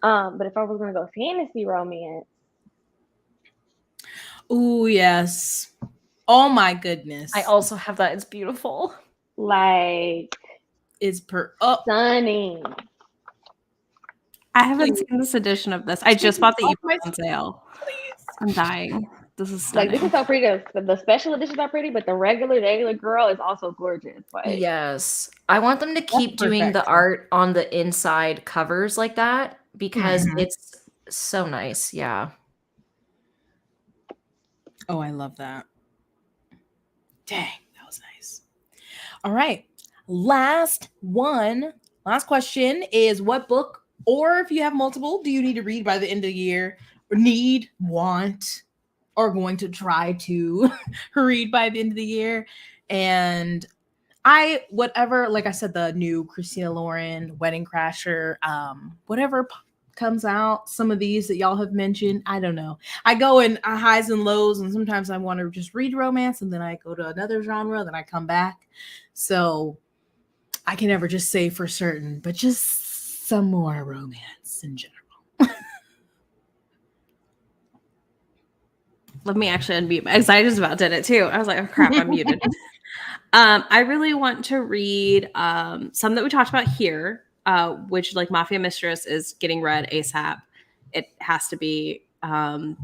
But if I was gonna go fantasy romance,
Ooh, yes. Oh my goodness.
I also have that. It's beautiful.
like
It's
stunning.
I haven't seen this edition of this. I just bought the
Oh,
ebook on sale. I'm dying. This is
Like
stunning.
this is so pretty. The special editions are pretty, but the regular girl is also gorgeous. Like
Yes. I want them to keep doing the
perfect.
art on the inside covers like that because
Mhm.
it's so nice. Yeah.
Oh, I love that. Dang, that was nice. All right. Last question is, what book, or if you have multiple, do you need to read by the end of the year, or want, or going to try to read by the end of the year? And whatever, like I said, the new Christina Lauren, Wedding Crasher, whatever comes out, some of these that y'all have mentioned, I don't know. I go in highs and lows, and sometimes I want to just read romance, and then I go to another genre, then I come back. So I can never just say for certain, but just some more romance in general.
Let me actually unmute because I just about did it too. I was like, oh crap, I'm muted. I really want to read some that we talked about here, which like Mafia Mistress is getting read ASAP. It has to be. I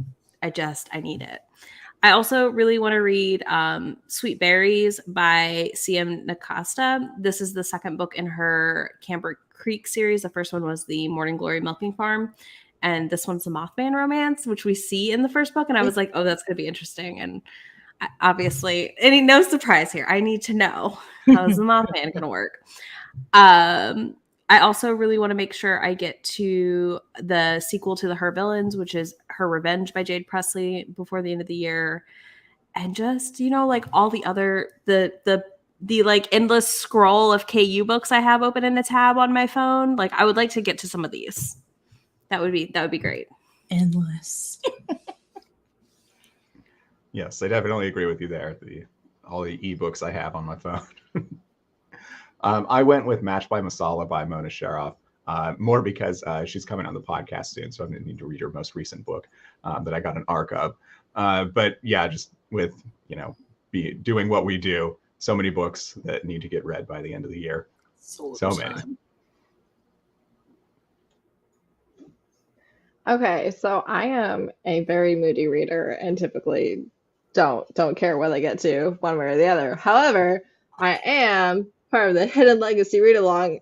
need it. I also really want to read Sweet Berries by C.M. Nakasta. This is the second book in her Camber Creek series. The first one was the Morning Glory Milking Farm. And this one's a Mothman romance, which we see in the first book. And I was like, oh, that's going to be interesting. And obviously, no surprise here. I need to know, how's the Mothman going to work? I also really want to make sure I get to the sequel to the Her Villains, which is Her Revenge by Jade Presley, before the end of the year. And just, like all the other, the like endless scroll of KU books I have open in a tab on my phone. Like I would like to get to some of these. That would be great.
Endless.
Yes, I definitely agree with you there. All the ebooks I have on my phone. I went with Match by Masala by Mona Sharoff, more because she's coming on the podcast soon, so I'm going to need to read her most recent book that I got an arc of. But yeah, just with, doing what we do, so many books that need to get read by the end of the year. So many.
Okay, so I am a very moody reader and typically don't care what I get to one way or the other. However, I am part of the Hidden Legacy read along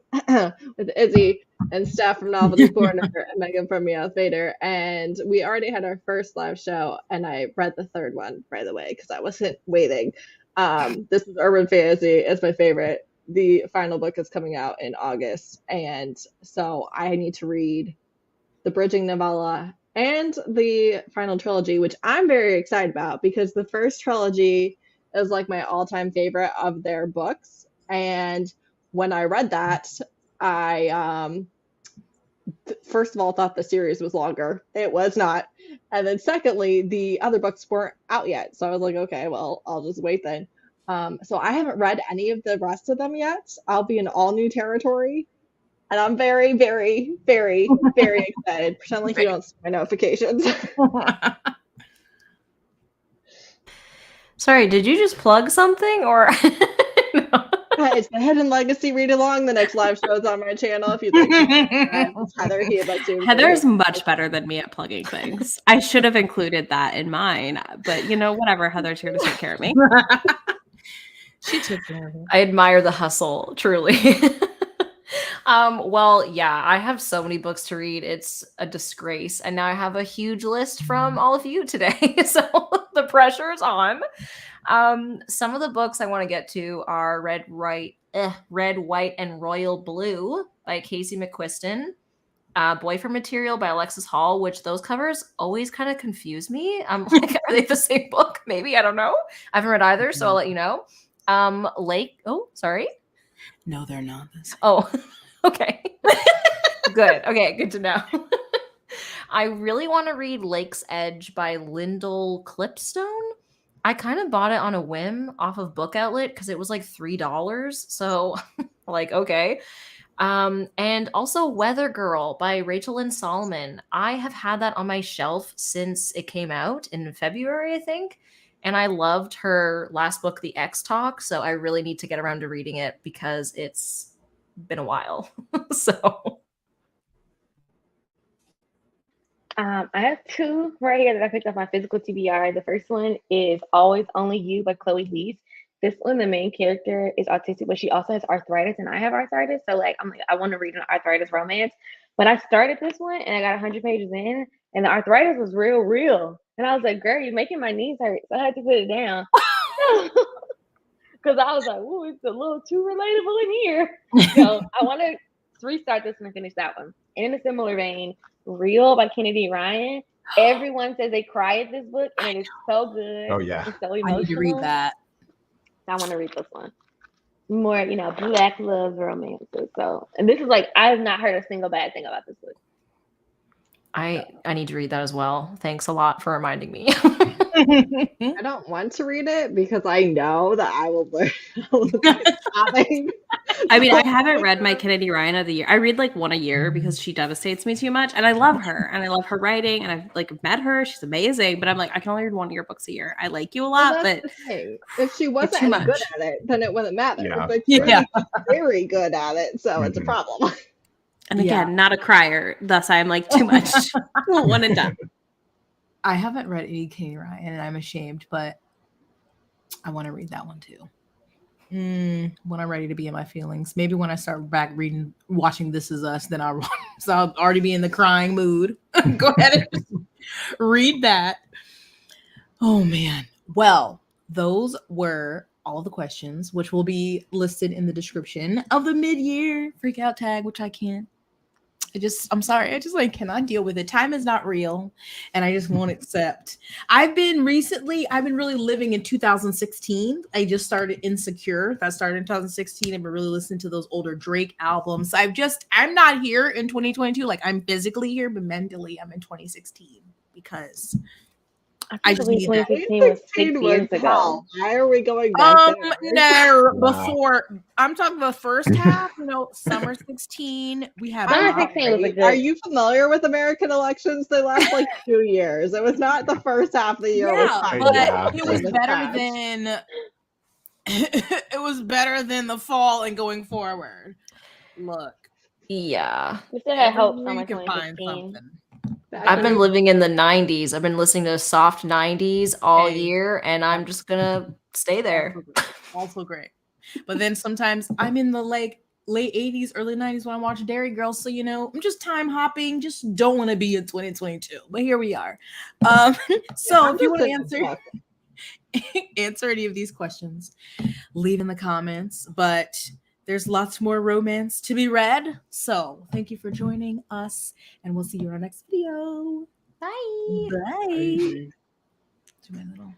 with Izzy and Steph from Novelty Corner and Megan from Meowth Vader. And we already had our first live show, and I read the third one, by the way, because I wasn't waiting. This is urban fantasy. It's my favorite. The final book is coming out in August, and so I need to read the bridging novella and the final trilogy, which I'm very excited about because the first trilogy is like my all-time favorite of their books. And when I read that, I first of all thought the series was longer. It was not. And then secondly, the other books weren't out yet. So I was like, okay, well, I'll just wait then. So I haven't read any of the rest of them yet. I'll be in all new territory. And I'm very, very, very, very excited. Pretend like you don't see my notifications.
Sorry, did you just plug something or? No.
It's the Hidden Legacy read along. The next live show is on my channel. If you'd like to subscribe, it's Heather here by Zoom.
Heather's much better than me at plugging things. I should have included that in mine, but whatever. Heather's here to take care of me.
She took care of it.
I admire the hustle, truly. Well, yeah, I have so many books to read. It's a disgrace. And now I have a huge list from all of you today. So the pressure is on. Some of the books I want to get to are Red, White, and Royal Blue by Casey McQuiston. Boy for Material by Alexis Hall, which those covers always kind of confuse me. I'm like, are they the same book? Maybe, I don't know. I haven't read either, so I'll let you know. Sorry.
No, they're not.
Oh, okay. Good. Okay, good to know. I really want to read Lake's Edge by Lyndall Clipstone. I kind of bought it on a whim off of Book Outlet because it was like $3. So, like, okay. And also Weather Girl by Rachel Lynn Solomon. I have had that on my shelf since it came out in February, I think. And I loved her last book, The X Talk. So I really need to get around to reading it because it's been a while. So
I have two right here that I picked up my physical TBR. The first one is Always Only You by Chloe Leaf. This one, the main character is autistic, but she also has arthritis, and I have arthritis. So I want to read an arthritis romance. But I started this one and I got 100 pages in, and the arthritis was real. And I was like, girl, you're making my knees hurt. So I had to put it down. Because I was like, ooh, it's a little too relatable in here. So I want to restart this one and finish that one. And in a similar vein, Real by Kennedy Ryan. Everyone says they cry at this book, and it is so good.
Oh, yeah.
It's so emotional.
I need to read that.
I want to read this one. More, Black love romances. So, and this is I have not heard a single bad thing about this book.
I need to read that as well. Thanks a lot for reminding me.
I don't want to read it because I know that I will learn sobbing.
I mean, I haven't read my Kennedy Ryan of the year. I read one a year because she devastates me too much. And I love her and I love her writing and I've met her. She's amazing. But I'm like, I can only read one of your books a year. I like you a lot, but
if she wasn't any good at it, then it wouldn't matter.
Yeah.
But she's very good at it, so it's a problem.
And again, not a crier. Thus, I'm too much. One and done.
I haven't read any Kennedy Ryan, and I'm ashamed, but I want to read that one too. When I'm ready to be in my feelings, maybe when I start back watching This Is Us, then I'll already be in the crying mood. Go ahead and read that. Oh man. Well, those were all the questions, which will be listed in the description of the mid-year freak out tag, which I can't. I'm sorry. I just cannot deal with it. Time is not real. And I just won't accept. I've been really living in 2016. I just started Insecure. That started in 2016. I've been really listening to those older Drake albums. I'm not here in 2022. I'm physically here, but mentally I'm in 2016 because I just need that.
2016 was 6 years ago.
Why are we going back there?
No, before I'm talking about first half. Summer 16. We have.
Summer 16 was a good.
Are you familiar with American elections? They last 2 years. It was not the first half of the year.
It was better than. It was better than the fall and going forward. Look.
Yeah.
We still had hope.
You
Summer
can find
2016.
something.
I've been living in the 90s. I've been listening to soft 90s all year, and I'm just gonna stay there.
Also great. But then sometimes I'm in the late 80s, early 90s when I'm watching Dairy Girls. So I'm just time hopping. Just don't want to be in 2022. But here we are. So if you want to answer any of these questions, leave in the comments. But there's lots more romance to be read. So thank you for joining us, and we'll see you in our next video. Bye. Bye. Do my little